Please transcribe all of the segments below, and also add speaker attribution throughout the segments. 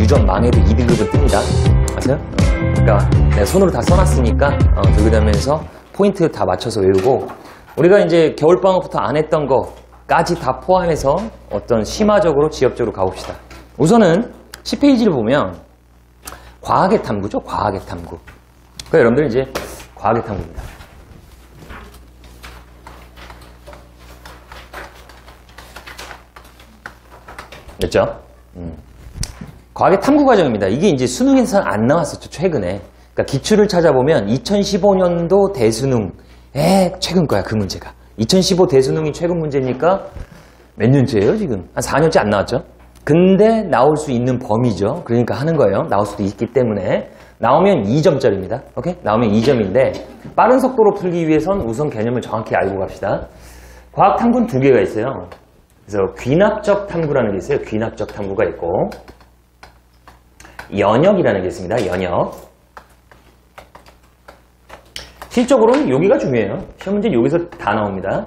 Speaker 1: 유전 망해도 2등급은 뜹니다. 아세요? 그러니까 내가 손으로 다 써놨으니까 들고 다니면서 포인트 다 맞춰서 외우고, 우리가 이제 겨울방학부터 안 했던 거까지 다 포함해서 어떤 심화적으로 지역적으로 가봅시다. 우선은 10페이지를 보면 과학의 탐구죠. 과학의 탐구. 그러니까 여러분들 이제 과학의 탐구입니다. 됐죠? 과학의 탐구 과정입니다. 이게 이제 수능에서는 안 나왔었죠, 최근에. 그러니까 기출을 찾아보면 2015년도 대수능에 최근 거야, 그 문제가. 2015 대수능이 최근 문제니까 몇 년째예요, 지금? 한 4년째 안 나왔죠? 근데 나올 수 있는 범위죠. 그러니까 하는 거예요. 나올 수도 있기 때문에. 나오면 2점짜리입니다. 오케이? 나오면 2점인데 빠른 속도로 풀기 위해선 우선 개념을 정확히 알고 갑시다. 과학 탐구는 두 개가 있어요. 그래서 귀납적 탐구라는 게 있어요. 귀납적 탐구가 있고 연역이라는 게 있습니다. 연역. 실적으로는 여기가 중요해요. 시험 문제는 여기서 다 나옵니다.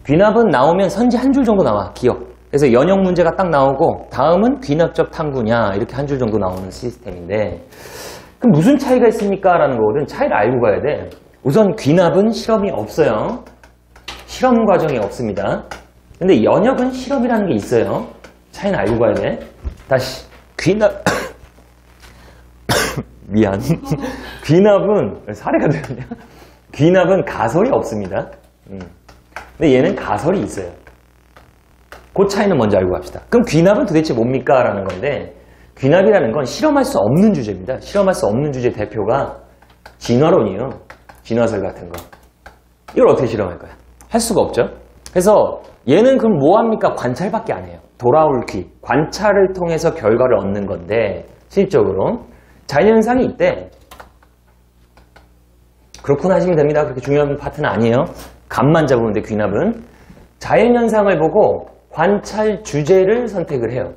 Speaker 1: 귀납은 나오면 선지 한 줄 정도 나와. 기억. 그래서 연역 문제가 딱 나오고 다음은 귀납적 탐구냐 이렇게 한 줄 정도 나오는 시스템인데, 그럼 무슨 차이가 있습니까? 라는 거거든. 차이를 알고 가야 돼. 우선 귀납은 실험이 없어요. 실험 과정이 없습니다. 근데 연역은 실험이라는 게 있어요. 차이는 알고 가야 돼. 다시 귀납 미안. 귀납은 사례가 되냐? 귀납은 가설이 없습니다. 근데 얘는 가설이 있어요. 그 차이는 먼저 알고 갑시다. 그럼 귀납은 도대체 뭡니까? 라는 건데, 귀납이라는 건 실험할 수 없는 주제입니다. 실험할 수 없는 주제 대표가 진화론이에요. 진화설 같은 거. 이걸 어떻게 실험할 거야? 할 수가 없죠. 그래서 얘는 그럼 뭐합니까? 관찰밖에 안 해요. 돌아올 귀. 관찰을 통해서 결과를 얻는 건데, 실적으로 자연현상이 있대. 그렇구나 하시면 됩니다. 그렇게 중요한 파트는 아니에요. 감만 잡으면 돼, 귀납은. 자연현상을 보고 관찰 주제를 선택을 해요.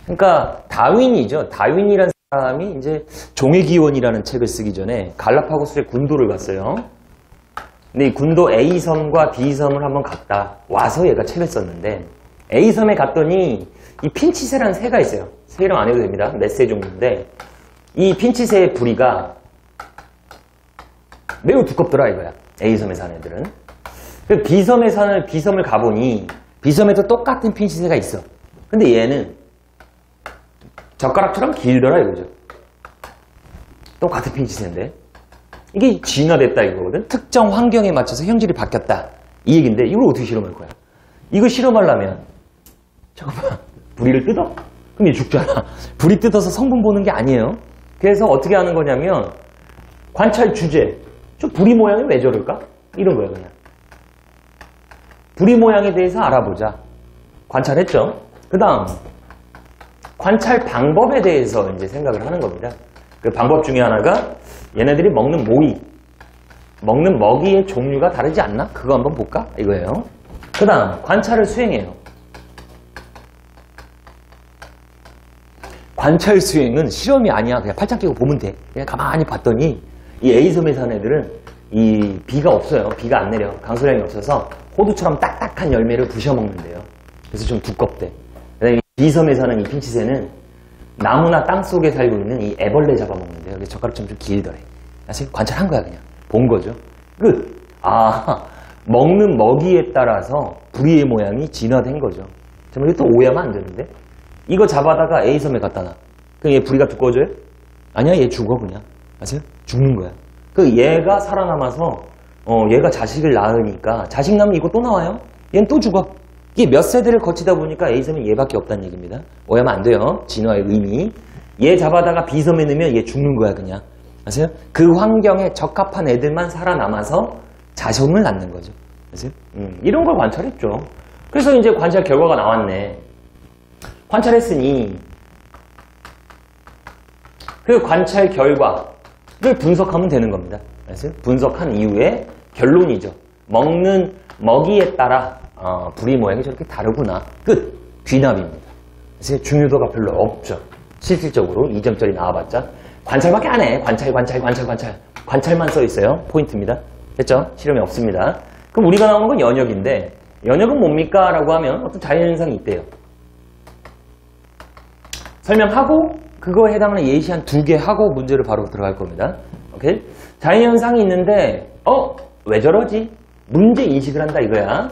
Speaker 1: 그러니까 다윈이죠. 다윈이라는 사람이 이제 종의 기원이라는 책을 쓰기 전에 갈라파고스의 군도를 갔어요. 근데 이 군도 A섬과 B섬을 한번 갔다 와서 얘가 책을 썼는데, A섬에 갔더니 이 핀치새라는 새가 있어요. 새 이름 안 해도 됩니다. 몇 새 종류인데 이 핀치새의 부리가 매우 두껍더라 이거야. A섬에 사는 애들은. B섬을 가보니 B섬에도 똑같은 핀치새가 있어. 근데 얘는 젓가락처럼 길더라 이거죠. 똑같은 핀치새인데 이게 진화됐다 이거거든. 특정 환경에 맞춰서 형질이 바뀌었다 이 얘기인데, 이걸 어떻게 실험할 거야? 이거 실험하려면 잠깐만, 부리를 뜯어? 그럼 얘 죽잖아. 부리 뜯어서 성분 보는 게 아니에요. 그래서 어떻게 하는 거냐면 관찰 주제, 저 부리 모양이 왜 저럴까? 이런 거예요. 그냥 부리 모양에 대해서 알아보자. 관찰했죠? 그 다음 관찰 방법에 대해서 이제 생각을 하는 겁니다. 그 방법 중에 하나가 얘네들이 먹는 모이, 먹는 먹이의 종류가 다르지 않나? 그거 한번 볼까? 이거예요. 그 다음 관찰을 수행해요. 관찰 수행은 실험이 아니야. 그냥 팔짱 끼고 보면 돼. 그냥 가만히 봤더니 이 A섬에 사는 애들은 이 비가 없어요. 비가 안 내려. 강수량이 없어서 호두처럼 딱딱한 열매를 부셔먹는데요. 그래서 좀 두껍대. 그다음에 B섬에 사는 이 핀치새는 나무나 땅 속에 살고 있는 이 애벌레 잡아먹는데요. 그래서 젓가락처럼 좀 길더래. 사실 관찰한 거야. 그냥 본 거죠. 끝. 아, 먹는 먹이에 따라서 부리의 모양이 진화된 거죠. 정말 이거 또 오해하면 안 되는데, 이거 잡아다가 A섬에 갖다 놔. 그럼 얘 부리가 두꺼워져요? 아니야, 얘 죽어 그냥. 아세요? 죽는 거야. 그 얘가 살아남아서 얘가 자식을 낳으니까 자식 낳으면 이거 또 나와요? 얘는 또 죽어. 이게 몇 세대를 거치다 보니까 A섬은 얘밖에 없다는 얘기입니다. 오해하면 안 돼요. 진화의 의미. 얘 잡아다가 B섬에 넣으면 얘 죽는 거야 그냥. 아세요? 그 환경에 적합한 애들만 살아남아서 자손을 낳는 거죠. 아세요? 이런 걸 관찰했죠. 그래서 이제 관찰 결과가 나왔네. 관찰했으니 그 관찰 결과를 분석하면 되는 겁니다. 아세요? 분석한 이후에 결론이죠. 먹는 먹이에 따라 부리 모양이 저렇게 다르구나. 끝. 귀납입니다. 그래서 중요도가 별로 없죠. 실질적으로 2점짜리 나와봤자 관찰밖에 안 해. 관찰만 써 있어요. 포인트입니다. 됐죠? 실험이 없습니다. 그럼 우리가 나오는 건 연역인데, 연역은 뭡니까? 라고 하면 어떤 자연현상이 있대요. 설명하고 그거에 해당하는 예시 한 2개 하고 문제를 바로 들어갈 겁니다. 오케이? 자연현상이 있는데 왜 저러지? 문제 인식을 한다 이거야.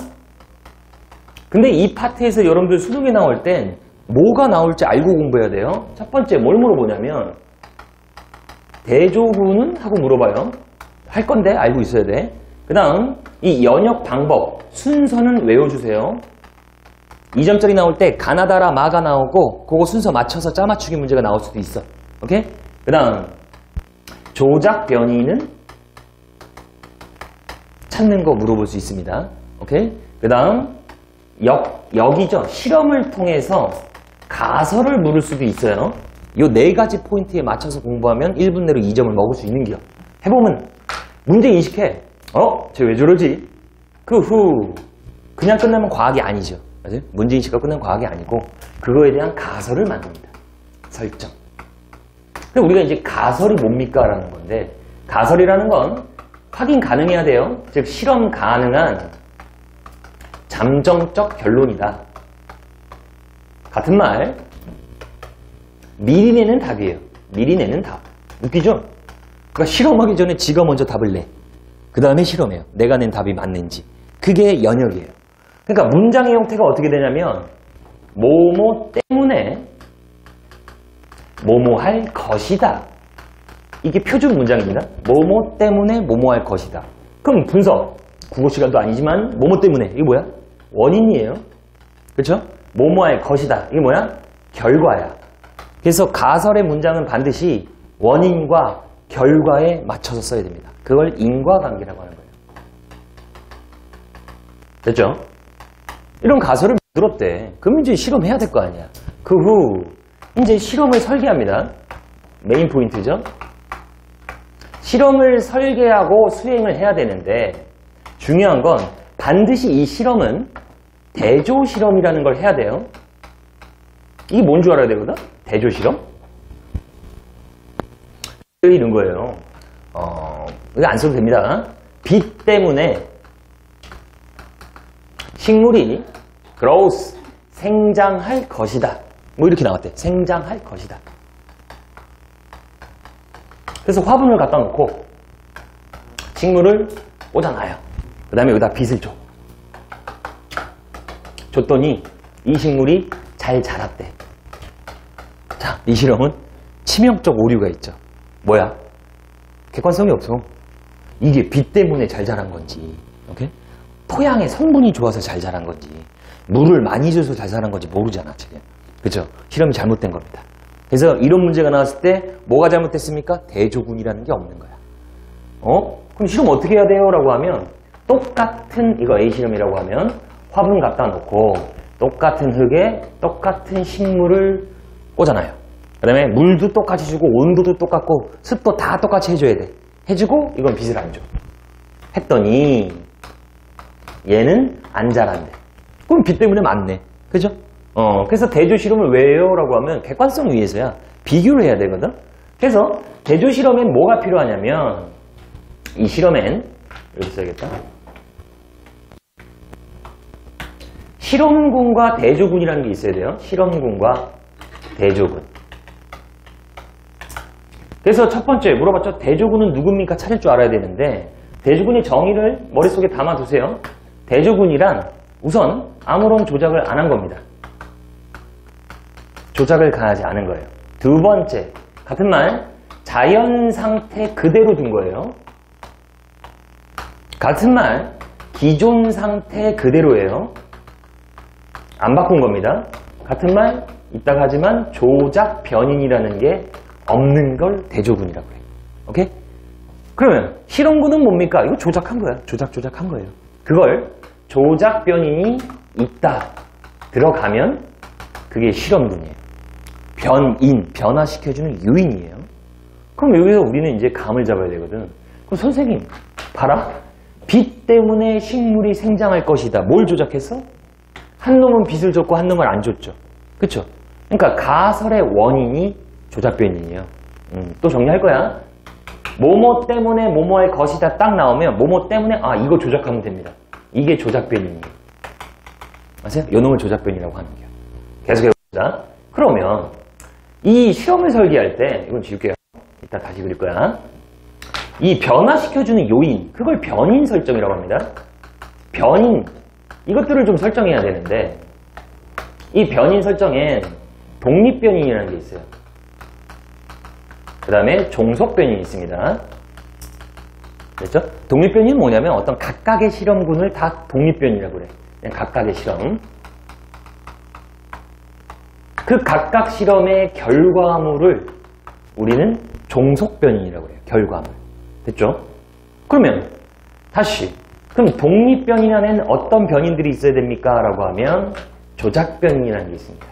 Speaker 1: 근데 이 파트에서 여러분들 수능에 나올 땐 뭐가 나올지 알고 공부해야 돼요. 첫 번째 뭘 물어보냐면 대조군은? 하고 물어봐요. 할 건데 알고 있어야 돼. 그 다음 이 연역 방법 순서는 외워주세요. 2점짜리 나올 때 가나다라 마가 나오고 그거 순서 맞춰서 짜맞추기 문제가 나올 수도 있어. 오케이? 그 다음 조작 변이는 찾는 거 물어볼 수 있습니다. 오케이? 그 다음 여기죠. 실험을 통해서 가설을 물을 수도 있어요. 이 4가지 포인트에 맞춰서 공부하면 1분 내로 2점을 먹을 수 있는 기요. 해보면 문제 인식해. 쟤 왜 저러지? 그 후 그냥 끝나면 과학이 아니죠. 맞아요? 문제 인식하고 끝나면 과학이 아니고 그거에 대한 가설을 만듭니다. 설정. 근데 우리가 이제 가설이 뭡니까? 라는 건데 가설이라는 건 확인 가능해야 돼요. 즉 실험 가능한 잠정적 결론이다. 같은 말 미리 내는 답이에요. 미리 내는 답. 웃기죠? 그러니까 실험하기 전에 지가 먼저 답을 내. 그 다음에 실험해요. 내가 낸 답이 맞는지. 그게 연역이에요. 그러니까 문장의 형태가 어떻게 되냐면 뭐뭐 때문에 뭐뭐 할 것이다. 이게 표준 문장입니다. 뭐뭐 때문에 뭐뭐 할 것이다. 그럼 분석. 국어 시간도 아니지만 뭐뭐 때문에. 이게 뭐야? 원인이에요. 그렇죠? 뭐뭐 할 것이다. 이게 뭐야? 결과야. 그래서 가설의 문장은 반드시 원인과 결과에 맞춰서 써야 됩니다. 그걸 인과관계라고 하는 거예요. 됐죠? 이런 가설을 들었대. 그럼 이제 실험해야 될 거 아니야. 그 후 이제 실험을 설계합니다. 메인 포인트죠. 실험을 설계하고 수행을 해야 되는데 중요한 건 반드시 이 실험은 대조 실험이라는 걸 해야 돼요. 이게 뭔 줄 알아야 되거든? 대조 실험? 이런 거예요. 이거 안 써도 됩니다. 빛 때문에 식물이 growth, 생장할 것이다. 뭐 이렇게 나왔대. 생장할 것이다. 그래서 화분을 갖다 놓고 식물을 꽂아놔요. 그 다음에 여기다 빛을 줘. 줬더니 이 식물이 잘 자랐대. 자, 이 실험은 치명적 오류가 있죠. 뭐야? 객관성이 없어. 이게 빛 때문에 잘 자란 건지, 오케이? 토양의 성분이 좋아서 잘 자란 건지, 물을 많이 줘서 잘 자란 건지 모르잖아, 지금. 그죠? 실험이 잘못된 겁니다. 그래서 이런 문제가 나왔을 때 뭐가 잘못됐습니까? 대조군이라는 게 없는 거야. 그럼 실험 어떻게 해야 돼요? 라고 하면 똑같은, 이거 A 실험이라고 하면 화분 갖다 놓고 똑같은 흙에 똑같은 식물을 꽂아놔요. 그 다음에 물도 똑같이 주고 온도도 똑같고 습도 다 똑같이 해줘야 돼. 해주고 이건 빛을 안 줘. 했더니 얘는 안 자란대. 그럼 빛 때문에 맞네. 그죠? 그래서 대조 실험을 왜 해요? 라고 하면 객관성 위해서야. 비교를 해야 되거든. 그래서 대조 실험엔 뭐가 필요하냐면 이 실험엔 여기 써야겠다. 실험군과 대조군이라는 게 있어야 돼요. 실험군과 대조군. 그래서 첫 번째 물어봤죠. 대조군은 누굽니까? 찾을 줄 알아야 되는데 대조군의 정의를 머릿속에 담아두세요. 대조군이란 우선 아무런 조작을 안 한 겁니다. 조작을 가하지 않은 거예요. 두 번째, 같은 말, 자연 상태 그대로 둔 거예요. 같은 말, 기존 상태 그대로예요. 안 바꾼 겁니다. 같은 말, 이따가 하지만 조작 변인이라는 게 없는 걸 대조군이라고 해요. 오케이? 그러면 실험군은 뭡니까? 이거 조작한 거야. 조작한 거예요. 그걸 조작 변인이 있다. 들어가면 그게 실험군이에요. 변인, 변화시켜주는 요인이에요. 그럼 여기서 우리는 이제 감을 잡아야 되거든. 그럼 선생님, 봐라. 빛 때문에 식물이 생장할 것이다. 뭘 조작했어? 한 놈은 빛을 줬고 한 놈을 안 줬죠. 그쵸? 그러니까 가설의 원인이 조작 변인이에요. 또 정리할 거야. 뭐뭐 때문에 뭐뭐 할 것이다 딱 나오면 뭐뭐 때문에 이거 조작하면 됩니다. 이게 조작 변인이에요. 아세요? 요 놈을 조작 변이라고 하는 거예요. 계속해봅시다. 그러면 이 실험을 설계할 때, 이건 지울게요. 이따 다시 그릴 거야. 이 변화시켜주는 요인, 그걸 변인 설정이라고 합니다. 변인, 이것들을 좀 설정해야 되는데, 이 변인 설정엔 독립변인이라는 게 있어요. 그 다음에 종속변인이 있습니다. 됐죠? 독립변인은 뭐냐면 어떤 각각의 실험군을 다 독립변인이라고 그래. 그냥 각각의 실험. 그 각각 실험의 결과물을 우리는 종속변인이라고 해요. 결과물. 됐죠? 그러면 다시 그럼 독립변인 안에는 어떤 변인들이 있어야 됩니까? 라고 하면 조작변인이라는 게 있습니다.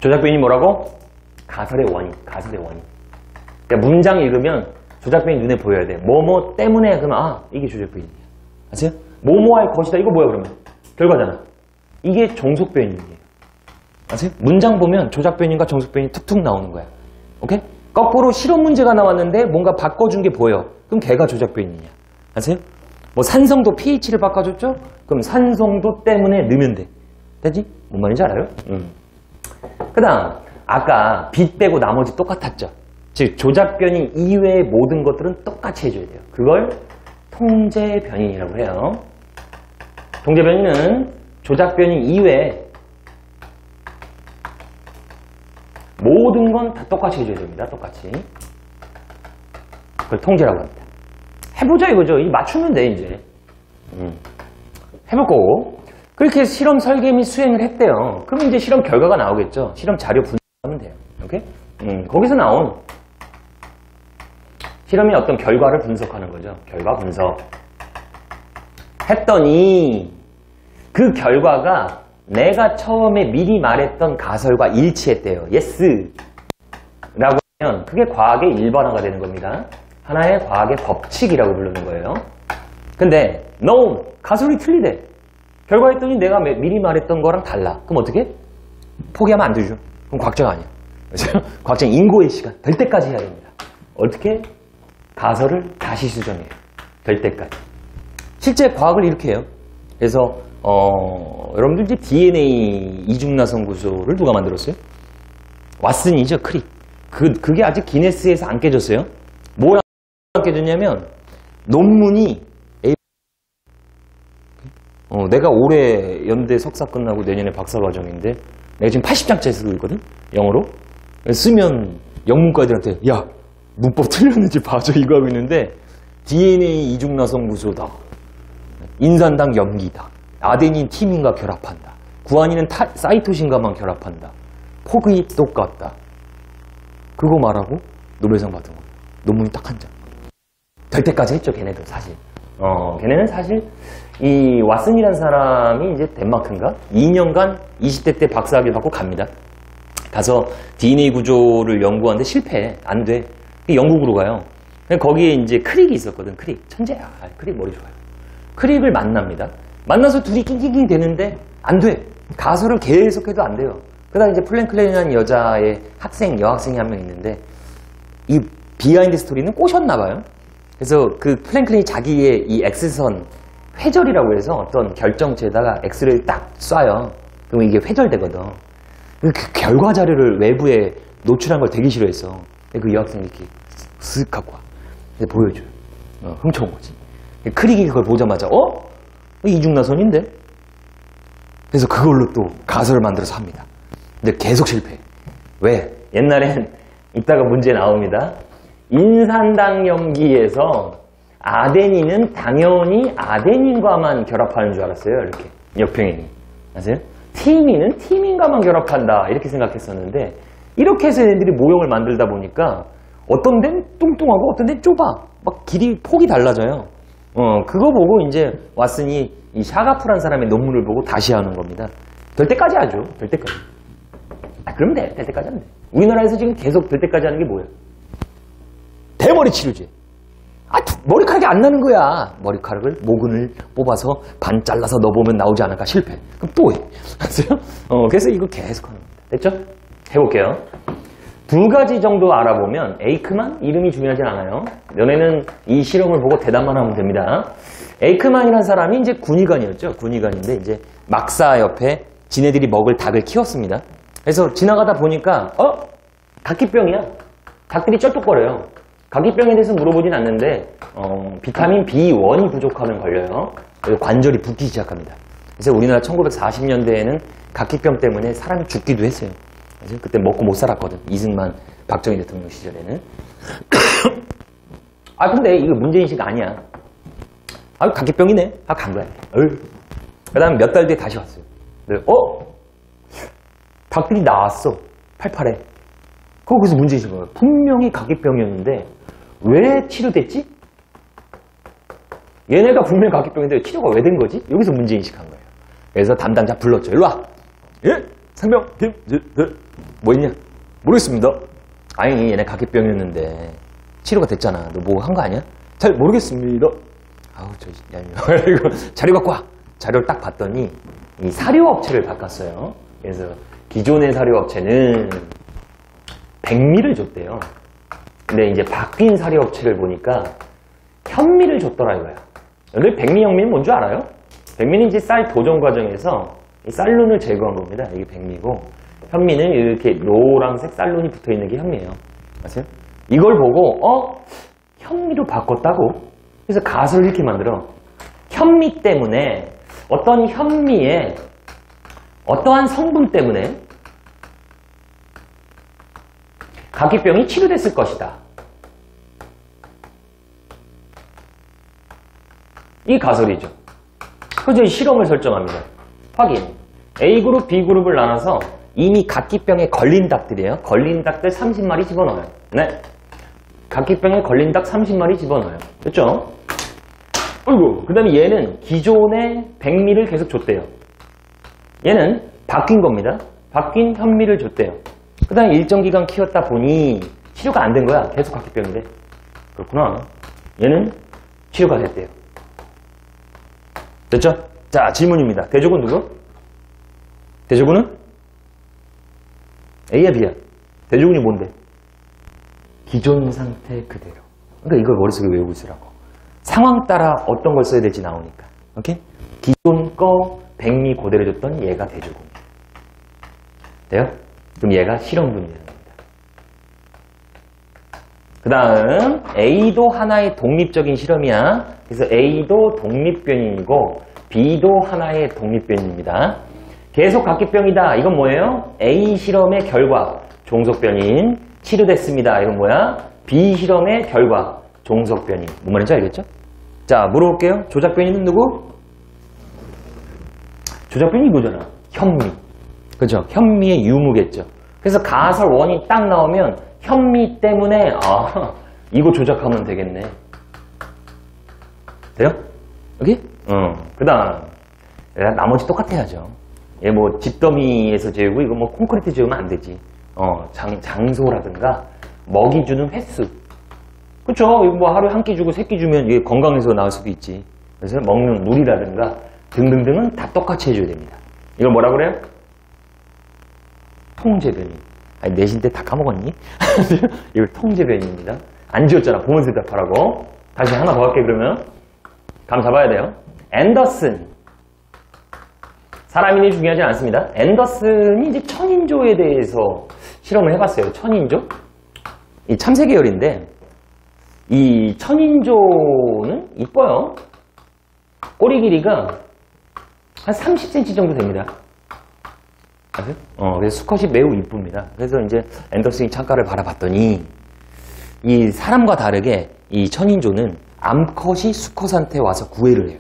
Speaker 1: 조작변인이 뭐라고? 가설의 원인, 가설의 원인. 그러니까 문장 읽으면 조작변이 눈에 보여야 돼. 뭐뭐 때문에 그러면 아 이게 조작변이야. 아세요? 뭐뭐할 것이다. 이거 뭐야 그러면? 결과잖아. 이게 종속변인이에요. 아세요? 문장 보면 조작변인과 종속변인이 툭툭 나오는 거야. 오케이? 거꾸로 실험 문제가 나왔는데 뭔가 바꿔준 게 보여. 그럼 걔가 조작변인이야. 아세요? 뭐 산성도 pH를 바꿔줬죠? 그럼 산성도 때문에 넣으면 돼. 되지? 뭔 말인지 알아요? 그 다음 아까 빛 빼고 나머지 똑같았죠? 즉 조작변인 이외의 모든 것들은 똑같이 해줘야 돼요. 그걸 통제변인이라고 해요. 통제변인은 조작변인 이외에 모든 건 다 똑같이 해줘야 됩니다. 똑같이. 그걸 통제라고 합니다. 해보자 이거죠. 이 맞추면 돼 이제. 해볼 거고. 그렇게 해서 실험 설계 및 수행을 했대요. 그럼 이제 실험 결과가 나오겠죠. 실험 자료 분석하면 돼요. 오케이? 거기서 나온 실험의 어떤 결과를 분석하는 거죠. 결과 분석. 했더니 그 결과가 내가 처음에 미리 말했던 가설과 일치했대요. 예스. 라고 하면 그게 과학의 일반화가 되는 겁니다. 하나의 과학의 법칙이라고 부르는 거예요. 근데 no! 가설이 틀리대. 결과했더니 내가 미리 말했던 거랑 달라. 그럼 어떻게? 포기하면 안 되죠. 그럼 과학자가 아니야. 과학자는 인고의 시간. 될 때까지 해야 됩니다. 어떻게? 가설을 다시 수정해요. 될 때까지. 실제 과학을 이렇게 해요. 그래서 여러분들 이제 DNA 이중나선 구조를 누가 만들었어요? 왓슨이죠. 크릭. 그게 아직 기네스에서 안 깨졌어요. 뭘 안 깨졌냐면 논문이 내가 올해 연대 석사 끝나고 내년에 박사과정인데 내가 지금 80장짜리 쓰고 있거든? 영어로. 쓰면 영문과들한테 야 문법 틀렸는지 봐줘 이거 하고 있는데 DNA 이중나선 구조다. 인산당 염기다. 아데닌 티민과 결합한다. 구아닌은 사이토신과만 결합한다. 폭이 똑같다. 그거 말하고 노벨상 받은 거. 논문이 딱 한 장. 될 때까지 했죠, 걔네도 사실. 걔네는 사실 이 왓슨이라는 사람이 이제 덴마크인가? 2년간 20대 때 박사학위 받고 갑니다. 가서 DNA 구조를 연구하는데 실패해. 안 돼. 영국으로 가요. 거기에 이제 크릭이 있었거든. 크릭. 천재야. 크릭 머리 좋아요. 크릭을 만납니다. 만나서 둘이 낑낑낑 되는데 안 돼. 가설을 계속해도 안 돼요. 그러다 이제 플랭클린이라는 여자의 여학생이 한 명 있는데 이 비하인드 스토리는 꼬셨나 봐요. 그래서 그 플랭클린이 자기의 이 X선 회절이라고 해서 어떤 결정체에다가 X를 딱 쏴요. 그럼 이게 회절되거든. 그 결과 자료를 외부에 노출한 걸 되게 싫어했어. 그 여학생이 이렇게 쓱 갖고 와. 보여줘요. 훔쳐온 거지. 크릭이 그걸 보자마자 이중나선인데? 그래서 그걸로 또 가설을 만들어서 합니다. 근데 계속 실패해. 왜? 옛날엔 이따가 문제 나옵니다. 인산당 염기에서 아데닌은 당연히 아데닌과만 결합하는 줄 알았어요. 이렇게 역평행이. 아세요? 티민은 티민과만 결합한다. 이렇게 생각했었는데 이렇게 해서 애들이 모형을 만들다 보니까 어떤 데는 뚱뚱하고 어떤 데는 좁아. 막 길이 폭이 달라져요. 그거 보고 이제 왓슨이 이 샤가프란 사람의 논문을 보고 다시 하는 겁니다. 될 때까지 하죠. 될 때까지. 그러면 돼. 될 때까지 하면 돼. 우리나라에서 지금 계속 될 때까지 하는 게 뭐예요? 대머리 치료제. 머리카락이 안 나는 거야. 머리카락을 모근을 뽑아서 반 잘라서 넣어보면 나오지 않을까? 실패. 그럼 또 해. 아세요? 그래서 이거 계속 하는 겁니다. 됐죠? 해볼게요. 두 가지 정도 알아보면 에이크만? 이름이 중요하진 않아요. 너네는 이 실험을 보고 대답만 하면 됩니다. 에이크만이라는 사람이 이제 군의관이었죠. 군의관인데 이제 막사 옆에 지네들이 먹을 닭을 키웠습니다. 그래서 지나가다 보니까 각기병이야. 각들이 쩔뚝거려요. 각기병에 대해서 물어보진 않는데 비타민 B1이 부족하면 걸려요. 관절이 붓기 시작합니다. 그래서 우리나라 1940년대에는 각기병 때문에 사람이 죽기도 했어요. 그래서 그때 먹고 못 살았거든. 이승만, 박정희 대통령 시절에는. 근데 이거 문제인식 아니야. 각기병이네. 간 거야. 그 다음 몇 달 뒤에 다시 왔어요. 닭들이 나왔어. 팔팔해. 거기서 문제인식인 거예요. 분명히 각기병이었는데 왜 치료됐지? 얘네가 분명히 각기병인데 치료가 왜 된 거지? 여기서 문제인식한 거예요. 그래서 담당자 불렀죠. 일로 와. 예? 상병, 뭐 있냐? 모르겠습니다. 아니, 얘네 각기병이었는데 치료가 됐잖아. 너 뭐 한 거 아니야? 잘 모르겠습니다. 이거 자료 갖고 와. 자료를 딱 봤더니 이 사료업체를 바꿨어요. 그래서 기존의 사료업체는 백미를 줬대요. 근데 이제 바뀐 사료업체를 보니까 현미를 줬더라 이거야. 여러분 백미 현미는 뭔 줄 알아요? 백미는 이제 쌀 도정 과정에서 이 쌀룬을 제거한 겁니다. 이게 백미고, 현미는 이렇게 노란색 쌀룬이 붙어 있는 게 현미예요. 아세요? 이걸 보고 현미로 바꿨다고? 그래서 가설을 이렇게 만들어. 현미 때문에 어떤 현미의 어떠한 성분 때문에 각기병이 치료됐을 것이다. 이 가설이죠. 그래서 실험을 설정합니다. 확인. A그룹, B그룹을 나눠서 이미 각기병에 걸린 닭들이에요. 걸린 닭들 30마리 집어넣어요. 네. 각기병에 걸린 닭 30마리 집어넣어요. 됐죠? 그 다음에 얘는 기존의 백미를 계속 줬대요. 얘는 바뀐 겁니다. 바뀐 현미를 줬대요. 그 다음에 일정 기간 키웠다 보니 치료가 안 된 거야. 계속 각기병인데. 그렇구나. 얘는 치료가 됐대요. 됐죠? 자, 질문입니다. 대조군 누구? 대조군은? A야, B야? 대조군이 뭔데? 기존 상태 그대로. 그러니까 이걸 머릿속에 외우고 있으라고. 상황 따라 어떤 걸 써야 될지 나오니까. 오케이? 기존 거 백미 그대로 줬던 얘가 대조군. 돼요? 그럼 얘가 실험군이라는 겁니다. 그 다음 A도 하나의 독립적인 실험이야. 그래서 A도 독립변이고 B도 하나의 독립변입니다. 계속 각기병이다. 이건 뭐예요? A 실험의 결과 종속변인 치료됐습니다. 이건 뭐야? B 실험의 결과 종속변인. 뭔 말인지 알겠죠? 자, 물어볼게요. 조작변이는 누구? 조작변이 이거잖아. 현미. 그죠? 현미의 유무겠죠. 그래서 가설 원이 딱 나오면 현미 때문에 이거 조작하면 되겠네. 돼요? 여기? 그 다음 나머지 똑같아야죠. 얘 뭐 집더미에서 재우고 이거 뭐 콘크리트 재우면 안 되지. 장소라든가 먹이 주는 횟수. 그쵸? 이거 뭐 하루에 한 끼 주고 세 끼 주면 이게 건강해서 나올 수도 있지. 그래서 먹는 물이라든가 등등등은 다 똑같이 해줘야 됩니다. 이걸 뭐라 그래요? 통제변이. 아니, 내신 때 다 까먹었니? 이걸 통제변입니다. 안 지웠잖아. 보면서 대답하라고. 다시 하나 더 할게, 그러면. 감 잡아야 돼요. 앤더슨. 사람 이름이 중요하지 않습니다. 앤더슨이 이제 천인조에 대해서 실험을 해봤어요. 천인조? 이 참새 계열인데, 이 천인조는 이뻐요. 꼬리 길이가 한 30cm 정도 됩니다. 아세요? 그래서 수컷이 매우 이쁩니다. 그래서 이제 앤더슨이 창가를 바라봤더니 이 사람과 다르게 이 천인조는 암컷이 수컷한테 와서 구애를 해요.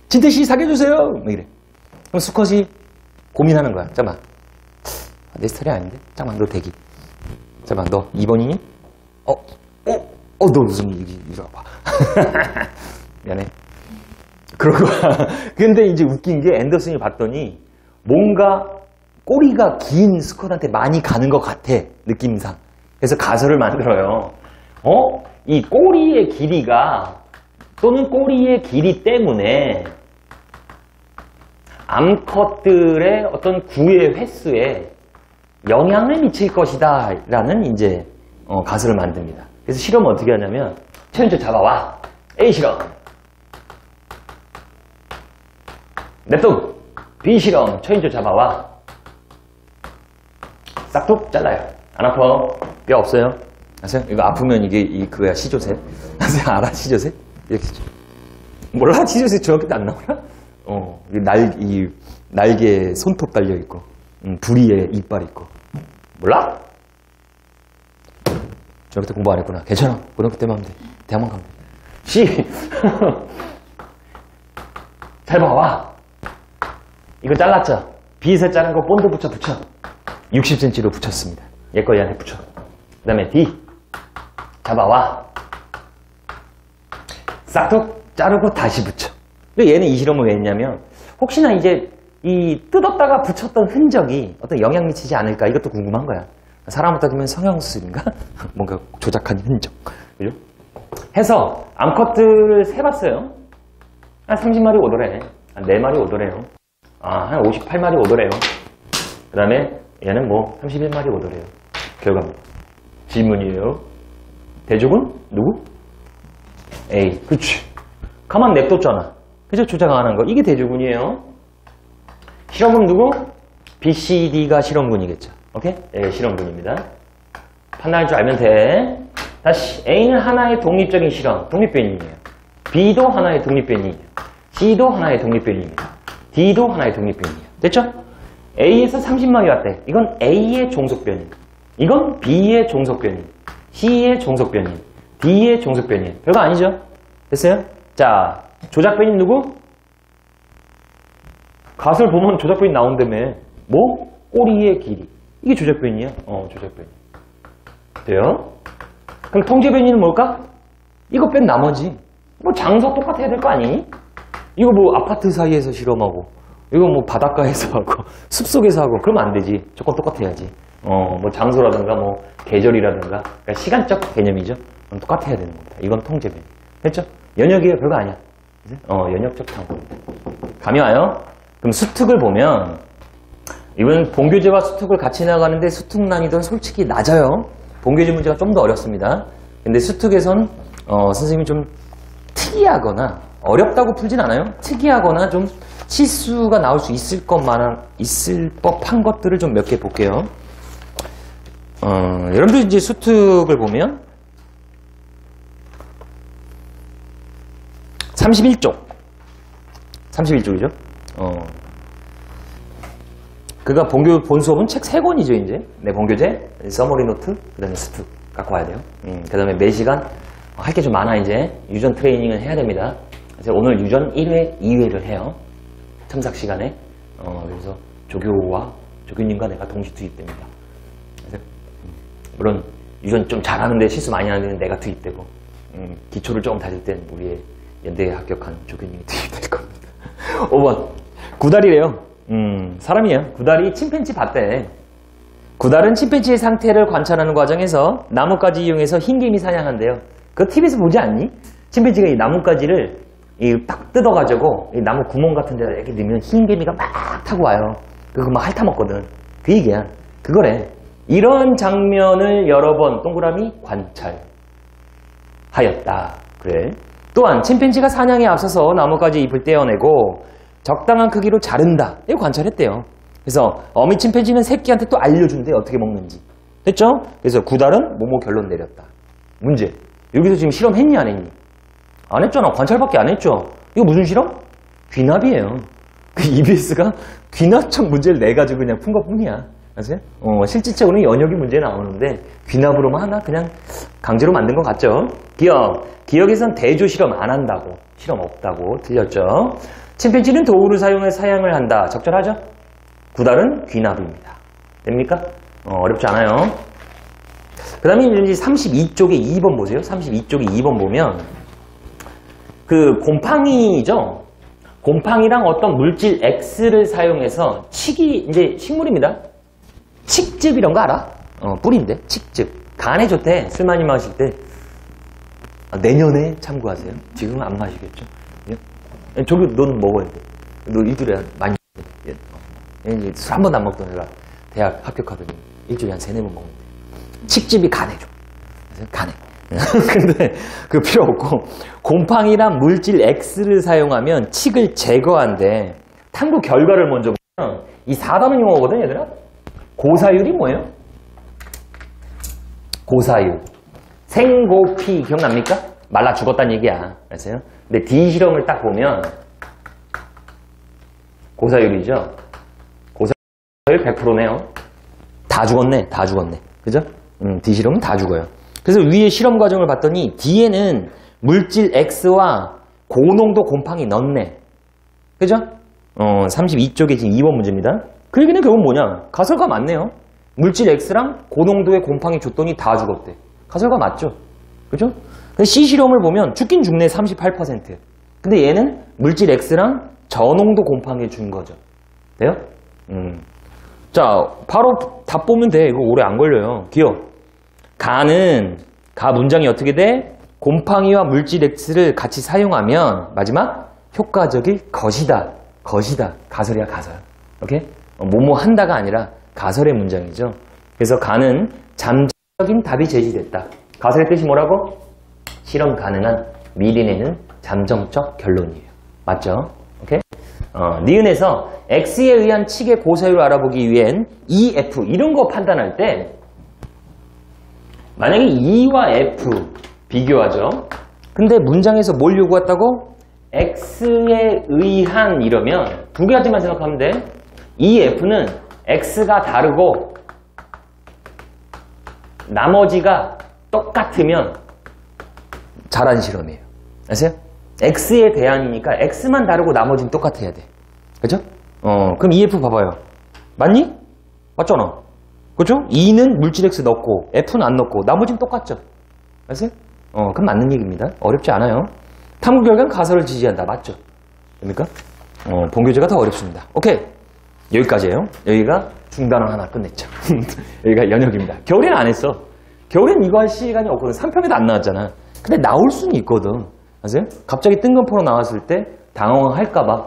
Speaker 1: 진태씨 사귀어주세요! 이래. 그럼 수컷이 고민하는 거야. 잠깐만. 내 스타일이 아닌데? 잠깐만, 너 대기. 잠깐만, 너 2번이니? 너 무슨 이리 와봐. 미안해. 그러고. 근데 이제 웃긴 게 앤더슨이 봤더니 뭔가 꼬리가 긴 수컷한테 많이 가는 것 같아. 느낌상. 그래서 가설을 만들어요. 이 꼬리의 길이가 또는 꼬리의 길이 때문에 암컷들의 어떤 구의 횟수에 영향을 미칠 것이다 라는 이제 가설을 만듭니다. 그래서 실험을 어떻게 하냐면 천인조 잡아와. A 실험. 냅둬. B 실험. 천인조 잡아와. 싹둑 잘라요. 안 아파. 뼈 없어요. 아세요? 이거 아프면 이게 그거야, 시조새. 아세요? 알아, 시조새? 이렇게. 몰라? 시조새 중학교 때 안 나오나? 이 날개에 손톱 달려있고, 부리에 이빨 있고. 몰라? 중학교 때 공부 안 했구나. 괜찮아. 고등학교 때만 하면 돼. 대학만 가면 돼. 잘 봐봐. 이거 잘랐죠? B에서 자른 거 본드 붙여. 60cm로 붙였습니다. 얘 거 얘한테 붙여. 그 다음에 D. 잡아와. 싹둑 자르고 다시 붙여. 근데 얘는 이 실험을 왜 했냐면, 혹시나 이제 이 뜯었다가 붙였던 흔적이 어떤 영향 미치지 않을까? 이것도 궁금한 거야. 사람을 따지면 성형수술인가? 뭔가 조작한 흔적. 그죠? 해서 암컷들을 세봤어요. 한 30마리 오더래. 한 4마리 오더래요. 한 58마리 오더래요. 그 다음에 얘는 뭐 31마리 오더래요. 결과입니다. 질문이에요. 대죽은 누구? A. 그치. 가만 냅뒀잖아. 그죠? 조작 안 한 거. 이게 대죽군이에요. 실험군 누구? B, C, D가 실험군이겠죠. 오케이? 얘가 실험군입니다. 판단할 줄 알면 돼. 다시 A는 하나의 독립적인 실험, 독립변이에요. B도 하나의 독립변이에요. C도 하나의 독립변입니다. D도 하나의 독립변이에요. 됐죠? A에서 30마리 왔대. 이건 A의 종속변이. 이건 B의 종속변이. C의 종속변이. D의 종속변이에요. 별거 아니죠? 됐어요? 자, 조작변이 누구? 갓을 보면 조작변이 나온다며. 뭐? 꼬리의 길이. 이게 조작변이야. 조작변이. 돼요? 그럼 통제변이는 뭘까? 이거 뺀 나머지. 뭐 장소 똑같아야 될 거 아니니? 이거 뭐 아파트 사이에서 실험하고, 이거 뭐 바닷가에서 하고, 숲속에서 하고, 그러면 안 되지. 조건 똑같아야지. 뭐 장소라든가 뭐 계절이라든가, 그러니까 시간적 개념이죠. 그럼 똑같아야 되는 겁니다. 이건 통제변. 됐죠? 연역이에요. 별거 아니야. 연역적 탐구. 감이 와요? 그럼 수특을 보면, 이건 본교재와 수특을 같이 나가는데 수특 난이도는 솔직히 낮아요. 본교재 문제가 좀 더 어렵습니다. 근데 수특에선 선생님이 좀 특이하거나 어렵다고 풀진 않아요. 특이하거나 좀 실수가 나올 수 있을 법한 것들을 좀 몇 개 볼게요. 여러분들 이제 수특을 보면 31쪽이죠. 그가 본 수업은 책 3권이죠, 이제. 네, 본교재, 서머리 노트, 그 다음에 수특 갖고 와야 돼요. 그 다음에 매 시간 할 게 좀 많아, 이제. 유전 트레이닝을 해야 됩니다. 그래서 오늘 유전 1회, 2회를 해요. 첨삭 시간에. 그래서 조교님과 내가 동시 투입됩니다. 그래서, 물론, 유전 좀 잘하는데 실수 많이 하는 내가 투입되고, 기초를 조금 다질 땐 우리의 연대에 합격한 조교님이 투입될 겁니다. 5번. 구달이래요. 사람이야. 구달이 침팬지 봤대. 구달은 침팬지의 상태를 관찰하는 과정에서 나뭇가지 이용해서 흰개미 사냥한대요. 그거 TV에서 보지 않니? 침팬지가 이 나뭇가지를 딱 뜯어가지고 이 나무 구멍 같은 데다 이렇게 넣으면 흰개미가 막 타고 와요. 그거 막 핥아먹거든. 그 얘기야. 그거래. 이런 장면을 여러 번 동그라미 관찰하였다. 그래. 또한 침팬지가 사냥에 앞서서 나뭇가지 잎을 떼어내고 적당한 크기로 자른다. 이거 관찰했대요. 그래서 어미 침팬지는 새끼한테 또 알려준대. 어떻게 먹는지. 됐죠? 그래서 구달은 뭐뭐 결론 내렸다. 문제. 여기서 지금 실험했니 안 했니? 안 했잖아. 관찰밖에 안 했죠. 이거 무슨 실험? 귀납이에요. 그 EBS가 귀납적 문제를 내가지고 그냥 푼 것뿐이야. 아세요? 실질적으로는 연역이 문제 나오는데 귀납으로만 하나 그냥 강제로 만든 것 같죠? 기억에선 대조 실험 안 한다고. 실험 없다고. 틀렸죠? 침팬지는 도구를 사용해 사냥을 한다. 적절하죠? 구달은 귀납입니다. 됩니까? 어렵지 않아요. 그 다음에 이제 32쪽에 2번 보세요. 32쪽에 2번 보면 그 곰팡이죠? 곰팡이랑 어떤 물질 X를 사용해서 칡이 이제 식물입니다. 칡즙 이런 거 알아? 뿌리인데 칡즙. 간에 좋대. 술 많이 마실 때. 내년에 참고하세요. 지금은 안 마시겠죠? 저기 너는 먹어야 돼. 너 일주일에 많이 술 한 번도 안 먹던 애가 대학 합격하더니 일주일에 한 3-4번 먹는데 칡즙이 간에 좋아. 그래서 간에. 근데 그 필요 없고 곰팡이랑 물질 X를 사용하면 칡을 제거한대. 탐구 결과를 먼저 보면 이 4단원 용어거든 얘들아. 고사율이 뭐예요? 고사유. 생고피 기억납니까? 말라 죽었다는 얘기야. 알았어요? 근데 D 실험을 딱 보면 고사율이죠. 고사율 100%네요. 다 죽었네. 다 죽었네. 그죠? D 실험은 다 죽어요. 그래서 위에 실험 과정을 봤더니 D에는 물질 X와 고농도 곰팡이 넣네. 그죠? 32쪽에 지금 2번 문제입니다. 그 얘기는 결국 뭐냐? 가설과 맞네요. 물질 X랑 고농도의 곰팡이 줬더니 다 죽었대. 가설과 맞죠? 그죠? C 실험을 보면 죽긴 죽네 38%. 근데 얘는 물질 X랑 저농도 곰팡이 준 거죠. 돼요? 자, 바로 답 보면 돼. 이거 오래 안 걸려요. 기억. 가 문장이 어떻게 돼? 곰팡이와 물질 X를 같이 사용하면 마지막 효과적일 것이다. 가설이야, 가설. 오케이? 뭐뭐 한다가 아니라 가설의 문장이죠. 그래서 가는 잠정적인 답이 제시됐다. 가설의 뜻이 뭐라고? 실험 가능한 미리 내는 잠정적 결론이에요. 맞죠? 오케이? 니은에서 X에 의한 칙의 고사율을 알아보기 위한 EF 이런 거 판단할 때 만약에 E와 F 비교하죠. 근데 문장에서 뭘 요구했다고? X에 의한 이러면 두 가지만 생각하면 돼. EF는 X가 다르고 나머지가 똑같으면 잘한 실험이에요. 아세요? X에 대한이니까 X만 다르고 나머지는 똑같아야 돼. 그죠? 그럼 EF 봐봐요. 맞니? 맞잖아. 그죠? E는 물질 X 넣고 F는 안 넣고 나머지는 똑같죠. 아세요? 그럼 맞는 얘기입니다. 어렵지 않아요. 탐구 결과는 가설을 지지한다. 맞죠? 됩니까? 본교재가 더 어렵습니다. 오케이. 여기까지예요. 여기가 중단원 하나 끝냈죠. 여기가 연역입니다. 겨울에는 안 했어. 겨울엔 이거 할 시간이 없거든. 3편에도 안 나왔잖아. 근데 나올 수는 있거든. 아세요? 갑자기 뜬금포로 나왔을 때 당황할까봐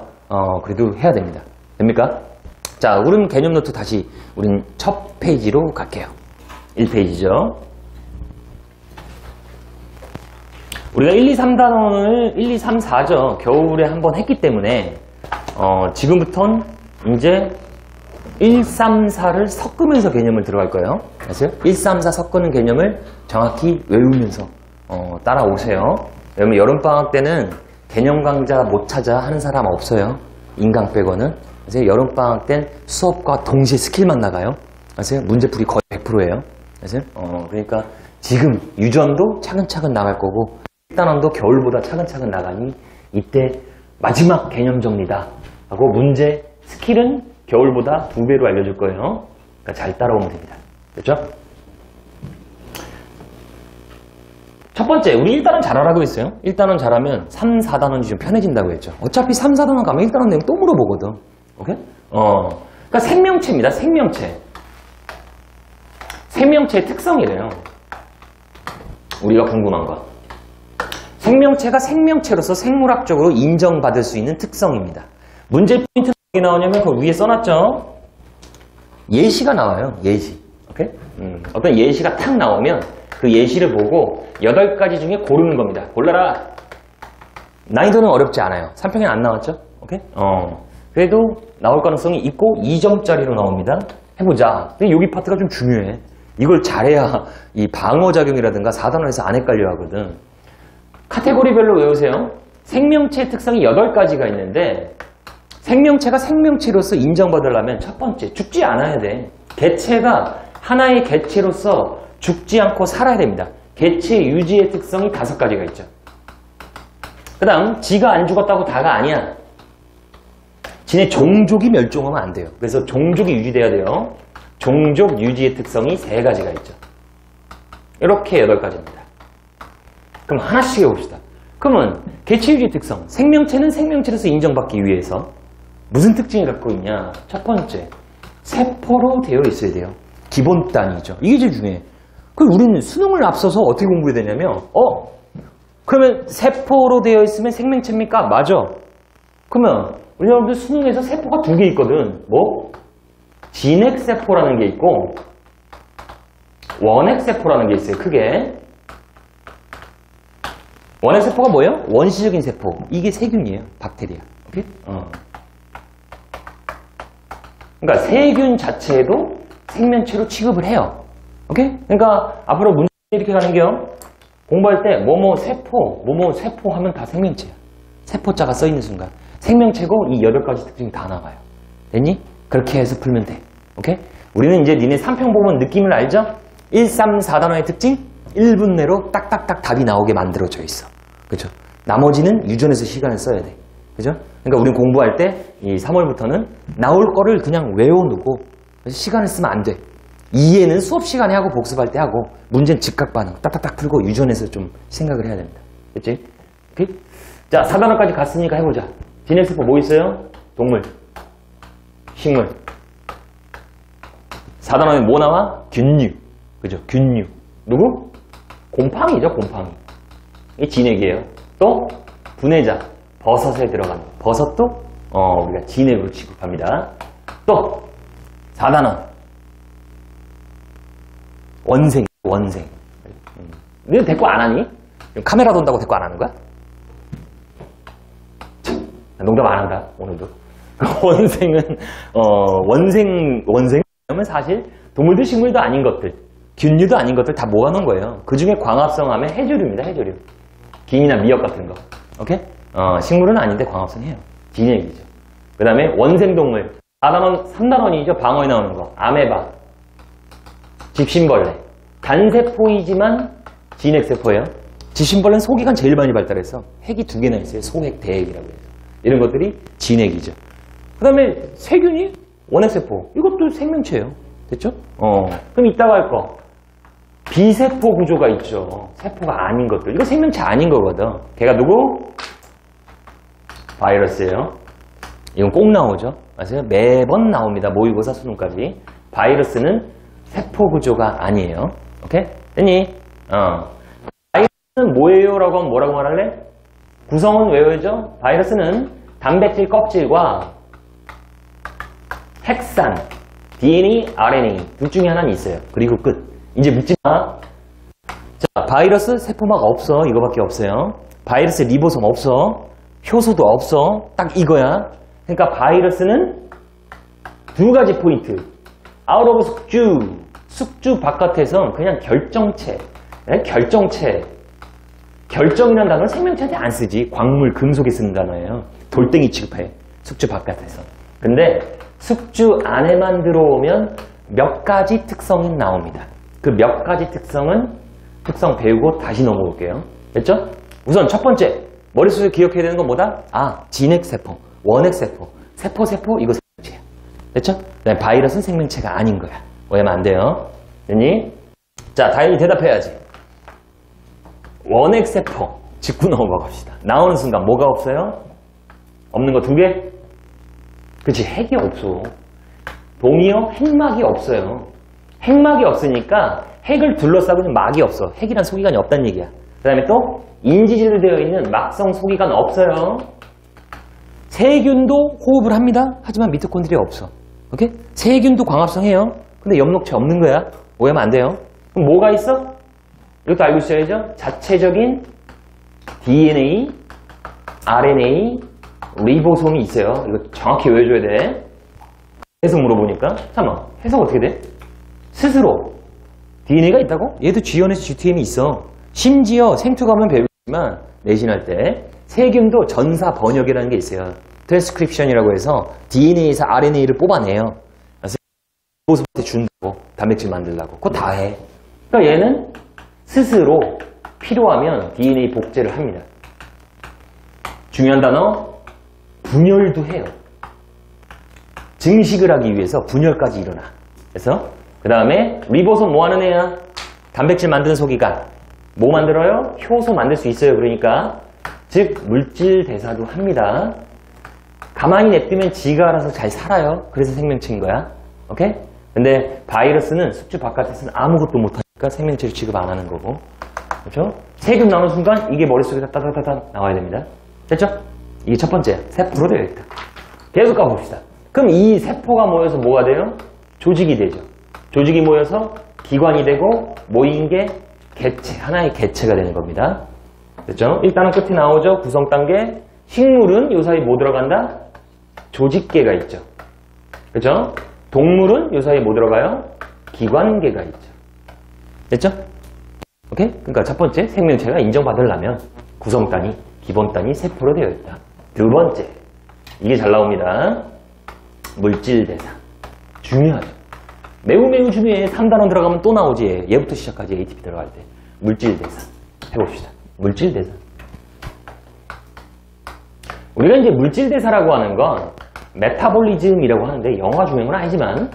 Speaker 1: 그래도 해야 됩니다. 됩니까? 자, 우린 개념 노트 다시 우린 첫 페이지로 갈게요. 1페이지죠. 우리가 1, 2, 3단원을 1, 2, 3, 4죠. 겨울에 한번 했기 때문에 지금부턴 이제 1, 3, 4를 섞으면서 개념을 들어갈 거예요. 아세요? 1, 3, 4 섞는 개념을 정확히 외우면서 따라오세요. 왜냐면 여름방학 때는 개념 강좌 못 찾아 하는 사람 없어요. 인강 빼고는. 아세요? 여름방학 땐 수업과 동시에 스킬만 나가요. 아세요? 문제풀이 거의 100%예요. 아세요? 그러니까 지금 유전도 차근차근 나갈 거고 1단원도 겨울보다 차근차근 나가니 이때 마지막 개념 정리다 하고 문제 스킬은 겨울보다 2배로 알려줄 거예요. 그러니까 잘 따라오면 됩니다. 됐죠? 첫 번째, 우리 1단원 잘하라고 했어요. 1단원 잘하면 3, 4단원이 좀 편해진다고 했죠. 어차피 3, 4단원 가면 1단원 내용 또 물어보거든. 오케이? 그러니까 생명체입니다. 생명체. 생명체의 특성이래요. 우리가 궁금한 거. 생명체가 생명체로서 생물학적으로 인정받을 수 있는 특성입니다. 문제 포인트는 어디 나오냐면 그 위에 써놨죠? 예시가 나와요. 예시. 오케이? 어떤 예시가 탁 나오면 그 예시를 보고 8가지 중에 고르는 겁니다. 골라라. 난이도는 어렵지 않아요. 3평에 안 나왔죠? 오케이? 그래도 나올 가능성이 있고 2점짜리로 나옵니다. 해보자. 근데 여기 파트가 좀 중요해. 이걸 잘해야 이 방어작용이라든가 4단원에서 안 헷갈려 하거든. 카테고리별로 외우세요. 생명체의 특성이 8가지가 있는데 생명체가 생명체로서 인정받으려면 첫 번째, 죽지 않아야 돼. 개체가 하나의 개체로서 죽지 않고 살아야 됩니다. 개체 유지의 특성이 5가지가 있죠. 그 다음 지가 안 죽었다고 다가 아니야. 지네 종족이 멸종하면 안 돼요. 그래서 종족이 유지돼야 돼요. 종족 유지의 특성이 3가지가 있죠. 이렇게 8가지입니다. 그럼 하나씩 해봅시다. 그러면 개체 유지 특성, 생명체는 생명체로서 인정받기 위해서 무슨 특징을 갖고 있냐? 첫 번째, 세포로 되어 있어야 돼요. 기본 단위죠. 이게 제일 중요해. 그럼 우리는 수능을 앞서서 어떻게 공부해야 되냐면 그러면 세포로 되어 있으면 생명체입니까? 맞아. 그러면 우리 여러분들 수능에서 세포가 2개 있거든. 뭐? 진핵세포라는 게 있고 원핵세포라는 게 있어요. 크게. 원핵세포가 뭐예요? 원시적인 세포. 이게 세균이에요. 박테리아. 오케이? 그러니까 세균 자체도 생명체로 취급을 해요. 오케이? 그러니까 앞으로 문제 이렇게 가는 게요. 공부할 때 뭐뭐 세포 하면 다 생명체야. 세포자가 써 있는 순간 생명체고 이 8가지 특징이 다 나와요. 됐니? 그렇게 해서 풀면 돼. 오케이? 우리는 이제 니네 3평 보면 느낌을 알죠? 1, 3, 4단원의 특징 1분 내로 딱딱딱 답이 나오게 만들어져 있어. 그죠? 나머지는 유전에서 시간을 써야 돼. 그죠? 그러니까 우리는 공부할 때 이 3월부터는 나올 거를 그냥 외워놓고 시간을 쓰면 안 돼. 이해는 수업 시간에 하고 복습할 때 하고 문제는 즉각 반응 딱딱딱 풀고 유전에서 좀 생각을 해야 됩니다. 그치? 오케이? 자, 4단원까지 갔으니까 해보자. 진핵세포 뭐 있어요? 동물, 식물. 4단원에 뭐 나와? 균류. 그죠? 균류. 누구? 곰팡이죠, 곰팡이. 이게 진액이에요. 또 분해자. 버섯에 들어가는 버섯도 우리가 진액으로 취급합니다. 또 4단원 원생. 너는 대꾸 안 하니? 카메라 돈다고 대꾸 안 하는 거야? 농담 안 한다 오늘도. 원생은 사실 동물도 식물도 아닌 것들, 균류도 아닌 것들 다 모아놓은 거예요. 그 중에 광합성 하면 해조류입니다. 해조류. 김이나 미역 같은 거. 오케이? 식물은 아닌데 광합성해요. 진액이죠. 그 다음에 원생동물. 4단원, 3단원이죠. 방어에 나오는 거. 아메바, 집신벌레. 단세포이지만 진핵세포예요. 집신벌레는 소기관 제일 많이 발달해서 핵이 2개나 있어요. 소핵, 대핵이라고 해서. 이런 것들이 진핵이죠. 그 다음에 세균이 원핵세포. 이것도 생명체예요. 됐죠? 그럼 이따가 할 거. 비세포 구조가 있죠. 세포가 아닌 것들. 이거 생명체 아닌 거거든. 걔가 누구? 바이러스예요. 이건 꼭 나오죠. 맞아요? 매번 나옵니다. 모의고사 수능까지. 바이러스는 세포 구조가 아니에요. 오케이? 됐니? 바이러스는 뭐예요? 라고 하면 뭐라고 말할래? 구성은 외워야죠. 바이러스는 단백질 껍질과 핵산, DNA, RNA 둘 중에 하나는 있어요. 그리고 끝. 이제 묻지 마. 자, 바이러스 세포막 없어. 이거밖에 없어요. 바이러스 리보솜 없어. 효소도 없어. 딱 이거야. 그러니까 바이러스는 2가지 포인트. 아웃 오브 숙주. 숙주 바깥에선 그냥 결정체. 결정이라는 단어는 생명체한테 안 쓰지. 광물, 금속에 쓰는 단어예요. 돌덩이 취급해. 숙주 바깥에서. 근데 숙주 안에만 들어오면 몇 가지 특성이 나옵니다. 그 몇 가지 특성 배우고 다시 넘어올게요. 됐죠? 우선 첫 번째, 머릿속에 기억해야 되는 건 뭐다? 진핵세포, 원핵세포, 세포, 이거 생명체야. 됐죠? 그다음에 바이러스는 생명체가 아닌 거야. 오해하면 안 돼요. 됐니? 자, 다행히 대답해야지. 원핵세포, 짚고 넘어가 봅시다. 나오는 순간 뭐가 없어요? 없는 거 2개? 그치, 핵이 없어. 동이요? 핵막이 없어요. 핵막이 없으니까 핵을 둘러싸고 막이 없어. 핵이란 소기관이 없다는 얘기야. 그 다음에 또 인지질로 되어 있는 막성 소기관 없어요. 세균도 호흡을 합니다. 하지만 미토콘드리아 없어. 오케이? 세균도 광합성해요. 근데 엽록체 없는 거야. 오해하면 안 돼요. 그럼 뭐가 있어? 이것도 알고 있어야죠. 자체적인 DNA, RNA, 리보솜이 있어요. 이거 정확히 외워줘야 돼. 해석 물어보니까. 잠깐만, 해석 어떻게 돼? 스스로 DNA가 있다고? 얘도 G1에서 GTM이 있어. 심지어 생투 가면 배우지만 내신할 때 세균도 전사 번역이라는 게 있어요. 트랜스크립션이라고 해서 DNA에서 RNA를 뽑아내요. 그래서 리보솜한테 준다고. 단백질 만들려고. 그거 다 해. 그러니까 얘는 스스로 필요하면 DNA 복제를 합니다. 중요한 단어, 분열도 해요. 증식을 하기 위해서 분열까지 일어나. 그래서 그 다음에 리보솜 뭐 하는 애야? 단백질 만드는 소기관. 뭐 만들어요? 효소 만들 수 있어요. 그러니까 즉 물질 대사도 합니다. 가만히 냅두면 지가 알아서 잘 살아요. 그래서 생명체인 거야. 오케이? 근데 바이러스는 숙주 바깥에서는 아무것도 못하니까 생명체를 취급 안 하는 거고. 그렇죠? 세균 나오는 순간 이게 머릿속에 따다다다 나와야 됩니다. 됐죠? 이게 첫 번째야. 세포로 되어 있다. 계속 가봅시다. 그럼 이 세포가 모여서 뭐가 돼요? 조직이 되죠. 조직이 모여서 기관이 되고 모인 게 개체, 하나의 개체가 되는 겁니다. 됐죠? 일단은 끝에 나오죠. 구성 단계. 식물은 요 사이 뭐 들어간다? 조직계가 있죠. 그죠? 동물은 요 사이 뭐 들어가요? 기관계가 있죠. 됐죠? 오케이? 그러니까 첫 번째, 생명체가 인정받으려면 구성 단위, 기본 단위, 세포로 되어 있다. 두 번째, 이게 잘 나옵니다. 물질 대사. 중요하죠. 매우 중요해. 3단원 들어가면 또 나오지. 얘부터 시작하지. ATP 들어갈 때. 물질 대사. 해봅시다. 물질 대사. 우리가 이제 물질 대사라고 하는 건 메타볼리즘이라고 하는데 영어가 중요한 건 아니지만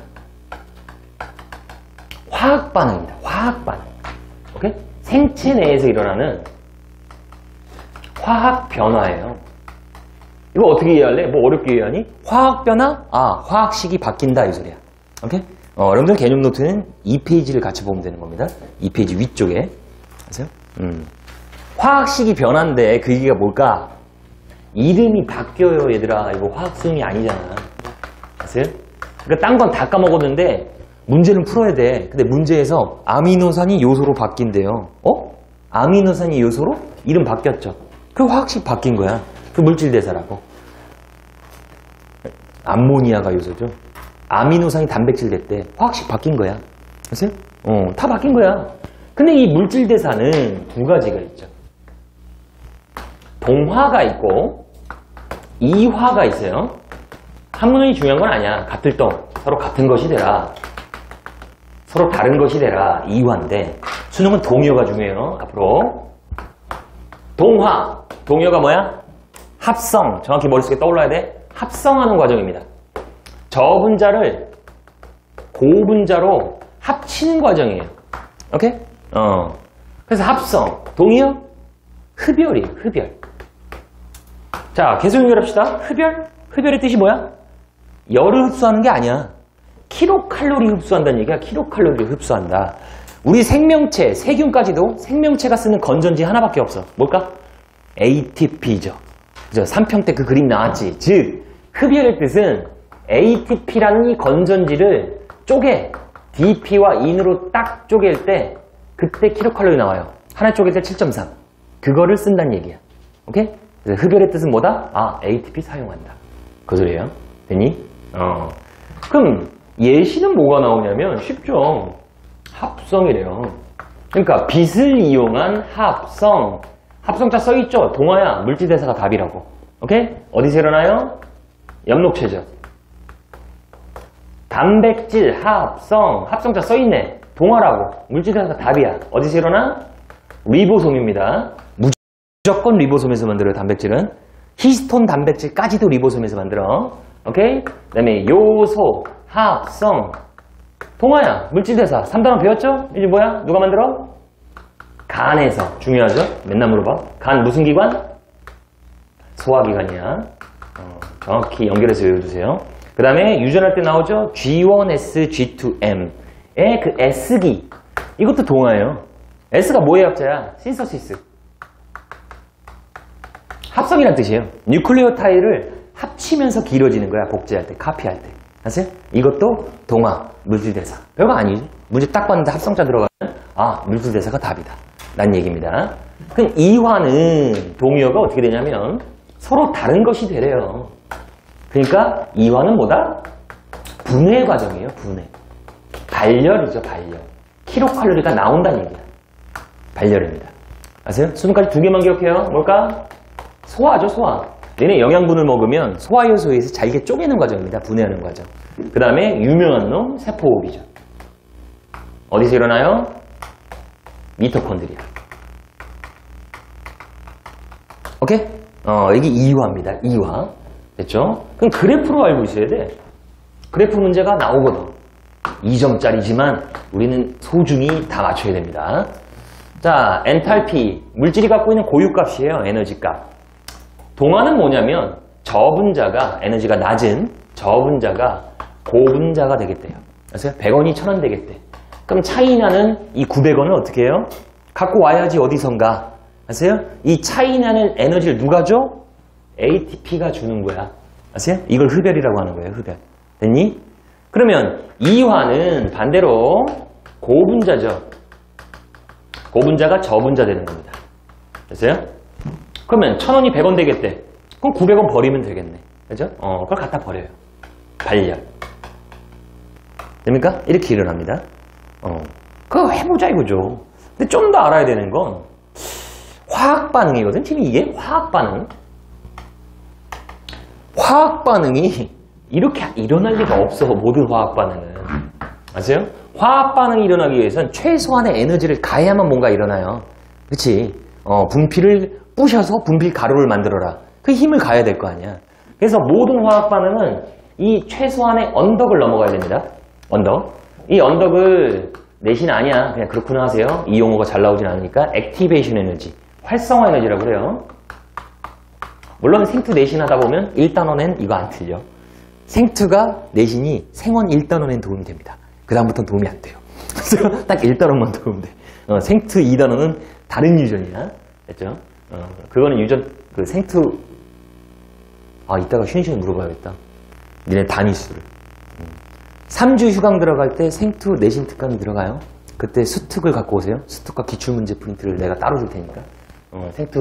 Speaker 1: 화학 반응입니다. 화학 반응. 오케이? 생체 내에서 일어나는 화학 변화예요. 이거 어떻게 이해할래? 뭐 어렵게 이해하니? 화학 변화? 아, 화학식이 바뀐다 이 소리야. 오케이? 여러분들 개념 노트는 2페이지를 같이 보면 되는 겁니다. 2페이지 위쪽에. 아세요? 화학식이 변화인데 그 얘기가 뭘까? 이름이 바뀌어요, 얘들아. 이거 화학 수능이 아니잖아. 아세요? 그러니까 딴 건 다 까먹었는데 문제는 풀어야 돼. 근데 문제에서 아미노산이 요소로 바뀐대요. 아미노산이 요소로? 이름 바뀌었죠. 그 화학식 바뀐 거야. 그 물질 대사라고. 암모니아가 요소죠. 아미노산이 단백질 됐대. 화학식 바뀐 거야. 아세요? 다 바뀐 거야. 근데 이 물질 대사는 두 가지가 있죠. 동화가 있고 이화가 있어요. 한문이 중요한 건 아니야. 같을 동. 서로 같은 것이 되라. 서로 다른 것이 되라. 이화인데 수능은 동요가 중요해요. 앞으로 동화. 동요가 뭐야? 합성. 정확히 머릿속에 떠올라야 돼. 합성하는 과정입니다. 저분자를 고분자로 합치는 과정이에요. 오케이? 그래서 합성. 동의어? 흡열이에요. 흡열. 자, 계속 연결합시다. 흡열? 흡열의 뜻이 뭐야? 열을 흡수하는 게 아니야. 킬로칼로리 흡수한다는 얘기야. 킬로칼로리를 흡수한다. 우리 생명체, 세균까지도 생명체가 쓰는 건전지 하나밖에 없어. 뭘까? ATP죠. 그죠? 3평 때 그 그림 나왔지. 즉, 흡열의 뜻은 ATP라는 이 건전지를 쪼개. DP와 인으로 딱 쪼갤 때 그때 킬로칼로리 나와요. 하나 쪼갤 때 7.3. 그거를 쓴다는 얘기야. 오케이? 그래서 흡열의 뜻은 뭐다? 아, ATP 사용한다. 그 소리예요. 됐니? 그럼 예시는 뭐가 나오냐면 쉽죠. 합성이래요. 그러니까 빛을 이용한 합성. 합성자 써있죠? 동화야. 물질대사가 답이라고. 오케이? 어디서 일어나요? 엽록체죠. 단백질 합성. 합성자 써있네. 동화라고. 물질대사가 답이야. 어디서 일어나? 리보솜입니다. 무조건 리보솜에서 만들어요. 단백질은. 히스톤 단백질까지도 리보솜에서 만들어. 오케이? 그 다음에 요소, 합성. 동화야. 물질대사. 3단원 배웠죠? 이제 뭐야? 누가 만들어? 간에서. 중요하죠? 맨날 물어봐. 간 무슨 기관? 소화기관이야. 정확히 연결해서 외워주세요. 그 다음에 유전할 때 나오죠? G1S, G2M의 그 S기. 이것도 동화예요. S가 뭐의 합자야? 신서시스. 합성이란 뜻이에요. 뉴클레오타이드를 합치면서 길어지는 거야. 복제할 때, 카피할 때. 아세요? 이것도 동화, 물질대사. 별거 아니지. 문제 딱 봤는데 합성자 들어가면 아, 물질대사가 답이다. 라는 얘기입니다. 그럼 이화는 동의어가 어떻게 되냐면 서로 다른 것이 되래요. 그러니까 이화는 뭐다? 분해 과정이에요. 분해. 발열이죠. 발열. 킬로칼로리가 나온다는 얘기야. 발열입니다. 아세요? 수능까지 두 개만 기억해요. 뭘까? 소화죠. 소화. 얘네 영양분을 먹으면 소화효소에서 잘게 쪼개는 과정입니다. 분해하는 과정. 그 다음에 유명한 놈 세포호흡이죠. 어디서 일어나요? 미토콘드리아. 오케이? 이게 이화입니다. 이화. 됐죠? 그럼 그래프로 알고 있어야 돼. 그래프 문제가 나오거든. 2점짜리지만 우리는 소중히 다 맞춰야 됩니다. 자, 엔탈피. 물질이 갖고 있는 고유값이에요. 에너지값. 동화는 뭐냐면 저분자가 에너지가 낮은 저분자가 고분자가 되겠대요. 아세요? 100원이 1000원 되겠대. 그럼 차이 나는 이 900원을 어떻게 해요? 갖고 와야지 어디선가. 아세요? 이 차이 나는 에너지를 누가 줘? ATP가 주는 거야. 아세요? 이걸 흡열이라고 하는 거예요. 흡열. 됐니? 그러면 이화는 반대로 고분자죠. 고분자가 저분자 되는 겁니다. 됐어요? 그러면 1000원이 100원 되겠대. 그럼 900원 버리면 되겠네. 그죠? 그걸 갖다 버려요. 발열. 됩니까? 이렇게 일어납니다. 그거 해보자 이거죠. 근데 좀 더 알아야 되는 건 화학 반응이거든. 지금 이게 화학 반응. 화학 반응이 이렇게 일어날 리가 없어. 모든 화학 반응은. 아세요? 화학 반응이 일어나기 위해선 최소한의 에너지를 가해야만 뭔가 일어나요. 그치? 분필을 부셔서 분필 가루를 만들어라. 그 힘을 가해야 될 거 아니야. 그래서 모든 화학 반응은 이 최소한의 언덕을 넘어가야 됩니다. 언덕. 이 언덕을 내신 아니야. 그냥 그렇구나 하세요. 이 용어가 잘 나오진 않으니까 액티베이션 에너지, 활성화 에너지라고 그래요. 물론 생투 내신 하다 보면 1단원엔 이거 안 틀려. 생투가 내신이 생원 1단원엔 도움이 됩니다. 그 다음부터는 도움이 안 돼요. 그래서 딱 1단원만 도움 돼. 생투 2단원은 다른 유전이야. 됐죠? 그거는 유전, 그 생투, 이따가 쉬는 시간에 물어봐야겠다. 니네 단위수를. 3주 휴강 들어갈 때 생투 내신 특강이 들어가요. 그때 수특을 갖고 오세요. 수특과 기출문제 프린트를 내가 따로 줄 테니까. 생투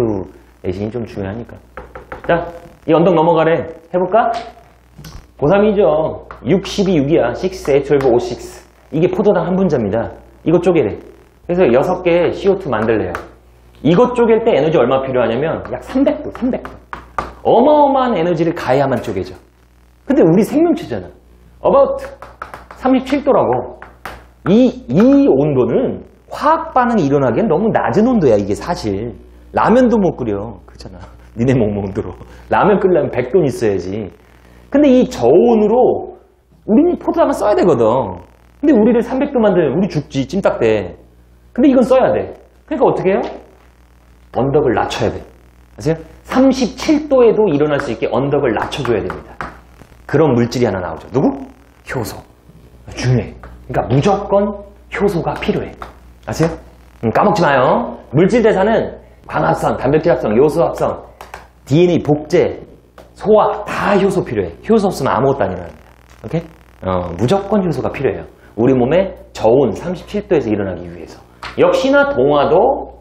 Speaker 1: 내신이 좀 중요하니까. 자, 이 언덕 넘어가래. 해볼까? 고3이죠. 62, 6이야. 6, 8, 12, 5, 6. 이게 포도당 한 분자입니다. 이거 쪼개래. 그래서 6개의 CO2 만들래요. 이것 쪼갤 때 에너지 얼마 필요하냐면 약 300도, 300도. 어마어마한 에너지를 가해야만 쪼개져. 근데 우리 생명체잖아. about 37도라고. 이 온도는 화학 반응이 일어나기엔 너무 낮은 온도야, 이게 사실. 라면도 못 끓여. 그렇잖아. 니네 먹는 온도로. 라면 끓이려면 100도 있어야지. 근데 이 저온으로 우리는 포도당을 써야 되거든. 근데 우리를 300도 만들면 우리 죽지, 찜닭대. 근데 이건 써야 돼. 그러니까 어떻게 해요? 언덕을 낮춰야 돼. 아세요? 37도에도 일어날 수 있게 언덕을 낮춰줘야 됩니다. 그런 물질이 하나 나오죠. 누구? 효소. 중요해. 그러니까 무조건 효소가 필요해. 아세요? 까먹지 마요. 물질 대사는 광합성, 단백질 합성, 요소 합성, DNA 복제, 소화 다 효소 필요해. 효소 없으면 아무것도 안 일어납니다. 오케이? 무조건 효소가 필요해요. 우리 몸의 저온 37도에서 일어나기 위해서. 역시나 동화도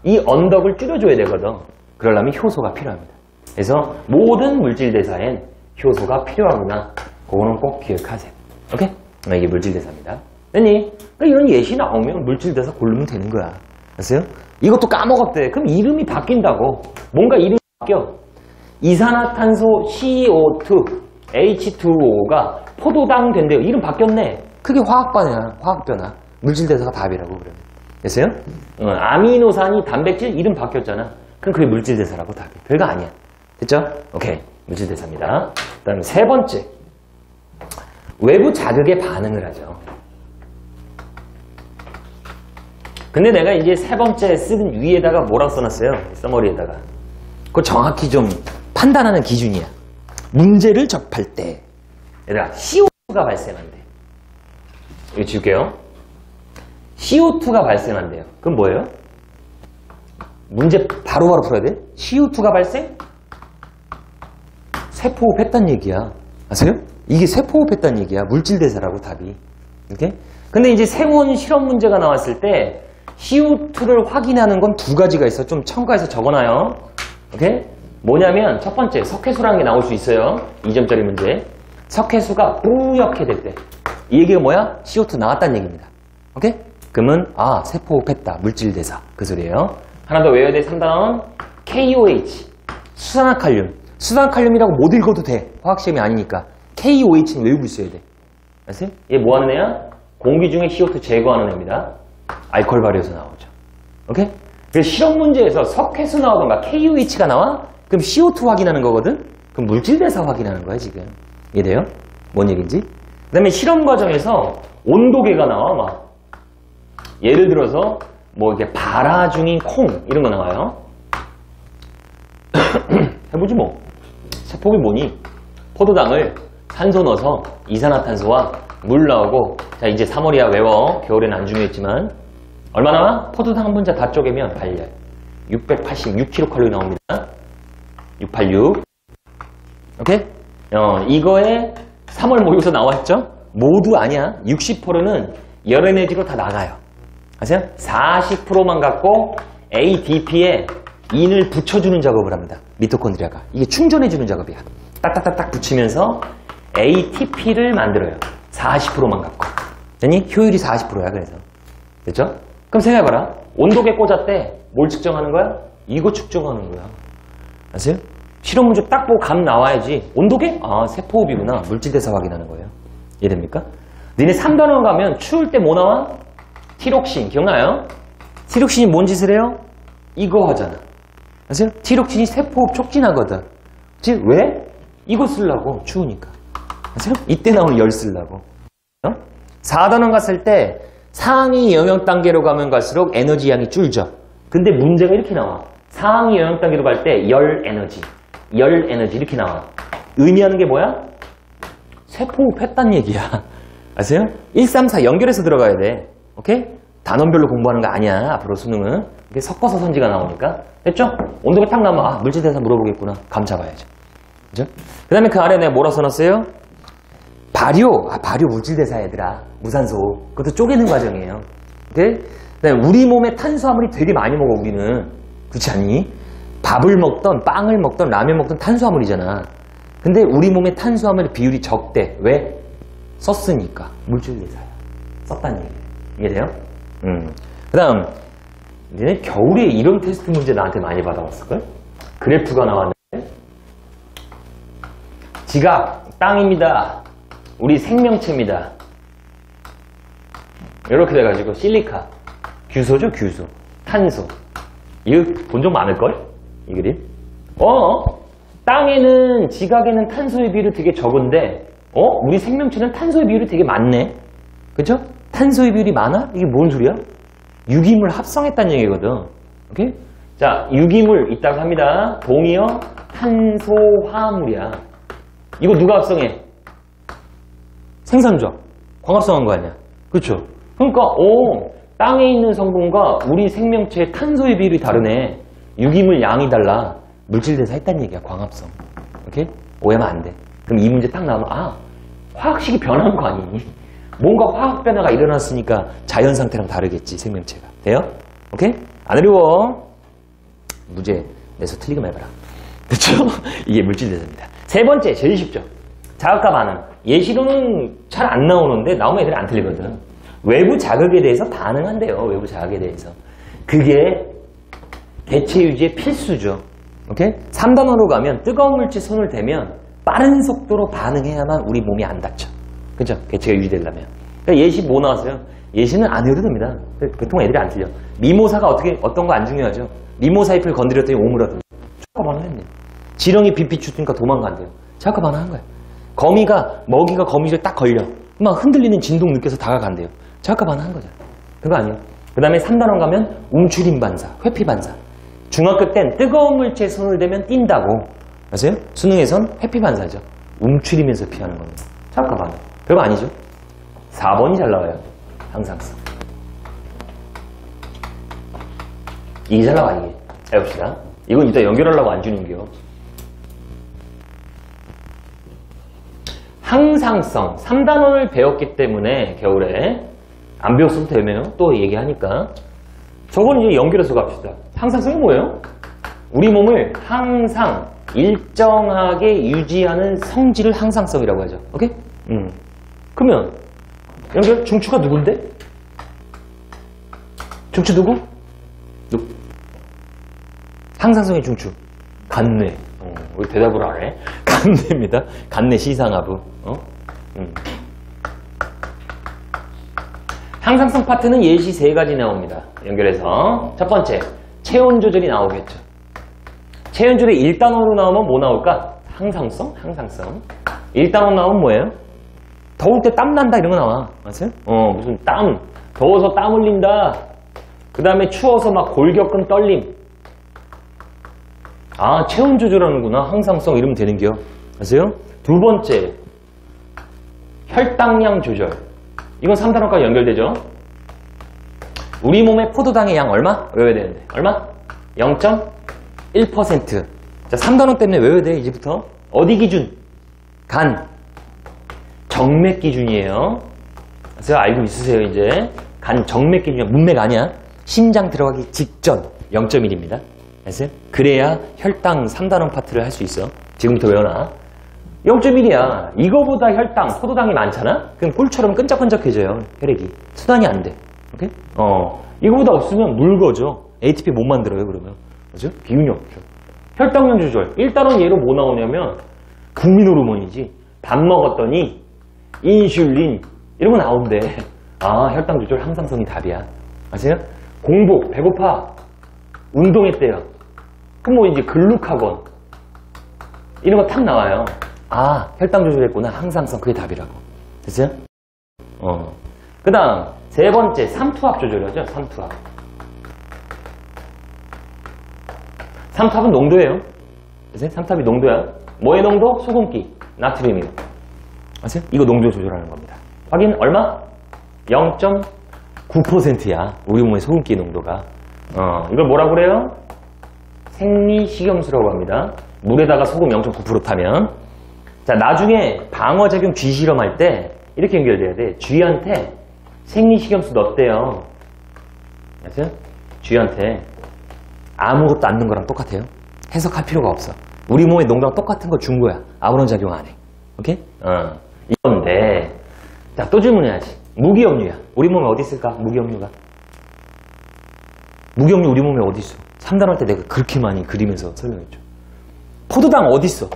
Speaker 1: 이 언덕을 줄여줘야 되거든. 그러려면 효소가 필요합니다. 그래서 모든 물질 대사엔 효소가 필요하구나. 그거는 꼭 기억하세요. 오케이? 이게 물질 대사입니다. 됐니? 이런 예시 나오면 물질 대사 고르면 되는 거야. 알았어요? 이것도 까먹었대. 그럼 이름이 바뀐다고. 뭔가 이름이 바뀌어. 이산화탄소 CO2, H2O가 포도당 된대요. 이름 바뀌었네. 그게 화학반이야. 화학변화. 물질 대사가 답이라고 그래요. 됐어요? 아미노산이 단백질 이름 바뀌었잖아. 그럼 그게 물질 대사라고 답이. 별거 아니야. 됐죠? 오케이. 물질 대사입니다. 그 다음에 세 번째. 외부 자극에 반응을 하죠. 근데 내가 이제 세 번째 쓴 위에다가 뭐라고 써놨어요? 써머리에다가. 그거 정확히 좀 판단하는 기준이야. 문제를 접할 때. 얘들아, CO2가 발생한대. 이거 지울게요. CO2가 발생한대요. 그럼 뭐예요? 문제 바로바로 풀어야 돼? CO2가 발생? 세포호흡했단 얘기야. 아세요? 이게 세포호흡했단 얘기야. 물질대사라고 답이. 이렇게? 근데 이제 생원 실험 문제가 나왔을 때 CO2를 확인하는 건 두 가지가 있어. 좀 첨가해서 적어놔요. 오케이? 뭐냐면 첫 번째 석회수라는 게 나올 수 있어요. 2점짜리 문제. 석회수가 뿌옇게 될 때. 이 얘기가 뭐야? CO2 나왔다는 얘기입니다. 오케이? 그러면 세포호흡했다. 물질대사. 그 소리예요. 하나 더 외워야 돼. 3단원 KOH. 수산화칼륨. 수산화칼륨이라고 못 읽어도 돼. 화학시험이 아니니까. KOH는 외우고 있어야 돼. 아세요? 얘 뭐 하는 애야? 공기 중에 CO2 제거하는 애입니다. 알코올 발효에서 나오죠. 오케이? 그래서 실험 문제에서 석회수 나오던가 KOH가 나와? 그럼 CO2 확인하는 거거든? 그럼 물질대사 확인하는 거야, 지금. 이해돼요? 뭔 얘기인지? 그 다음에 실험 과정에서 온도계가 나와, 막. 예를 들어서, 뭐, 이렇게 발화 중인 콩, 이런 거 나와요. 해보지 뭐. 세폭이 뭐니? 포도당을 산소 넣어서 이산화탄소와 물 나오고, 자, 이제 3월이야 외워. 겨울에는 안 중요했지만. 얼마나? 포도당 한 분자 다 쪼개면 달려요. 686kcal 나옵니다. 686. 오케이? 이거에 3월 모의고사 나왔죠? 모두 아니야. 60%는 열 에너지로 다 나가요. 아세요? 40%만 갖고 ADP에 인을 붙여주는 작업을 합니다. 미토콘드리아가. 이게 충전해주는 작업이야. 딱딱딱딱 붙이면서 ATP를 만들어요. 40%만 갖고. 됐니? 효율이 40%야, 그래서. 됐죠? 그럼 생각해봐라. 온도계 꽂았대. 뭘 측정하는 거야? 이거 측정하는 거야. 아세요? 실험 문제 딱 보고 감 나와야지. 온도계? 아, 세포호흡이구나. 물질대사 확인하는 거예요. 이해됩니까? 니네 3단원 가면 추울 때 뭐 나와? 티록신. 기억나요? 티록신이 뭔 짓을 해요? 이거 하잖아. 아세요? 티록신이 세포호흡 촉진하거든. 그치? 왜? 이거 쓰려고. 추우니까. 아세요? 이때 나오는 열 쓰려고. 어? 4단원 갔을 때 상위 영역 단계로 가면 갈수록 에너지 양이 줄죠. 근데 문제가 이렇게 나와. 상위 영역 단계로 갈 때 열 에너지 이렇게 나와. 의미하는 게 뭐야? 세포호흡 했단 얘기야. 아세요? 1, 3, 4 연결해서 들어가야 돼. 오케이? 단원별로 공부하는 거 아니야. 앞으로 수능은. 이게 섞어서 선지가 나오니까. 됐죠? 온도가 탁 나면 아, 물질대사 물어보겠구나. 감 잡아야죠. 그죠? 그 다음에 그 아래 내가 뭐라 써놨어요? 발효. 아, 발효 물질대사 얘들아. 무산소. 그것도 쪼개는 과정이에요. 오케이? 그다음에 우리 몸에 탄수화물이 되게 많이 먹어, 우리는. 그렇지 않니? 밥을 먹던 빵을 먹던 라면 먹던 탄수화물이잖아. 근데 우리 몸에 탄수화물 비율이 적대. 왜? 썼으니까. 물질대사야. 썼다는 얘기예요. 이해돼요? 그 다음 너네 겨울에 이런 테스트 문제 나한테 많이 받아왔을걸? 그래프가 나왔는데 지각, 땅입니다. 우리 생명체입니다. 이렇게 돼가지고 실리카, 규소죠, 규소. 탄소. 이거 본 적 많을걸? 이 그림? 땅에는, 지각에는 탄소의 비율이 되게 적은데 우리 생명체는 탄소의 비율이 되게 많네. 그쵸? 탄소의 비율이 많아? 이게 뭔 소리야? 유기물 합성했다는 얘기거든. 오케이? 자, 유기물 있다고 합니다. 동이어 탄소화합물이야. 이거 누가 합성해? 생산자. 광합성한 거 아니야? 그쵸? 그러니까 땅에 있는 성분과 우리 생명체의 탄소의 비율이 다르네. 유기물 양이 달라. 물질대사 했다는 얘기야. 광합성. 오케이? 오해하면 안 돼. 그럼 이 문제 딱 나오면 화학식이 변한 거 아니니? 뭔가 화학 변화가 일어났으니까 자연 상태랑 다르겠지, 생명체가. 돼요? 오케이? 안 어려워. 문제 내서 틀리기만 해봐라. 됐죠? 이게 물질대사입니다. 세 번째, 제일 쉽죠. 자극과 반응. 예시로는 잘 안 나오는데 나오면 애들이 안 틀리거든. 외부 자극에 대해서 반응한대요. 외부 자극에 대해서. 그게 개체 유지의 필수죠. 오케이? 3단원으로 가면 뜨거운 물질 손을 대면 빠른 속도로 반응해야만 우리 몸이 안 다쳐. 그죠? 개체가 유지되려면. 그러니까 예시 뭐 나왔어요? 예시는 안 해도 됩니다. 보통 애들이 안 틀려. 미모사가 어떤 거 안 중요하죠? 미모사 잎을 건드렸더니 오므라든지. 자꾸 반응했네. 지렁이 빛 비추니까 도망간대요. 자꾸 반응한 거야. 먹이가 거미줄 딱 걸려. 막 흔들리는 진동 느껴서 다가간대요. 자꾸 반응한 거잖아. 그거 아니에요. 그 다음에 3단원 가면 움츠림 반사, 회피 반사. 중학교 땐 뜨거운 물체에 손을 대면 뛴다고. 아세요? 수능에선 회피 반사죠. 움츠리면서 피하는 겁니다. 자꾸 반응. 별거 아니죠? 4번이 잘 나와요. 항상성. 이게 잘 나와, 이게. 자, 해봅시다. 이건 이따 연결하려고 안 주는 게요. 항상성. 3단원을 배웠기 때문에 겨울에 안 배웠어도 되네요. 또 얘기하니까. 저건 이제 연결해서 갑시다. 항상성이 뭐예요? 우리 몸을 항상 일정하게 유지하는 성질을 항상성이라고 하죠. 오케이? 그러면 연결 중추가 누군데? 중추 누구? 항상성의 중추. 간뇌. 우리 대답을 안 해. 간뇌입니다. 간뇌 시상하부. 항상성 파트는 예시 3가지 나옵니다. 연결해서. 첫 번째, 체온 조절이 나오겠죠. 체온 조절이 1단원으로 나오면 뭐 나올까? 항상성? 항상성. 1단원 나오면 뭐예요? 더울 때 땀 난다 이런 거 나와. 아세요? 무슨 땀. 더워서 땀 흘린다. 그 다음에 추워서 막 골격근 떨림. 아, 체온 조절하는구나. 항상성 이러면 되는겨. 아세요? 두 번째, 혈당량 조절. 이건 3단원까지 연결되죠. 우리 몸의 포도당의 양 얼마? 외워야 되는데. 얼마? 0.1%. 자, 3단원 때문에 외워야 돼, 이제부터. 어디 기준? 간. 정맥 기준이에요. 그래서 알고 있으세요, 이제. 간 정맥 기준이야. 문맥 아니야. 심장 들어가기 직전 0.1입니다. 아세요? 그래야 혈당 3단원 파트를 할 수 있어. 지금부터 외워놔. 0.1이야. 이거보다 혈당, 포도당이 많잖아? 그럼 꿀처럼 끈적끈적해져요, 혈액이. 순환이 안 돼. 오케이? 이거보다 없으면 묽어져. ATP 못 만들어요, 그러면. 그죠? 기운이 없죠. 혈당량 조절. 일단은 얘로 뭐 나오냐면, 국민 호르몬이지. 밥 먹었더니, 인슐린, 이런 거 나온대. 아, 혈당 조절 항상성이 답이야. 아세요? 공복, 배고파, 운동했대요. 그럼 뭐 이제 글루카곤, 이런 거 탁 나와요. 아, 혈당 조절했구나. 항상성, 그게 답이라고. 됐어요? 그 다음, 세 번째, 삼투압 조절이죠. 삼투압. 삼투압은 농도예요. 됐어요? 삼투압이 농도야. 뭐의 농도? 소금기, 나트륨이요. 아세요? 이거 농도 조절하는 겁니다. 확인 얼마? 0.9%야. 우리 몸의 소금기 농도가. 이걸 뭐라고 그래요? 생리식염수라고 합니다. 물에다가 소금 0.9% 타면. 자, 나중에 방어작용 쥐 실험할 때 이렇게 연결돼야 돼. 쥐한테 생리식염수 넣었대요. 아세요? 쥐한테 아무것도 안 넣은 거랑 똑같아요. 해석할 필요가 없어. 우리 몸의 농도랑 똑같은 거 준 거야. 아무런 작용 안 해. 오케이? 이건데, 자, 또 질문해야지. 무기염류야. 우리 몸에 어디 있을까? 무기염류가. 무기염류 우리 몸에 어디 있어? 3단 할 때 내가 그렇게 많이 그리면서 설명했죠. 포도당 어디 있어?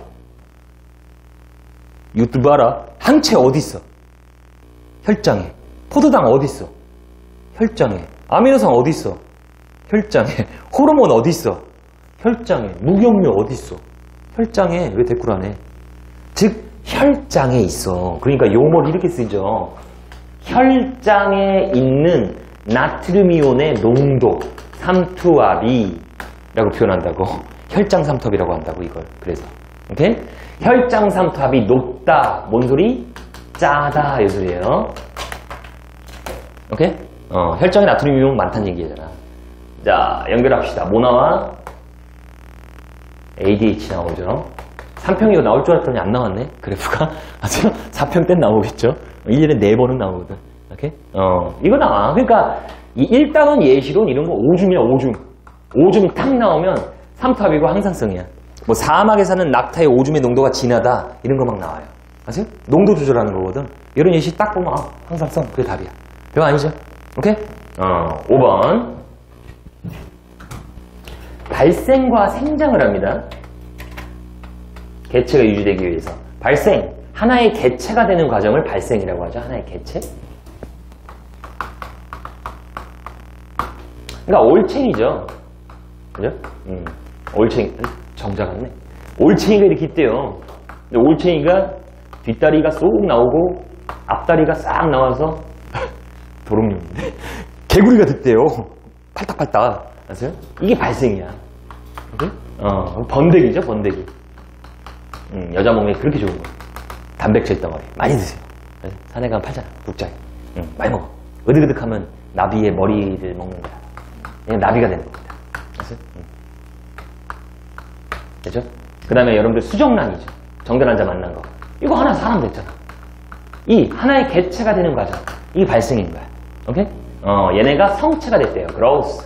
Speaker 1: 유튜브 알아? 항체 어디 있어? 혈장에. 포도당 어디 있어? 혈장에. 아미노산 어디 있어? 혈장에. 호르몬 어디 있어? 혈장에. 무기염류 어디 있어? 혈장에. 왜 댓글 안 해? 즉 혈장에 있어. 그러니까 용어를 이렇게 쓰죠. 혈장에 있는 나트륨이온의 농도, 삼투압이 라고 표현한다고. 혈장 삼투압이라고 한다고, 이걸. 그래서 오케이? 혈장 삼투압이 높다. 뭔 소리? 짜다. 이 소리예요. 오케이? 혈장에 나트륨이 많다는 얘기잖아. 자, 연결합시다. 뭐 나와? ADH 나오죠. 3평 이거 나올 줄 알았더니 안 나왔네. 그래프가. 아세요? 4평 땐 나오겠죠. 1년에 4번은 나오거든. 오케이? 이거 나와. 그러니까 이 1단원 예시론 이런 거 오줌이야, 오줌. 오줌이 탁 나오면 삼투압이고 항상성이야. 뭐 사막에 사는 낙타의 오줌의 농도가 진하다. 이런 거 막 나와요. 아세요? 농도 조절하는 거거든. 이런 예시 딱 보면 항상성. 그게 답이야. 별거 아니죠? 오케이? 5번. 발생과 생장을 합니다. 개체가 유지되기 위해서. 발생. 하나의 개체가 되는 과정을 발생이라고 하죠. 하나의 개체. 그러니까 올챙이죠. 그죠? 올챙이. 정자 같네. 올챙이가 이렇게 있대요. 근데 올챙이가 뒷다리가 쏙 나오고 앞다리가 싹 나와서 도롱뇽인데 개구리가 됐대요. 팔딱팔딱. 아세요? 이게 발생이야. 오케이? 번데기죠, 번데기. 여자 몸에 그렇게 좋은 거. 단백질 덩어리. 많이 드세요. 산에 가면 팔잖아. 국자에. 많이 먹어. 으드그득하면 나비의 머리를 먹는 거야. 그냥 나비가 되는 겁니다. 아세요? 되죠? 그 다음에 여러분들 수정란이죠. 정전환자 만난 거. 이거 하나 사람 됐잖아. 이 하나의 개체가 되는 과정. 이게 발생인 거야. 오케이? 얘네가 성체가 됐대요. growth.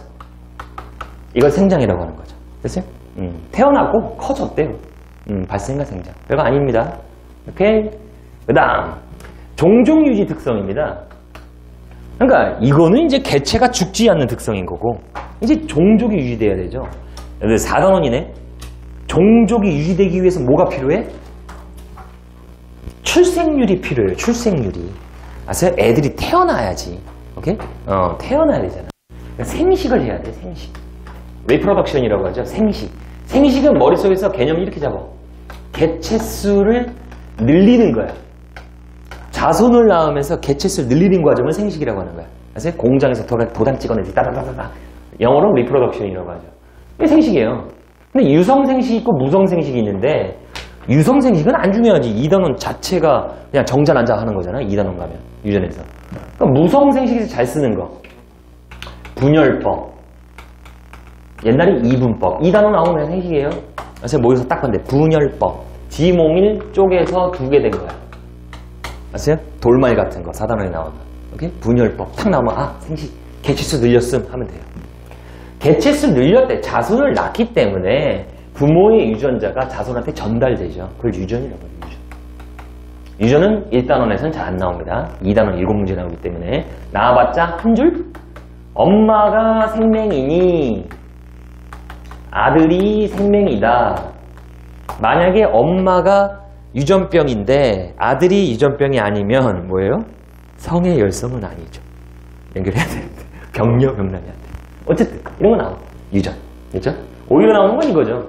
Speaker 1: 이걸 생장이라고 하는 거죠. 됐어요? 태어나고 커졌대요. 발생과 생장. 별거 아닙니다. 오케이? 그 다음, 종종유지 특성입니다. 그러니까 이거는 이제 개체가 죽지 않는 특성인 거고, 이제 종족이 유지돼야 되죠. 4단원이네. 종족이 유지되기 위해서 뭐가 필요해? 출생률이 필요해요. 출생률이. 아세요? 애들이 태어나야지. 오케이? 태어나야 되잖아. 그러니까 생식을 해야 돼, 생식. 리프로덕션이라고 하죠. 생식. 생식은 머릿속에서 개념을 이렇게 잡아. 개체 수를 늘리는 거야. 자손을 낳으면서 개체 수를 늘리는 과정을 생식이라고 하는 거야. 아세요? 공장에서 도장 찍어내지 따다다다다. 영어로 리프로덕션이라고 하죠. 이게 생식이에요. 근데 유성생식이 있고 무성생식이 있는데 유성생식은 안 중요하지. 2단원 자체가 그냥 정자난자 하는 거잖아. 2단원 가면 유전에서. 그러니까 무성생식에서 잘 쓰는 거. 분열법. 옛날에 이분법. 2단원 나오면 생식이에요. 그래서 모여서 딱 봤는데 분열법. 지몽일 쪽에서 두 개 된 거야. 아세요? 돌말 같은 거 4단원에 나오면. 오케이? 분열법 탁 나오면 생식. 개체수 늘렸음 하면 돼요. 개체수 늘렸대. 자손을 낳기 때문에 부모의 유전자가 자손한테 전달되죠. 그걸 유전이라고 해요. 유전. 유전은 1단원에서는 잘 안 나옵니다. 2단원 7문제 나오기 때문에. 나와봤자 한 줄? 엄마가 생맹이니 아들이 생맹이다. 만약에 엄마가 유전병인데 아들이 유전병이 아니면 뭐예요? 성의 열성은 아니죠. 연결해야 돼. 병녀, 병남이 안 돼. 어쨌든 이런 거 나와. 유전. 그렇죠? 오히려 나오는 건 이거죠.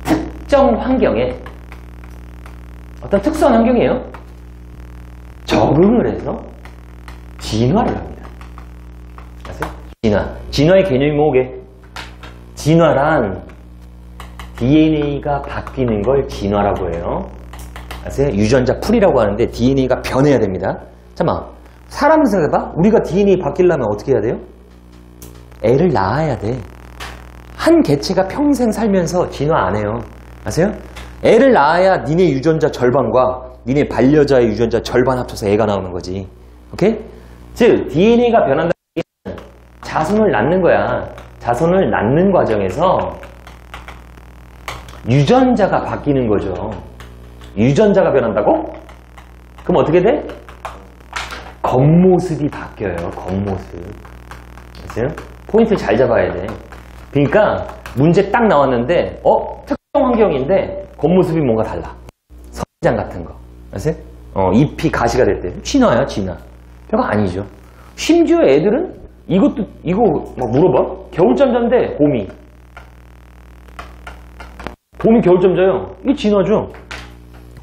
Speaker 1: 특정 환경에 어떤 특수한 환경이에요. 적응을 해서 진화를 합니다. 아세요? 진화. 진화의 개념이 뭐게? 진화란 DNA가 바뀌는 걸 진화라고 해요. 아세요? 유전자 풀이라고 하는데 DNA가 변해야 됩니다. 잠깐만. 사람 생각해봐. 우리가 DNA 바뀌려면 어떻게 해야 돼요? 애를 낳아야 돼. 한 개체가 평생 살면서 진화 안 해요. 아세요? 애를 낳아야 니네 유전자 절반과 니네 반려자의 유전자 절반 합쳐서 애가 나오는 거지. 오케이? 즉 DNA가 변한다는 게 자손을 낳는 거야. 자손을 낳는 과정에서 유전자가 바뀌는 거죠. 유전자가 변한다고? 그럼 어떻게 돼? 겉모습이 바뀌어요. 겉모습. 아세요? 포인트를 잘 잡아야 돼. 그러니까 문제 딱 나왔는데 특정 환경인데 겉모습이 뭔가 달라. 선장 같은 거. 아세요? 잎이 가시가 될 때. 진화야, 진화. 별거 아니죠. 심지어 애들은 이거 막 물어봐. 겨울잠자인데 곰이 겨울잠자요. 이게 진화죠.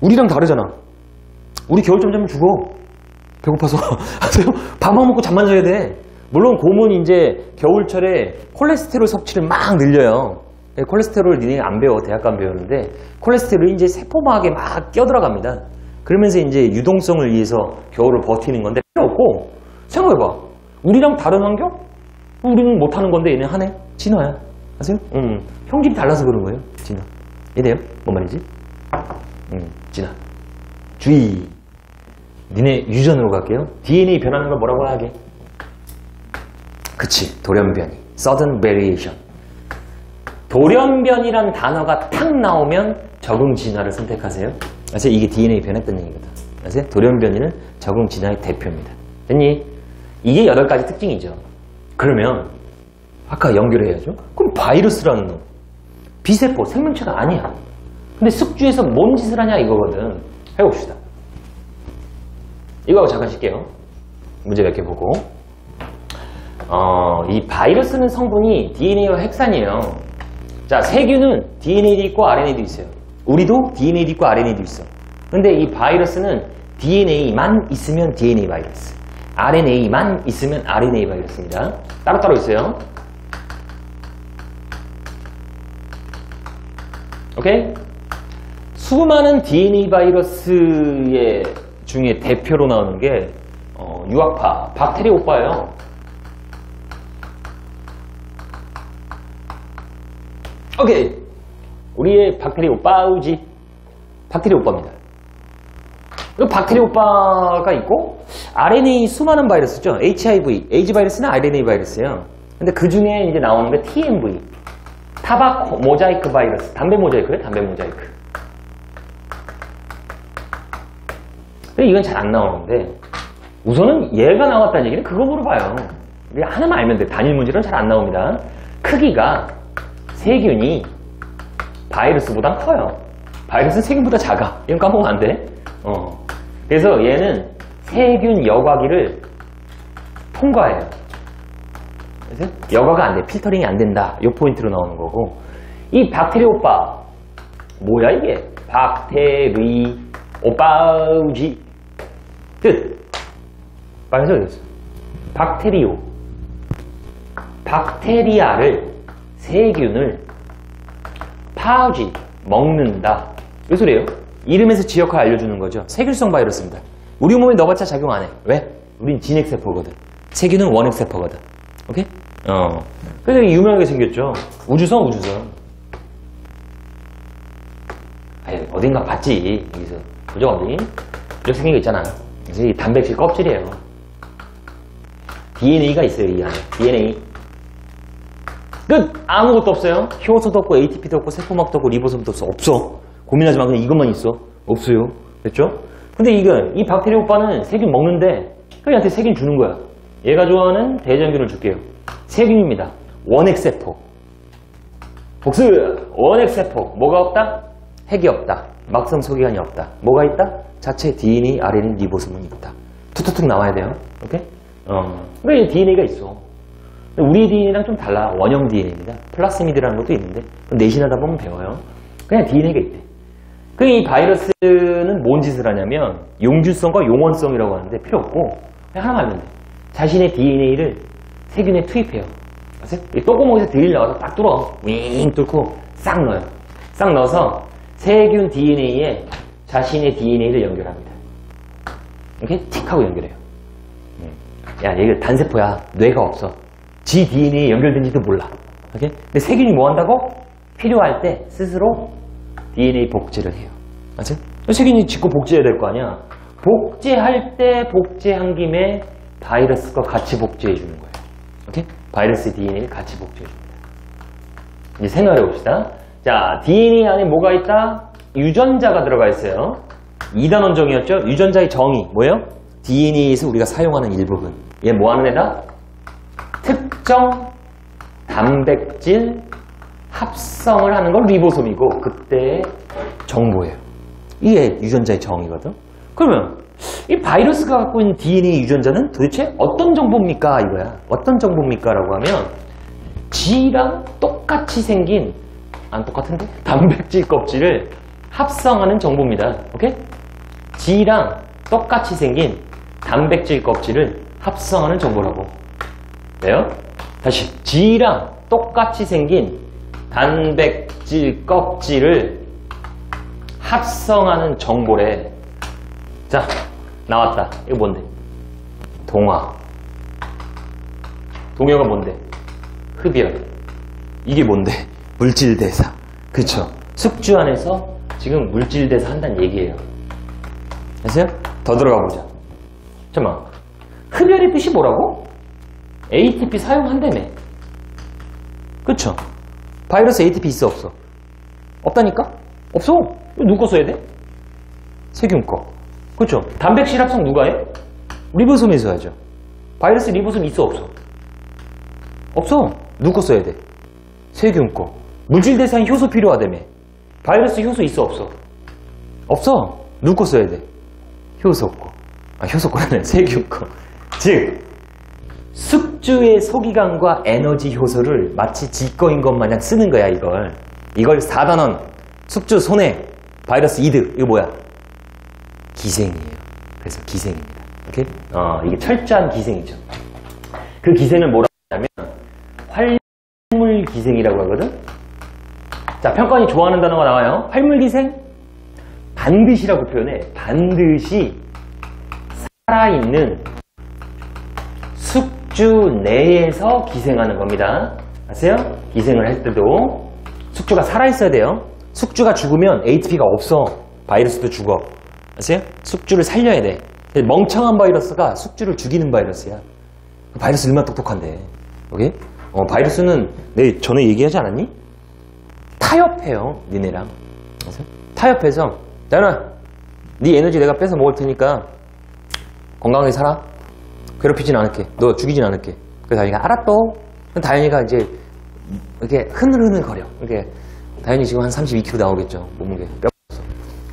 Speaker 1: 우리랑 다르잖아. 우리 겨울잠자면 죽어. 배고파서. 아세요? 밥만 먹고 잠만 자야 돼. 물론 곰은 이제 겨울철에 콜레스테롤 섭취를 막 늘려요. 콜레스테롤을 니네 안 배워. 대학 안 배우는데 콜레스테롤이 이제 세포막에 막 끼어들어갑니다. 그러면서 이제 유동성을 위해서 겨울을 버티는 건데 필요 없고. 생각해봐. 우리랑 다른 환경? 우리는 못하는 건데 얘네 하네. 진화야. 아세요? 형질이 달라서 그런 거예요. 진화. 이해돼요? 뭔 말인지? 진화. 주의. 니네 유전으로 갈게요. DNA 변하는 걸 뭐라고 하게? 그치. 돌연변이. Sudden variation. 돌연변이란 단어가 탁 나오면 적응 진화를 선택하세요. 아세요? 이게 DNA 변했다는 얘기거든. 아세요? 돌연변이는 적응 진화의 대표입니다. 됐니? 이게 8가지 특징이죠. 그러면 아까 연결해야죠. 그럼 바이러스라는 놈. 비세포, 생명체가 아니야. 근데 숙주에서 뭔 짓을 하냐 이거거든. 해봅시다. 이거하고 잠깐 쉴게요. 문제 몇 개 보고. 이 바이러스는 성분이 DNA와 핵산이에요. 자, 세균은 DNA도 있고 RNA도 있어요. 우리도 DNA도 있고 RNA도 있어. 근데 이 바이러스는 DNA만 있으면 DNA 바이러스, RNA만 있으면 RNA 바이러스입니다. 따로따로 있어요. 오케이? 수많은 DNA 바이러스의 중에 대표로 나오는 게 유학파, 박테리오빠예요. 오케이. 우리의 박테리오빠우지. 박테리오빠입니다. 그 박테리오빠가 있고 RNA 수많은 바이러스죠. HIV, 에이즈 바이러스는 RNA 바이러스예요. 근데 그 중에 이제 나오는 게 TMV, 타바코 모자이크 바이러스. 담배 모자이크예요, 담배 모자이크. 근데 이건 잘 안 나오는데 우선은 얘가 나왔다는 얘기는 그거 물어봐요. 하나만 알면 돼. 단일 문제는 잘 안 나옵니다. 크기가 세균이 바이러스보다 커요. 바이러스는 세균보다 작아. 이건 까먹으면 안 돼. 그래서 얘는 세균 여과기를 통과해요. 그래서 여과가 안 돼. 필터링이 안 된다. 이 포인트로 나오는 거고. 이 박테리오빠 뭐야 이게? 박테리오빠우지 뜻. 빨리 써야겠어. 박테리오. 박테리아를, 세균을 파우지, 먹는다. 이 소리예요. 이름에서 지 역할 알려주는 거죠. 세균성 바이러스입니다. 우리 몸에 넣어봤자 작용 안 해. 왜? 우린 진핵세포거든. 세균은 원핵세포거든. 오케이? 그래서 유명하게 생겼죠. 우주선. 아니, 어딘가 봤지. 여기서. 보죠, 어디? 이렇게 생긴 거 있잖아. 그래서 이 단백질 껍질이에요. DNA가 있어요, 이 안에. DNA. 끝! 아무것도 없어요. 효소도 없고, ATP도 없고, 세포막도 없고, 리보솜도 없어. 고민하지 마. 그냥 이것만 있어. 없어요. 됐죠? 근데 이 박테리아 오빠는 세균 먹는데 그냥 얘한테 세균 주는 거야. 얘가 좋아하는 대장균을 줄게요. 세균입니다. 원핵세포. 복수! 원핵세포. 뭐가 없다? 핵이 없다. 막성 소기관이 없다. 뭐가 있다? 자체 DNA, RNA, 리보솜은 있다. 툭툭툭 나와야 돼요. 오케이? 그러니까 DNA가 있어. 우리 DNA랑 좀 달라. 원형 DNA입니다. 플라스미드라는 것도 있는데 내신하다 보면 배워요. 그냥 DNA가 있대. 이 바이러스는 뭔 짓을 하냐면 용준성과 용원성이라고 하는데 필요 없고 그냥 하나만 알면 돼. 자신의 DNA를 세균에 투입해요. 아세요? 이 똥구멍에서 드릴 나와서 딱 뚫어. 윙 뚫고 싹 넣어요. 싹 넣어서 세균 DNA에 자신의 DNA를 연결합니다. 이렇게 틱 하고 연결해요. 야, 이거 단세포야. 뇌가 없어. 지 DNA에 연결된지도 몰라. 오케이? 근데 세균이 뭐 한다고? 필요할 때 스스로 DNA 복제를 해요. 맞지? 세균이 짓고 복제해야 될 거 아니야. 복제할 때 복제한 김에 바이러스과 같이 복제해 주는 거예요. 오케이? 바이러스 DNA를 같이 복제해 줍니다. 이제 생각해 봅시다. 자, DNA 안에 뭐가 있다? 유전자가 들어가 있어요. 2단 원정이었죠? 유전자의 정의 뭐예요? DNA에서 우리가 사용하는 일부분. 얘 뭐 하는 애다? 특정 단백질 합성을 하는 건 리보솜이고 그때의 정보예요. 이게 유전자의 정의거든. 그러면 이 바이러스가 갖고 있는 DNA 유전자는 도대체 어떤 정보입니까? 이거야. 어떤 정보입니까? 라고 하면 G랑 똑같이 생긴 안 똑같은데? 단백질 껍질을 합성하는 정보입니다. 오케이? G랑 똑같이 생긴 단백질 껍질을 합성하는 정보라고. 왜요? 다시 G랑 똑같이 생긴 단백질 껍질을 합성하는 정보래. 자, 나왔다. 이거 뭔데? 동화. 동요가 뭔데? 흡열. 이게 뭔데? 물질대사. 그쵸? 숙주 안에서 지금 물질대사 한다는 얘기예요. 아세요? 더 들어가 보자. 잠깐만. 흡열의 뜻이 뭐라고? ATP 사용한다며. 그쵸? 바이러스 ATP 있어 없어? 없다니까? 없어. 누구 거 써야 돼? 세균 거. 그쵸? 단백질 합성 누가 해? 리보솜에서 하죠. 바이러스 리보솜 있어 없어? 없어. 누구 거 써야 돼? 세균 거. 물질대사에 효소 필요하다며. 바이러스 효소 있어 없어? 없어. 누구 거 써야 돼? 효소 거. 아, 효소 거는 세균 거. 즉 숙주의 소기관과 에너지 효소를 마치 지 거인 것 마냥 쓰는 거야. 이걸 4단원 숙주 손해 바이러스 이득. 이거 뭐야? 기생이에요. 그래서 기생입니다. 오케이? 이게 철저한 기생이죠. 그 기생을 뭐라고 하냐면 활물 기생이라고 하거든. 자, 평가원이 좋아하는 단어가 나와요. 활물 기생 반드시라고 표현해. 반드시 살아있는 숙주 내에서 기생하는 겁니다. 아세요? 기생을 할 때도 숙주가 살아있어야 돼요. 숙주가 죽으면 ATP가 없어. 바이러스도 죽어. 아세요? 숙주를 살려야 돼. 멍청한 바이러스가 숙주를 죽이는 바이러스야. 바이러스 얼마나 똑똑한데. 오케이? 바이러스는 내 전에 얘기하지 않았니? 타협해요. 니네랑. 아세요? 타협해서 다현아, 네 에너지 내가 뺏어 먹을 테니까 건강하게 살아. 괴롭히진 않을게. 너 죽이진 않을게. 그래서 다현이가 알았또. 다현이가 이제 이렇게 흐느흐느거려. 이렇게 다현이 지금 한 32kg 나오겠죠. 몸무게. 뼈 없어.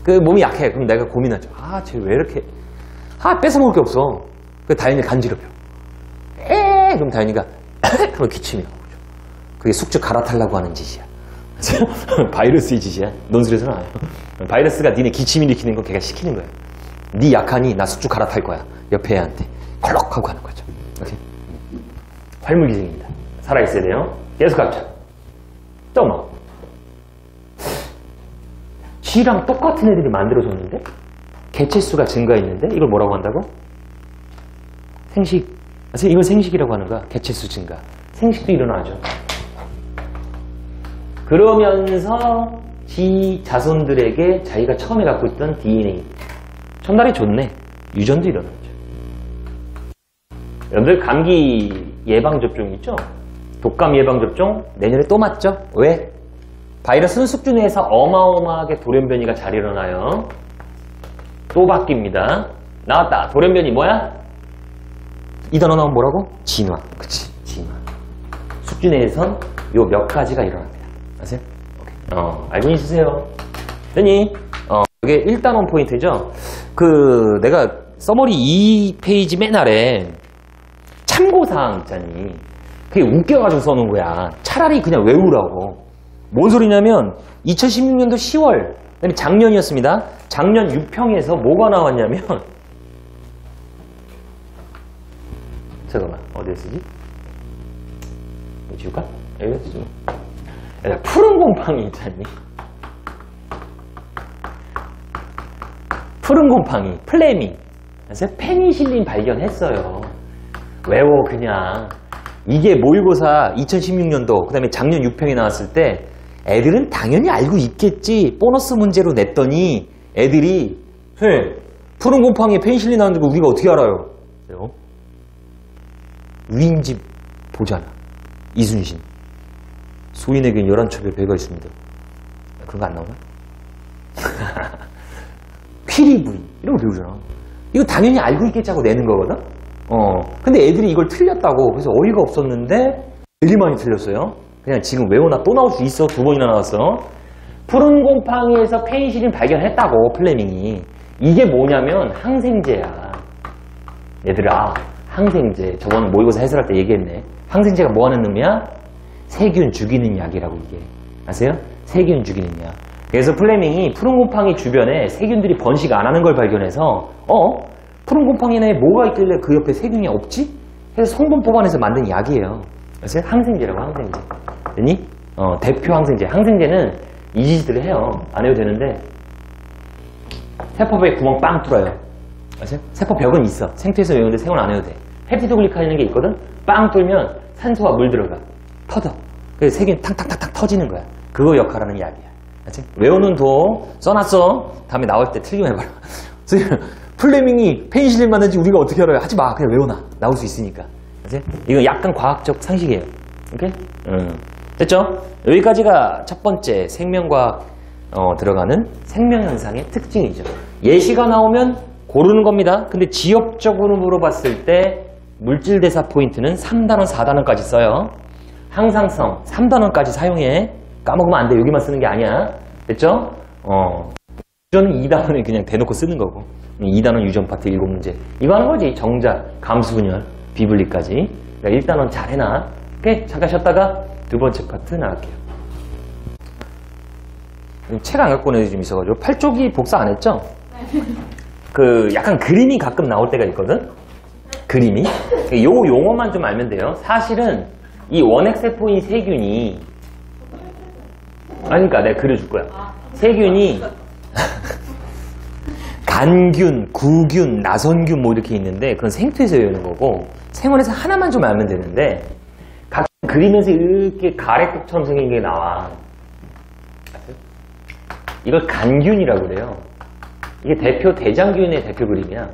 Speaker 1: 그 몸이 약해. 그럼 내가 고민하죠. 아, 쟤 왜 이렇게 뺏어 먹을 게 없어. 그 다현이 간지럽혀. 그럼 다현이가 그럼 기침이 나오죠. 그게 숙주 갈아타려고 하는 짓이야. 바이러스의 짓이야. 논술에서는 안 해요. 바이러스가 니네 기침 일으키는 거 걔가 시키는 거야. 니 약하니 나 숙주 갈아탈 거야. 옆에 애한테 콜록 하고 하는 거죠. 오케이? 활물기생입니다. 살아있어야 돼요. 계속 갑자. 또 뭐? G랑 똑같은 애들이 만들어졌는데 개체수가 증가했는데 이걸 뭐라고 한다고? 생식. 이걸 생식이라고 하는 거야. 개체수 증가. 생식도 일어나죠. 그러면서 G 자손들에게 자기가 처음에 갖고 있던 DNA 첫날이 좋네. 유전도 일어나죠. 여러분들 감기 예방접종 있죠? 독감 예방접종 내년에 또 맞죠? 왜? 바이러스는 숙주 내에서 어마어마하게 돌연변이가 잘 일어나요. 또 바뀝니다. 나왔다. 돌연변이 뭐야? 이 단어 나오면 뭐라고? 진화. 그치, 진화. 숙주 내에선 요 몇 가지가 일어납니다. 아세요? 오케이. 알고 있으세요? 됐니? 이게 1단원 포인트죠? 내가 서머리 2페이지 맨 아래 참고사항 있잖니. 그게 웃겨가지고 써놓은 거야. 차라리 그냥 외우라고. 뭔 소리냐면 2016년도 10월 그다음에 작년이었습니다. 작년 유평에서 뭐가 나왔냐면 잠깐만 어디에 쓰지? 뭐 지울까? 여기 쓰지. 푸른 곰팡이 있잖니. 푸른 곰팡이 플레밍. 그래서 페니실린 발견했어요. 외워 그냥. 이게 모의고사 2016년도 그 다음에 작년 유평에 나왔을 때 애들은 당연히 알고 있겠지. 보너스 문제로 냈더니 애들이 푸른 곰팡이에 페니실린 나오는 거 우리가 어떻게 알아요? 위임집 보잖아. 이순신. 소인에겐 11첩의 배가 있습니다. 그런 거 안 나오나? 퀴리부이 이런 거 배우잖아. 이거 당연히 알고 있겠지 하고 내는 거거든? 근데 애들이 이걸 틀렸다고. 그래서 어이가 없었는데 되게 많이 틀렸어요. 그냥 지금 외워놔. 또 나올 수 있어. 2번이나 나왔어. 푸른 곰팡이에서 페니실린 발견했다고. 플레밍이. 이게 뭐냐면 항생제야. 얘들아 항생제. 저번에 모의고사 해설할 때 얘기했네. 항생제가 뭐 하는 놈이야? 세균 죽이는 약이라고 이게. 아세요? 세균 죽이는 약. 그래서 플레밍이 푸른 곰팡이 주변에 세균들이 번식 안 하는 걸 발견해서 푸른 곰팡이에 뭐가 있길래 그 옆에 세균이 없지? 해서 성분 뽑아내서 만든 약이에요. 그래서 항생제라고. 항생제. 됐니? 대표 항생제. 항생제는 이 짓들을 해요. 안 해도 되는데 세포벽에 구멍 빵 뚫어요. 아세요? 세포벽은 있어. 생태에서 외우는데 생원 안 해도 돼. 펩티도글리칸이라는 게 있거든? 빵 뚫으면 산소와 물 들어가. 터져. 그래서 세균 탕탕탕탕 터지는 거야. 그거 역할하는 약이야. 알지? 외우는 도 써놨어. 다음에 나올 때 틀리면 해봐라. 플레밍이 페니실린 맞는지 우리가 어떻게 알아요? 하지 마. 그냥 외워놔. 나올 수 있으니까. 알지? 이건 약간 과학적 상식이에요. 오케이? 됐죠? 여기까지가 첫 번째 생명과학 들어가는 생명현상의 특징이죠. 예시가 나오면 고르는 겁니다. 근데 지역적으로 물어봤을 때 물질대사 포인트는 3단원, 4단원까지 써요. 항상성 3단원까지 사용해. 까먹으면 안 돼. 여기만 쓰는 게 아니야. 됐죠? 유전은 2단원에 그냥 대놓고 쓰는 거고. 2단원 유전 파트 7문제. 이거 하는 거지. 정자, 감수분열, 비분리까지. 그러니까 1단원 잘 해놔. 오케이? 잠깐 쉬었다가 두 번째 파트 나갈게요. 책 안 갖고 온 애들이 좀 있어가지고 8쪽이 복사 안 했죠? 약간 그림이 가끔 나올 때가 있거든? 그림이. 요 용어만 좀 알면 돼요. 사실은 이 원핵세포인 세균이 그러니까 내가 그려줄 거야. 세균이 간균, 구균, 나선균 뭐 이렇게 있는데 그건 생태에서 외우는 거고 생원에서 하나만 좀 알면 되는데 가끔 그리면서 이렇게 가래떡처럼 생긴 게 나와. 이걸 간균이라고 그래요. 이게 대표 대장균의 대표 그림이야.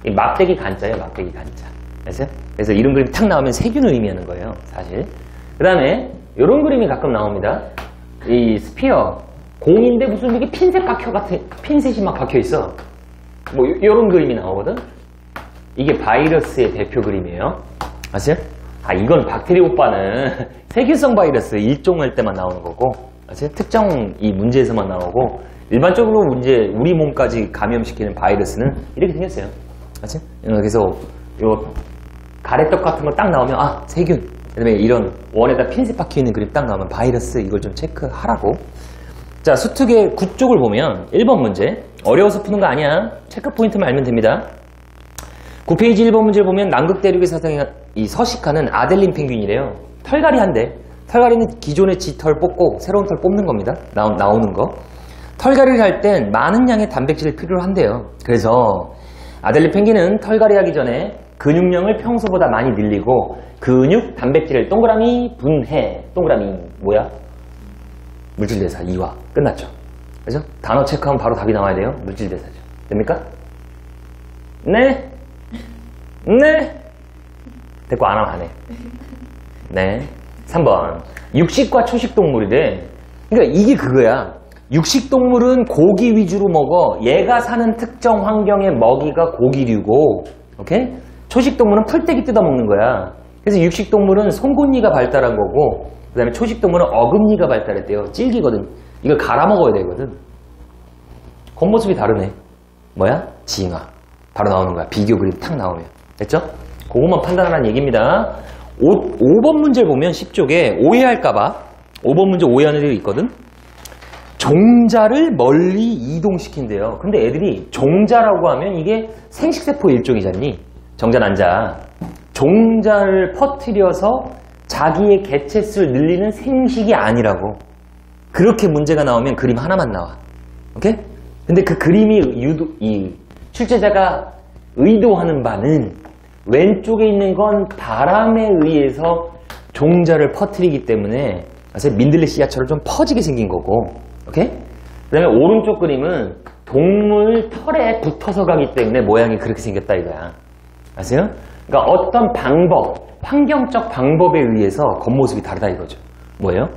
Speaker 1: 이 막대기 간자예요. 막대기 간자. 아세요? 그래서 이런 그림이 탁 나오면 세균을 의미하는 거예요. 사실. 그 다음에 이런 그림이 가끔 나옵니다. 이 스피어 공인데 무슨 이게 핀셋 박혀 같은 핀셋이 막 박혀 있어. 뭐 이런 그림이 나오거든. 이게 바이러스의 대표 그림이에요. 아세요? 이건 박테리아 오빠는 세균성 바이러스 일종일 때만 나오는 거고, 아세요? 특정 이 문제에서만 나오고 일반적으로 문제 우리 몸까지 감염시키는 바이러스는 이렇게 생겼어요. 아세요? 그래서 요 가래떡 같은 거 딱 나오면 세균. 그다음에 이런 원에다 핀셋 박혀있는 그림 딱 나오면 바이러스. 이걸 좀 체크하라고. 자, 수특의 9쪽을 보면 1번 문제. 어려워서 푸는 거 아니야. 체크 포인트만 알면 됩니다. 9페이지 1번 문제를 보면 남극 대륙에 서식하는 아델린 펭귄이래요. 털갈이 한대. 털갈이는 기존의 쥐털 뽑고 새로운 털 뽑는 겁니다. 나오는 거. 털갈이를 할 땐 많은 양의 단백질을 필요로 한대요. 그래서 아델린 펭귄은 털갈이 하기 전에 근육량을 평소보다 많이 늘리고 근육 단백질을 동그라미 분해. 동그라미 뭐야? 물질대사 2화 끝났죠. 그죠? 단어 체크하면 바로 답이 나와야 돼요. 물질대사죠. 됩니까? 네? 네? 됐고 안 하면 안 해. 네. 3번 육식과 초식 동물이래. 그러니까 이게 그거야. 육식동물은 고기 위주로 먹어. 얘가 사는 특정 환경의 먹이가 고기류고, 오케이? 초식동물은 풀떼기 뜯어 먹는 거야. 그래서 육식동물은 송곳니가 발달한 거고, 그 다음에 초식동물은 어금니가 발달했대요. 찔기거든. 이걸 갈아 먹어야 되거든. 겉모습이 다르네. 뭐야? 진화. 바로 나오는 거야. 비교 그림 탁 나오면. 됐죠? 그것만 판단하라는 얘기입니다. 5번 문제를 보면 10쪽에 오해할까봐 5번 문제 오해하는 애들이 있거든. 종자를 멀리 이동시킨대요. 근데 애들이 종자라고 하면 이게 생식세포 일종이잖니. 정자, 난자. 종자를 퍼뜨려서 자기의 개체수를 늘리는 생식이 아니라고. 그렇게 문제가 나오면 그림 하나만 나와. 오케이? 근데 그 그림이 이 출제자가 의도하는 바는 왼쪽에 있는 건 바람에 의해서 종자를 퍼뜨리기 때문에 사실 민들레 씨앗처럼 좀 퍼지게 생긴 거고, 오케이? 그 다음에 오른쪽 그림은 동물 털에 붙어서 가기 때문에 모양이 그렇게 생겼다 이거야. 아세요? 그러니까 어떤 방법, 환경적 방법에 의해서 겉모습이 다르다 이거죠. 뭐예요?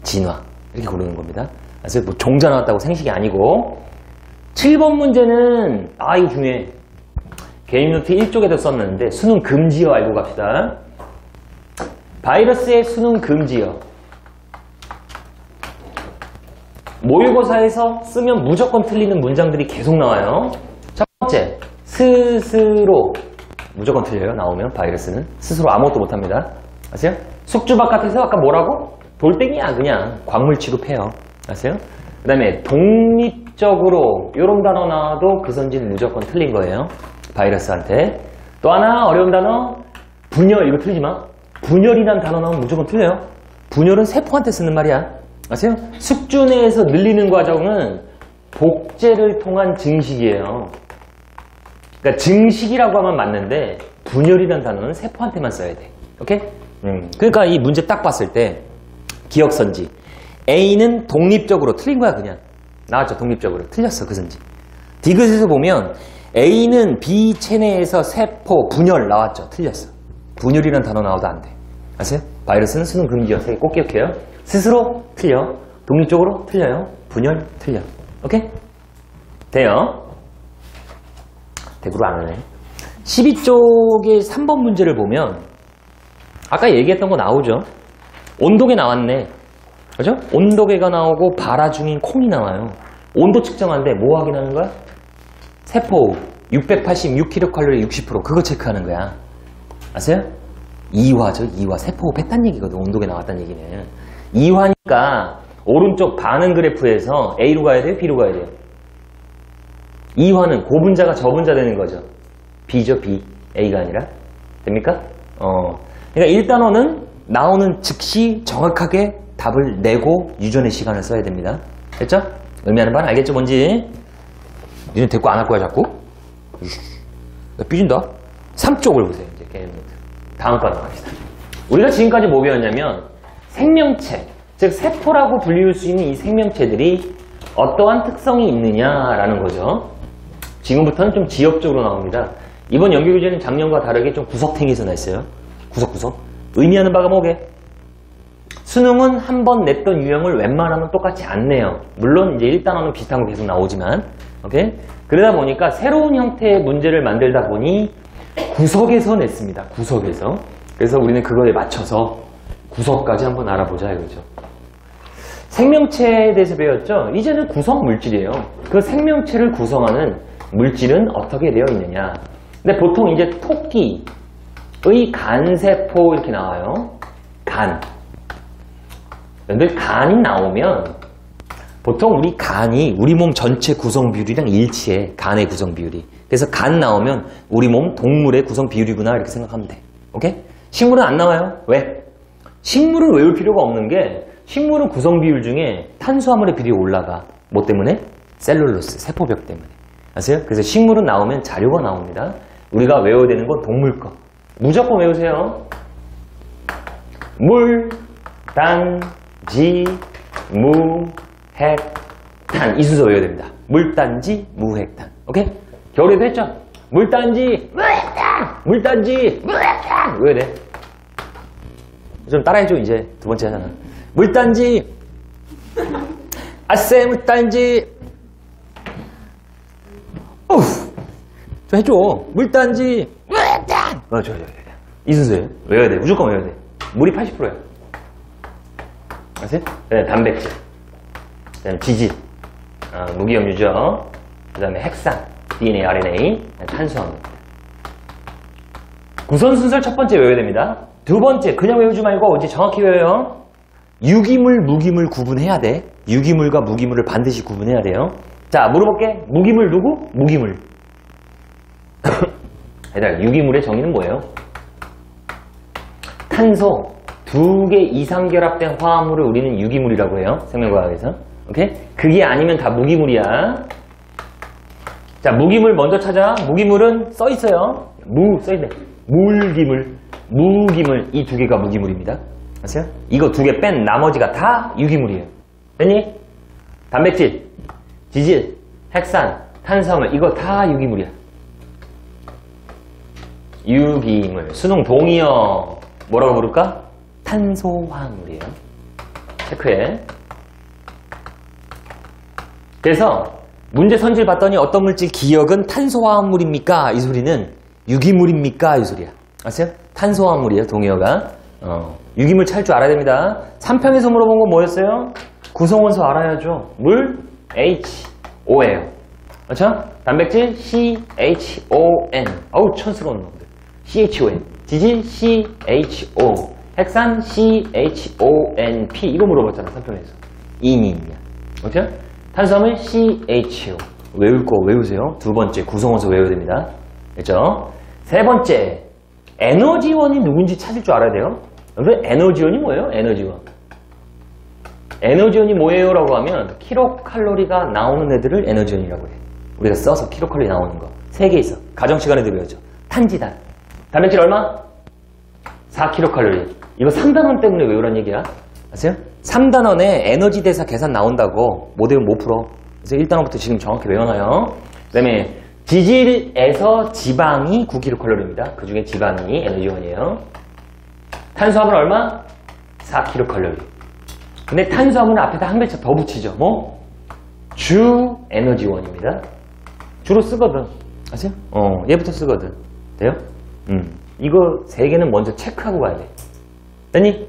Speaker 1: 진화. 이렇게 고르는 겁니다. 그래서 뭐 종자 나왔다고 생식이 아니고. 7번 문제는 이거 중요해. 개인노트 1쪽에도 썼는데 수능 금지어 알고 갑시다. 바이러스의 수능 금지어. 모의고사에서 쓰면 무조건 틀리는 문장들이 계속 나와요. 첫 번째, 스스로. 무조건 틀려요. 나오면 바이러스는. 스스로 아무것도 못합니다. 아세요? 숙주 바깥에서 아까 뭐라고? 돌덩이야 그냥. 광물 취급해요. 아세요? 그 다음에 독립적으로 이런 단어 나와도 그 선지는 무조건 틀린 거예요. 바이러스한테. 또 하나 어려운 단어 분열. 이거 틀리지 마. 분열이란 단어 나오면 무조건 틀려요. 분열은 세포한테 쓰는 말이야. 아세요? 숙주 내에서 늘리는 과정은 복제를 통한 증식이에요. 그러니까 증식이라고 하면 맞는데 분열이란 단어는 세포한테만 써야 돼. 오케이? 그러니까 이 문제 딱 봤을 때 기억선지 A는 독립적으로 틀린 거야 그냥. 나왔죠. 독립적으로. 틀렸어 그 선지. 디귿에서 보면 A는 B 체내에서 세포 분열 나왔죠. 틀렸어. 분열이란 단어 나와도 안 돼. 아세요? 바이러스는 수능 금지어. 꼭 기억해요. 스스로 틀려. 독립적으로 틀려요. 분열 틀려. 오케이? 돼요. 대구로 안 오네. 12쪽의 3번 문제를 보면 아까 얘기했던 거 나오죠. 온도계 나왔네. 그죠? 온도계가 나오고 발화 중인 콩이 나와요. 온도 측정하는데 뭐 확인하는 거야? 세포 686kcal 60% 그거 체크하는 거야. 아세요? 이화죠. 이화. 세포 뺐단 얘기거든. 온도계 나왔단 얘기는. 이화니까 오른쪽 반응 그래프에서 A로 가야 돼요? B로 가야 돼요? 이화는 고분자가 저분자 되는 거죠. B죠. B. A가 아니라. 됩니까? 그러니까 1단원은 나오는 즉시 정확하게 답을 내고 유전의 시간을 써야 됩니다. 됐죠? 의미하는 바는 알겠죠? 뭔지? 니는 대꾸 안 할 거야 자꾸? 나 삐진다. 3쪽을 보세요. 이제 다음 거 나갑시다. 우리가 지금까지 뭐 배웠냐면 생명체, 즉 세포라고 불리울 수 있는 이 생명체들이 어떠한 특성이 있느냐라는 거죠. 지금부터는 좀 지역적으로 나옵니다. 이번 연계교재는 작년과 다르게 좀 구석탱이에서 냈어요. 구석구석. 의미하는 바가 뭐게? 수능은 한 번 냈던 유형을 웬만하면 똑같이 안 내요. 물론 이제 1단원은 비슷한 거 계속 나오지만, 오케이? 그러다 보니까 새로운 형태의 문제를 만들다 보니 구석에서 냈습니다. 구석에서. 그래서 우리는 그거에 맞춰서 구석까지 한번 알아보자 이거죠. 생명체에 대해서 배웠죠? 이제는 구성 물질이에요. 그 생명체를 구성하는 물질은 어떻게 되어 있느냐. 근데 보통 이제 토끼의 간세포 이렇게 나와요. 간. 근데 간이 나오면 보통 우리 간이 우리 몸 전체 구성 비율이랑 일치해. 간의 구성 비율이. 그래서 간 나오면 우리 몸 동물의 구성 비율이구나 이렇게 생각하면 돼. 오케이? 식물은 안 나와요. 왜? 식물을 외울 필요가 없는 게 식물은 구성 비율 중에 탄수화물의 비율이 올라가. 뭐 때문에? 셀룰로스, 세포벽 때문에. 아세요? 그래서 식물은 나오면 자료가 나옵니다. 우리가 외워야 되는 건 동물 거. 무조건 외우세요. 물, 단, 지, 무, 핵, 탄. 이 순서 외워야 됩니다. 물단지, 무핵탄. 오케이? 겨울에도 했죠? 물단지, 무핵탄! 물단지, 무핵탄! 외워야 돼. 좀 따라해줘, 이제. 두 번째 하잖아. 물단지, 아쎄, 물단지. 어우, 좀 해줘. 물단지. 물단. 좋아. 이 순서예요. 외워야 돼. 무조건 외워야 돼. 물이 80%예요. 아세요? 네, 단백질. 그 다음에 지질. 무기염류죠. 그 다음에 핵산. DNA, RNA. 탄수화물. 구성 순서를 첫 번째 외워야 됩니다. 두 번째, 그냥 외우지 말고 이제 정확히 외워요. 유기물, 무기물 구분해야 돼. 유기물과 무기물을 반드시 구분해야 돼요. 자, 물어볼게. 무기물 누구? 무기물. 얘들아, 유기물의 정의는 뭐예요? 탄소 2개 이상 결합된 화합물을 우리는 유기물이라고 해요. 생명과학에서. 오케이? 그게 아니면 다 무기물이야. 자, 무기물 먼저 찾아. 무기물은 써있어요. 써있네. 물기물, 무기물. 이 두 개가 무기물입니다. 아세요? 이거 두 개 뺀 나머지가 다 유기물이에요. 됐니? 단백질, 지질, 핵산, 탄수화물. 이거 다 유기물이야. 유기물. 수능 동의어. 뭐라고 부를까? 탄소화물이에요. 체크해. 그래서 문제 선지를 봤더니 어떤 물질 기억은 탄소화물입니까? 이 소리는 유기물입니까? 이 소리야. 아세요? 탄소화물이에요. 동의어가. 유기물 찾을 줄 알아야 됩니다. 3평에서 물어본 건 뭐였어요? 구성원소 알아야죠. 물 HO예요. 그렇죠? 단백질 CHON. 어우, 촌스러운 놈들. CHON. 지질 CHO. 핵산 CHONP. 이거 물어봤잖아, 3편에서. 인이냐. 그렇죠? 탄수화물 CHO. 외울 거 외우세요. 두 번째, 구성원소 외워야 됩니다. 그렇죠? 세 번째, 에너지원이 누군지 찾을 줄 알아야 돼요. 그래서 에너지원이 뭐예요? 에너지원. 에너지원이 뭐예요? 라고 하면 킬로칼로리가 나오는 애들을 에너지원이라고 해. 우리가 써서 킬로칼로리 나오는 거. 3개 있어. 가정 시간에 들어야죠. 탄지단. 단백질 얼마? 4킬로칼로리. 이거 3단원 때문에 외우란 얘기야. 아세요? 3단원에 에너지 대사 계산 나온다고 못 외우면 못 풀어. 그래서 1단원부터 지금 정확히 외워놔요. 그 다음에 지질에서 지방이 9킬로칼로리입니다. 그 중에 지방이 에너지원이에요. 탄수화물 얼마? 4킬로칼로리. 근데 탄수화물은 앞에다 한 글자 더 붙이죠. 뭐? 주 에너지원입니다. 주로 쓰거든. 아세요? 얘부터 쓰거든. 돼요? 이거 3개는 먼저 체크하고 가야 돼. 됐니?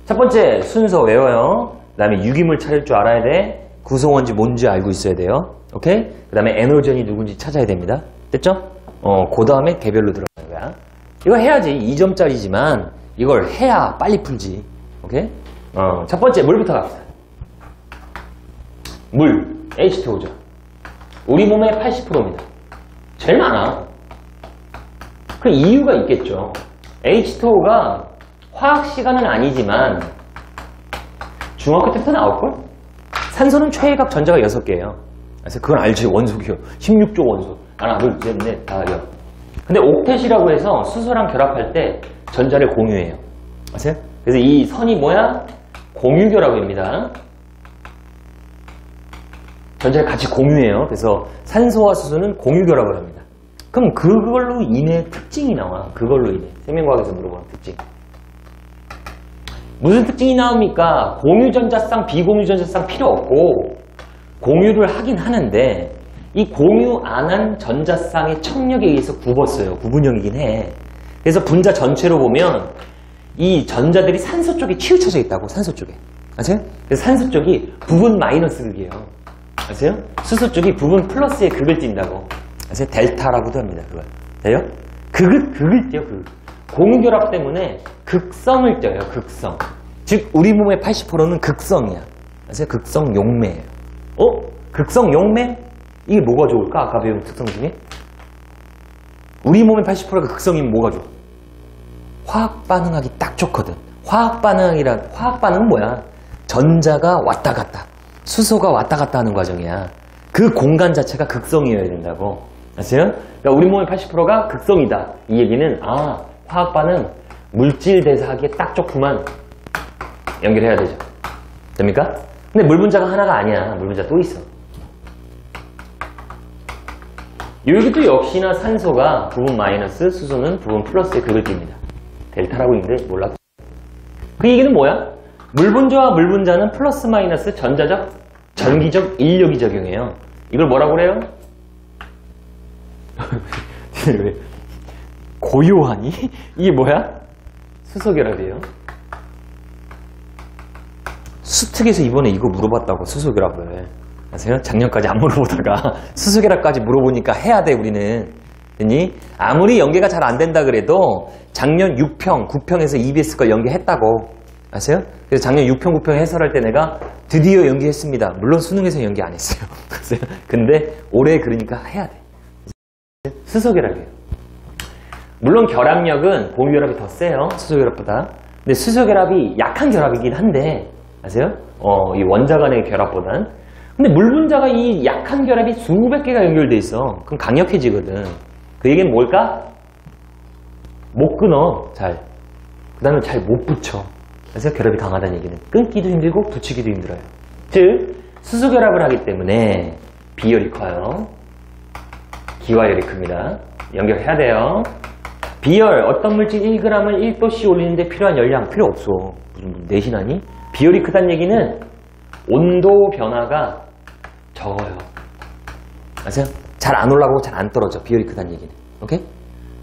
Speaker 1: 첫 번째 순서 외워요. 그 다음에 유기물 찾을 줄 알아야 돼. 구성원지 뭔지 알고 있어야 돼요. 오케이? 그 다음에 에너지원이 누군지 찾아야 됩니다. 됐죠? 그 다음에 개별로 들어가는 거야. 이거 해야지. 2점짜리지만 이걸 해야 빨리 풀지. 오케이? 첫 번째 물부터 갑시다. 물, H2O죠. 우리 몸의 80%입니다. 제일 많아. 그 이유가 있겠죠. H2O가 화학 시간은 아니지만 중학교 때부터 나올걸? 산소는 최외각 전자가 6개예요. 그래서 그건 알지. 원소기요. 16조 원소. 하나, 둘, 셋, 넷, 다, 여. 근데 옥텟이라고 해서 수소랑 결합할 때 전자를 공유해요. 아세요? 그래서 이 선이 뭐야? 공유결합 입니다. 전자를 같이 공유해요. 그래서 산소와 수소는 공유결합을 합니다. 그럼 그걸로 인해 특징이 나와. 그걸로 인해. 생명과학에서 물어보는 특징. 무슨 특징이 나옵니까? 공유전자쌍, 비공유전자쌍 필요 없고 공유를 하긴 하는데 이 공유 안 한 전자쌍의 청력에 의해서 굽었어요. 구분형이긴 해. 그래서 분자 전체로 보면 이 전자들이 산소 쪽에 치우쳐져 있다고. 산소 쪽에. 아세요? 그래서 산소 쪽이 부분 마이너스 극이에요. 아세요? 수소 쪽이 부분 플러스의 극을 띈다고. 아세요? 델타라고도 합니다. 그걸. 돼요? 극을 띄요. 공유결합 때문에 극성을 띄어요. 극성. 즉 우리 몸의 80%는 극성이야. 아세요? 극성 용매예요. 극성 용매? 이게 뭐가 좋을까? 아까 배운 특성 중에? 우리 몸의 80%가 극성이면 뭐가 좋아? 화학 반응하기 딱 좋거든. 화학 반응은 뭐야? 전자가 왔다 갔다. 수소가 왔다 갔다 하는 과정이야. 그 공간 자체가 극성이어야 된다고. 아세요? 그러니까 우리 몸의 80%가 극성이다. 이 얘기는 화학 반응 물질 대사하기에 딱 좋구만. 연결해야 되죠. 됩니까? 근데 물 분자가 하나가 아니야. 물 분자 또 있어. 여기도 역시나 산소가 부분 마이너스, 수소는 부분 플러스의 극을 띱니다. 델타라고 있는데 몰랐죠? 그 얘기는 뭐야? 물 분자와 물 분자는 플러스 마이너스 전자적 전기적 인력이 작용해요. 이걸 뭐라고 그래요? 고요하니? 이게 뭐야? 수소결합이에요. 수특에서 이번에 이거 물어봤다고, 수소결합을. 아세요? 작년까지 안 물어보다가 수소결합까지 물어보니까 해야 돼, 우리는. 됐니? 아무리 연계가 잘 안 된다 그래도 작년 6평, 9평에서 EBS 걸 연계했다고. 아세요? 그래서 작년 6평, 9평 해설할 때 내가 드디어 연계했습니다. 물론 수능에서 연계 안 했어요. 아세요? 근데 올해 그러니까 해야 돼. 수소결합이에요. 물론 결합력은 공유결합이 더 세요. 수소결합보다. 근데 수소결합이 약한 결합이긴 한데, 아세요? 이 원자 간의 결합보단. 근데 물 분자가 이 약한 결합이 수백 개가 연결돼 있어. 그럼 강력해지거든. 그 얘기는 뭘까? 못 끊어, 잘. 그 다음에 잘 못 붙여. 그래서 결합이 강하다는 얘기는 끊기도 힘들고 붙이기도 힘들어요. 즉, 수소결합을 하기 때문에 비열이 커요. 기화열이 큽니다. 연결해야 돼요. 비열, 어떤 물질 1g을 1도씨 올리는데 필요한 열량 필요 없어. 무슨 내신하니? 비열이 크다는 얘기는 온도 변화가 적어요. 아세요? 잘 안 올라가고 잘 안 떨어져. 비열이 크다는 얘기는. 오케이?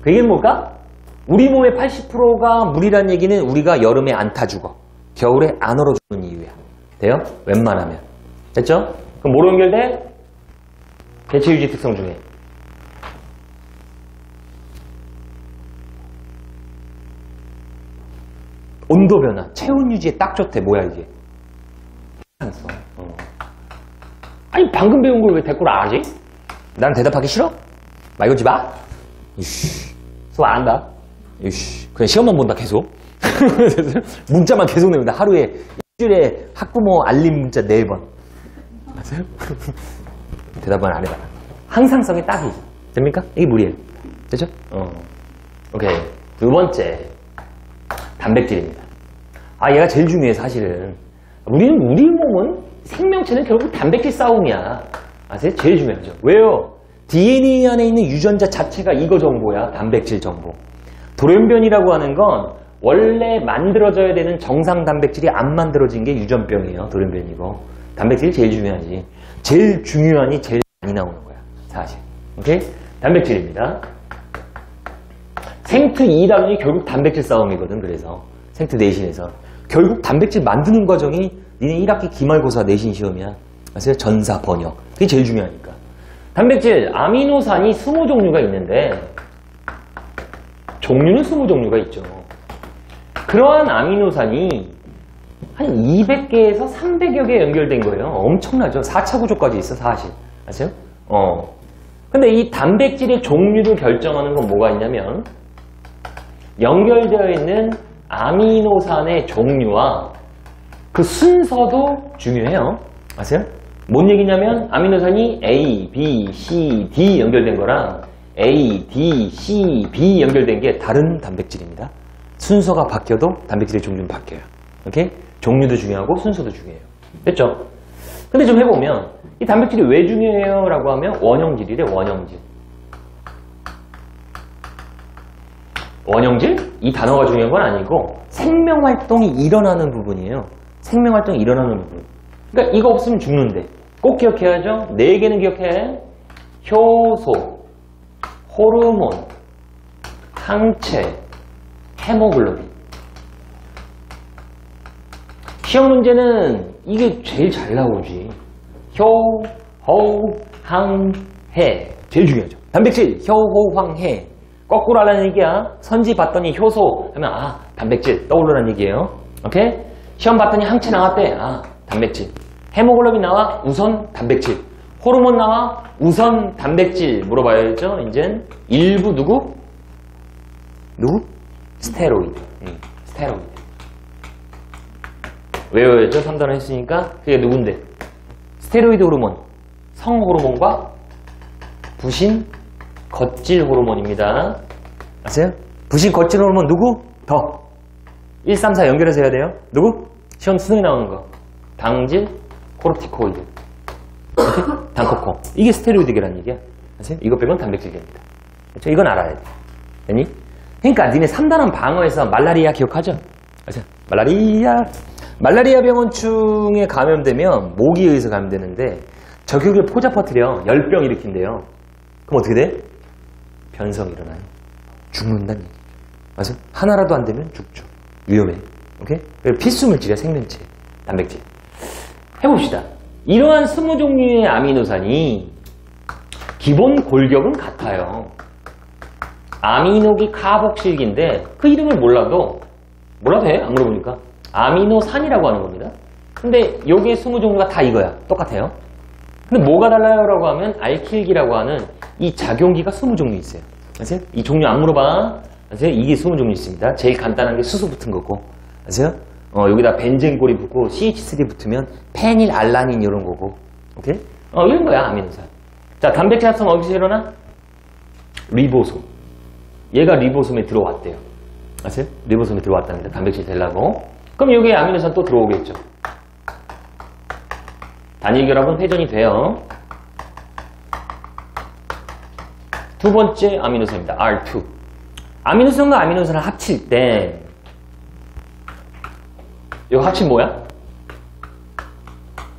Speaker 1: 그 얘기는 뭘까? 우리 몸의 80%가 물이라는 얘기는 우리가 여름에 안 타 죽어. 겨울에 안 얼어 죽는 이유야. 돼요? 웬만하면. 됐죠? 그럼 뭐로 연결돼? 대체 유지 특성 중에. 온도 변화, 체온 유지에 딱 좋대. 뭐야 이게? 산소. 아니 방금 배운 걸 왜 댓글 안 하지? 난 대답하기 싫어? 말 걸지 마. 이씨, 수업 안 한다. 이씨, 그냥 시험만 본다 계속. 문자만 계속 내는다. 하루에 일주일에 학부모 알림 문자 4번. 아세요? 대답은 안 해봐. 항상성이 딱이지. 됩니까? 이게 물이에요. 됐죠? 오케이. 두 번째. 단백질입니다. 아, 얘가 제일 중요해, 사실은. 우리 몸은 생명체는 결국 단백질 싸움이야. 아세요? 제일 중요하죠. 왜요? DNA 안에 있는 유전자 자체가 이거 정보야. 단백질 정보. 돌연변이라고 하는 건 원래 만들어져야 되는 정상 단백질이 안 만들어진 게 유전병이에요. 돌연변이고. 단백질이 제일 중요하지. 제일 중요하니 제일 많이 나오는 거야. 사실. 오케이? 단백질입니다. 생트 2단원이 결국 단백질 싸움이거든. 그래서 생트 내신에서 결국 단백질 만드는 과정이 니네 1학기 기말고사 내신 시험이야. 아세요? 전사, 번역. 그게 제일 중요하니까. 단백질, 아미노산이 20종류가 있는데 종류는 20종류가 있죠. 그러한 아미노산이 한 200개에서 300여 개 연결된 거예요. 엄청나죠. 4차 구조까지 있어, 사실. 아세요? 근데 이 단백질의 종류를 결정하는 건 뭐가 있냐면 연결되어 있는 아미노산의 종류와 그 순서도 중요해요. 아세요? 뭔 얘기냐면 아미노산이 A, B, C, D 연결된 거랑 A, D, C, B 연결된 게 다른 단백질입니다. 순서가 바뀌어도 단백질의 종류는 바뀌어요. 오케이? 종류도 중요하고 순서도 중요해요. 됐죠? 근데 좀 해보면 이 단백질이 왜 중요해요? 라고 하면 원형질이래, 원형질. 원형질? 이 단어가 중요한 건 아니고 생명활동이 일어나는 부분이에요. 생명활동이 일어나는 부분. 그러니까 이거 없으면 죽는데. 꼭 기억해야죠. 4개는 기억해. 효소, 호르몬, 항체, 헤모글로빈. 시험 문제는 이게 제일 잘 나오지. 효, 호, 항, 해. 제일 중요하죠. 단백질, 효, 호, 황, 해. 거꾸로 하라는 얘기야. 선지 봤더니 효소 하면 아, 단백질 떠오르라는 얘기예요. 오케이? 시험 봤더니 항체 나왔대. 아, 단백질. 헤모글로빈 나와? 우선 단백질. 호르몬 나와? 우선 단백질. 물어봐야죠. 이젠 일부 누구? 누구? 스테로이드. 스테로이드. 외워야죠. 3단원 했으니까. 그게 누군데? 스테로이드 호르몬. 성호르몬과 부신 겉질 호르몬입니다. 아세요? 부신 겉질 호르몬 누구? 더. 1, 3, 4 연결해서 해야 돼요. 누구? 시험 수능에 나오는 거. 당질, 코르티코이드. 당코코. 이게 스테로이드계라는 얘기야. 아세요? 이거 빼곤 단백질계입니다. 그렇죠? 이건 알아야 돼. 됐니? 그러니까 니네 3단원 방어에서 말라리아 기억하죠? 아세요? 말라리아. 말라리아 병원충에 감염되면 모기에 의해서 감염되는데 저격을 포자 퍼뜨려 열병 일으킨대요. 그럼 어떻게 돼? 변성이 일어나요. 죽는다는 얘기죠. 맞아? 하나라도 안 되면 죽죠. 위험해. 오케이? 필수 물질이야, 생명체. 단백질. 해봅시다. 이러한 20종류의 아미노산이 기본 골격은 같아요. 아미노기 카복실기인데 그 이름을 몰라도 돼. 안 물어보니까. 아미노산이라고 하는 겁니다. 근데 여기에 20종류가 다 이거야. 똑같아요. 근데 뭐가 달라요? 라고 하면 알킬기라고 하는 이 작용기가 20종류 있어요. 아세요? 이 종류 안 물어봐. 아세요? 이게 20종류 있습니다. 제일 간단한 게 수소 붙은 거고. 아세요? 여기다 벤젠골이 붙고 CH3 붙으면 페닐알라닌 이런 거고. 오케이? 이런 거야, 아미노산. 자, 단백질 합성 어디서 일어나? 리보솜. 얘가 리보솜에 들어왔대요. 아세요? 리보솜에 들어왔답니다. 단백질 되려고. 그럼 여기에 아미노산 또 들어오겠죠. 단일 결합은 회전이 돼요. 두 번째 아미노산입니다. R2. 아미노산과 아미노산을 합칠 때 이거 합친 뭐야?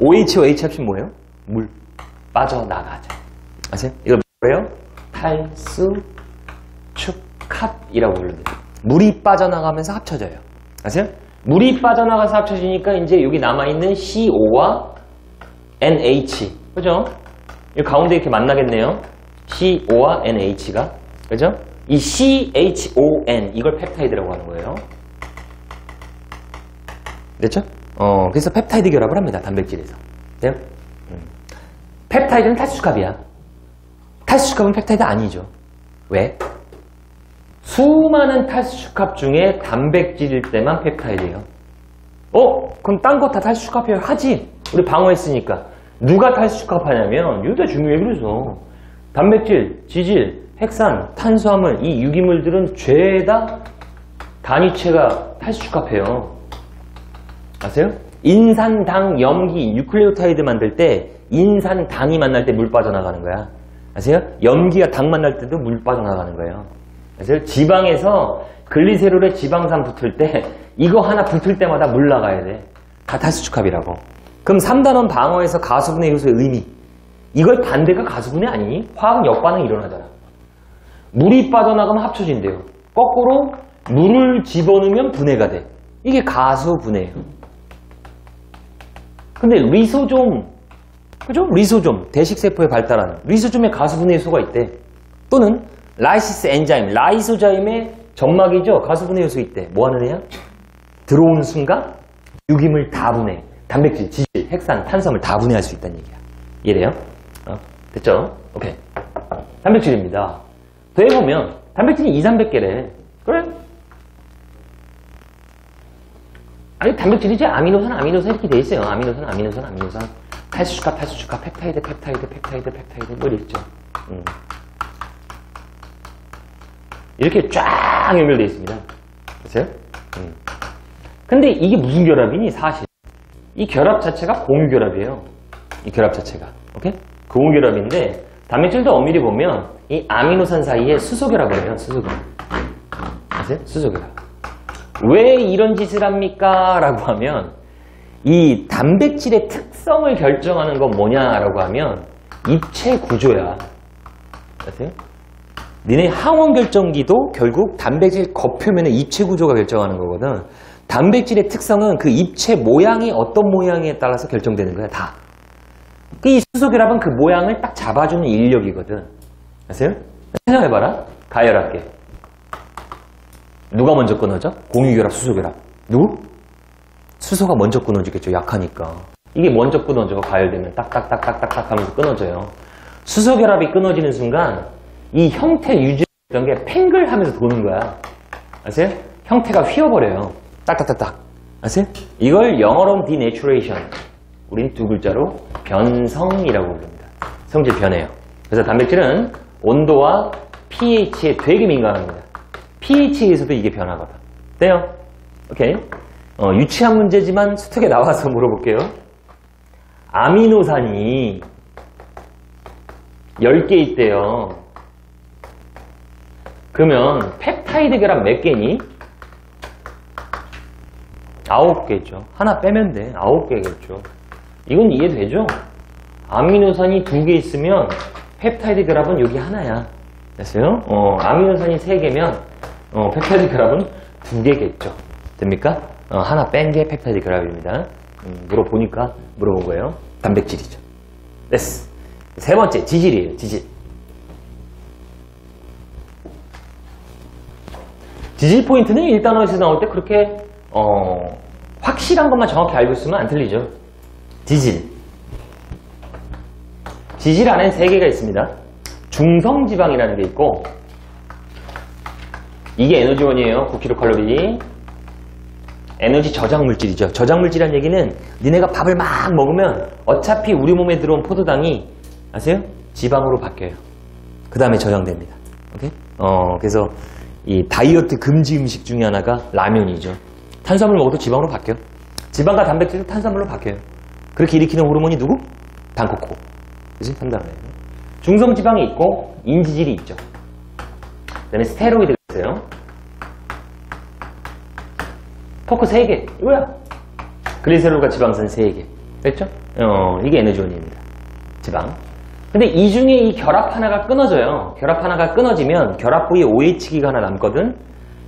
Speaker 1: OH와 H 합친 뭐예요? 물. 빠져나가죠. 아세요? 이걸 뭐예요? 탈수축합이라고 부릅니다. 물이 빠져나가면서 합쳐져요. 아세요? 물이 빠져나가서 합쳐지니까 이제 여기 남아있는 CO와 NH. 그죠? 이 가운데 이렇게 만나겠네요. CO와 NH가. 그죠? 이 CHON. 이걸 펩타이드라고 하는 거예요. 됐죠? 그래서 펩타이드 결합을 합니다. 단백질에서. 돼요? 펩타이드는 탈수축합이야. 탈수축합은 펩타이드 아니죠. 왜? 수많은 탈수축합 중에 단백질일 때만 펩타이드예요. 그럼 딴 거 다 탈수축합해요? 하지. 우리 방어했으니까. 누가 탈수축합하냐면 이거 중요해. 그래서 단백질, 지질, 핵산, 탄수화물 이 유기물들은 죄다 단위체가 탈수축합해요. 아세요? 인산당, 염기, 뉴클레오타이드 만들 때 인산당이 만날 때 물 빠져나가는 거야. 아세요? 염기가 당 만날 때도 물 빠져나가는 거예요. 아세요? 지방에서 글리세롤에 지방산 붙을 때 이거 하나 붙을 때마다 물 나가야 돼. 다 탈수축합이라고. 그럼 3단원 방어에서 가수분해 요소의 의미. 이걸 반대가 가수분해 아니니? 화학 역반응이 일어나잖아. 물이 빠져나가면 합쳐진대요. 거꾸로 물을 집어넣으면 분해가 돼. 이게 가수분해예요. 근데 리소좀, 그죠? 리소좀, 대식세포에 발달하는 리소좀에 가수분해 요소가 있대. 또는 라이시스 엔자임, 라이소자임의 점막이죠. 가수분해 요소 있대. 뭐 하는 애야? 들어오는 순간 유기물 다 분해. 단백질, 지질, 핵산, 탄수화물 다 분해할 수 있다는 얘기야. 이해돼요? 됐죠? 오케이. 단백질입니다. 더해보면 단백질이 200~300개래. 그래? 아니 단백질이지 아미노산 이렇게 돼 있어요. 아미노산 탈수축합 펩타이드 뭐 이랬죠. 이렇게 쫙 연결되어 있습니다. 그렇죠? 근데 이게 무슨 결합이니 사실 이 결합 자체가 공유결합이에요. 이 결합 자체가 오케이? 공유결합인데 단백질도 엄밀히 보면 이 아미노산 사이에 수소결합을 해요. 수소결합. 아세요? 수소결합. 왜 이런 짓을 합니까? 라고 하면 이 단백질의 특성을 결정하는 건 뭐냐라고 하면 입체 구조야. 아세요? 니네 항원 결정기도 결국 단백질 겉표면의 입체 구조가 결정하는 거거든. 단백질의 특성은 그 입체 모양이 어떤 모양에 따라서 결정되는 거야. 다. 이 수소결합은 그 모양을 딱 잡아주는 인력이거든. 아세요? 생각해봐라. 가열할게. 누가 먼저 끊어져? 공유결합, 수소결합. 누구? 수소가 먼저 끊어지겠죠. 약하니까. 이게 먼저 끊어져. 가열되면 딱딱딱딱딱 하면서 끊어져요. 수소결합이 끊어지는 순간 이 형태 유지했던 게 팽글하면서 도는 거야. 아세요? 형태가 휘어버려요. 딱딱딱딱. 아세요? 이걸 영어로는 denaturation. 우린 두 글자로 변성이라고 부릅니다. 성질 변해요. 그래서 단백질은 온도와 pH에 되게 민감합니다. pH에 의해서도 이게 변하거든. 돼요? 오케이. 유치한 문제지만 수특에 나와서 물어볼게요. 아미노산이 10개 있대요. 그러면 펩타이드 결합 몇 개니? 9개죠. 하나 빼면 돼. 9개겠죠. 이건 이해되죠? 아미노산이 2개 있으면 펩타이드 결합은 여기 하나야. 됐어요? 아미노산이 3개면 펩타이드 결합은 2개겠죠. 됩니까? 하나 뺀 게 펩타이드 결합입니다. 물어본 거예요. 단백질이죠. 됐어. 세 번째, 지질이에요. 지질. 지질 포인트는 1단원에서 나올 때 그렇게 확실한 것만 정확히 알고 있으면 안 틀리죠. 지질. 지질 안엔 3개가 있습니다. 중성지방이라는 게 있고, 이게 에너지원이에요. 9kcal. 에너지 저장물질이죠. 저장물질이라는 얘기는 니네가 밥을 막 먹으면 어차피 우리 몸에 들어온 포도당이 아세요? 지방으로 바뀌어요. 그 다음에 저장됩니다. 오케이? 그래서 이 다이어트 금지 음식 중에 하나가 라면이죠. 탄수화물 먹어도 지방으로 바뀌어. 지방과 단백질도 탄수화물로 바뀌어요. 그렇게 일으키는 호르몬이 누구? 당코코. 그치? 탄단어예요. 중성지방이 있고 인지질이 있죠. 그 다음에 스테로이드가 있어요. 포크 3개. 이거야. 글리세롤과 지방산 3개. 됐죠? 이게 에너지원입니다. 지방. 근데 이 중에 이 결합 하나가 끊어져요. 결합 하나가 끊어지면 결합 부위에 OH기가 하나 남거든.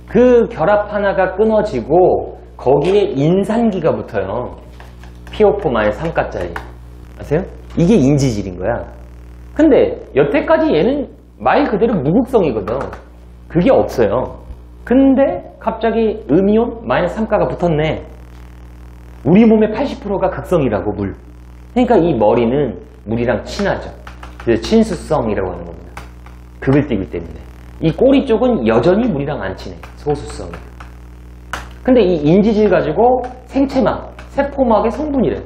Speaker 1: 그 결합 하나가 끊어지고 거기에 인산기가 붙어요. PO4-3가짜리. 아세요? 이게 인지질인 거야. 근데 여태까지 얘는 말 그대로 무극성이거든. 그게 없어요. 근데 갑자기 음이온 -3가가 붙었네. 우리 몸의 80%가 극성이라고, 물. 그러니까 이 머리는 물이랑 친하죠. 그래서 친수성이라고 하는 겁니다. 극을 띠기 때문에. 이 꼬리 쪽은 여전히 물이랑 안 친해. 소수성이에요. 근데 이 인지질 가지고 생체막, 세포막의 성분이래.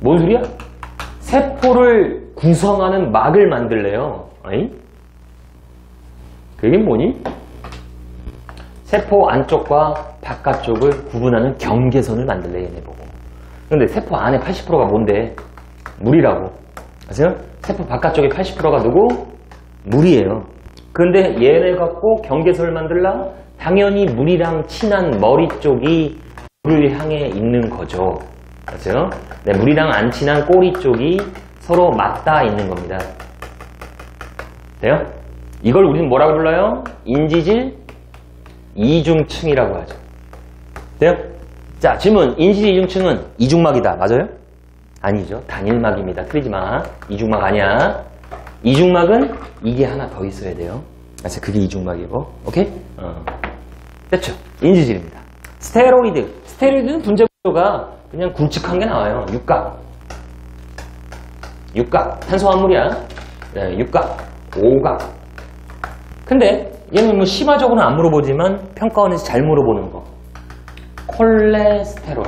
Speaker 1: 뭔 소리야? 세포를 구성하는 막을 만들래요. 아니? 그게 뭐니? 세포 안쪽과 바깥쪽을 구분하는 경계선을 만들래, 얘네 보고. 근데 세포 안에 80%가 뭔데? 물이라고. 아세요? 세포 바깥쪽에 80%가 누구? 물이에요. 근데 얘네 갖고 경계선을 만들라? 당연히 물이랑 친한 머리 쪽이 물을 향해 있는 거죠. 아세요? 네, 물이랑 안 친한 꼬리 쪽이 서로 맞닿아 있는 겁니다. 돼요? 이걸 우리는 뭐라고 불러요? 인지질 이중층이라고 하죠. 돼요? 자, 질문. 인지질 이중층은 이중막이다. 맞아요? 아니죠. 단일막입니다. 틀리지 마. 이중막 아니야. 이중막은 이게 하나 더 있어야 돼요. 그래서 그게 이중막이고. 오케이? 됐죠? 인지질입니다. 스테로이드. 스테로이드는 분자 구조가 그냥 굵직한 게 나와요. 육각. 육각. 탄수화물이야. 네, 육각. 오각. 근데 얘는 뭐 심화적으로는 안 물어보지만 평가원에서 잘 물어보는 거. 콜레스테롤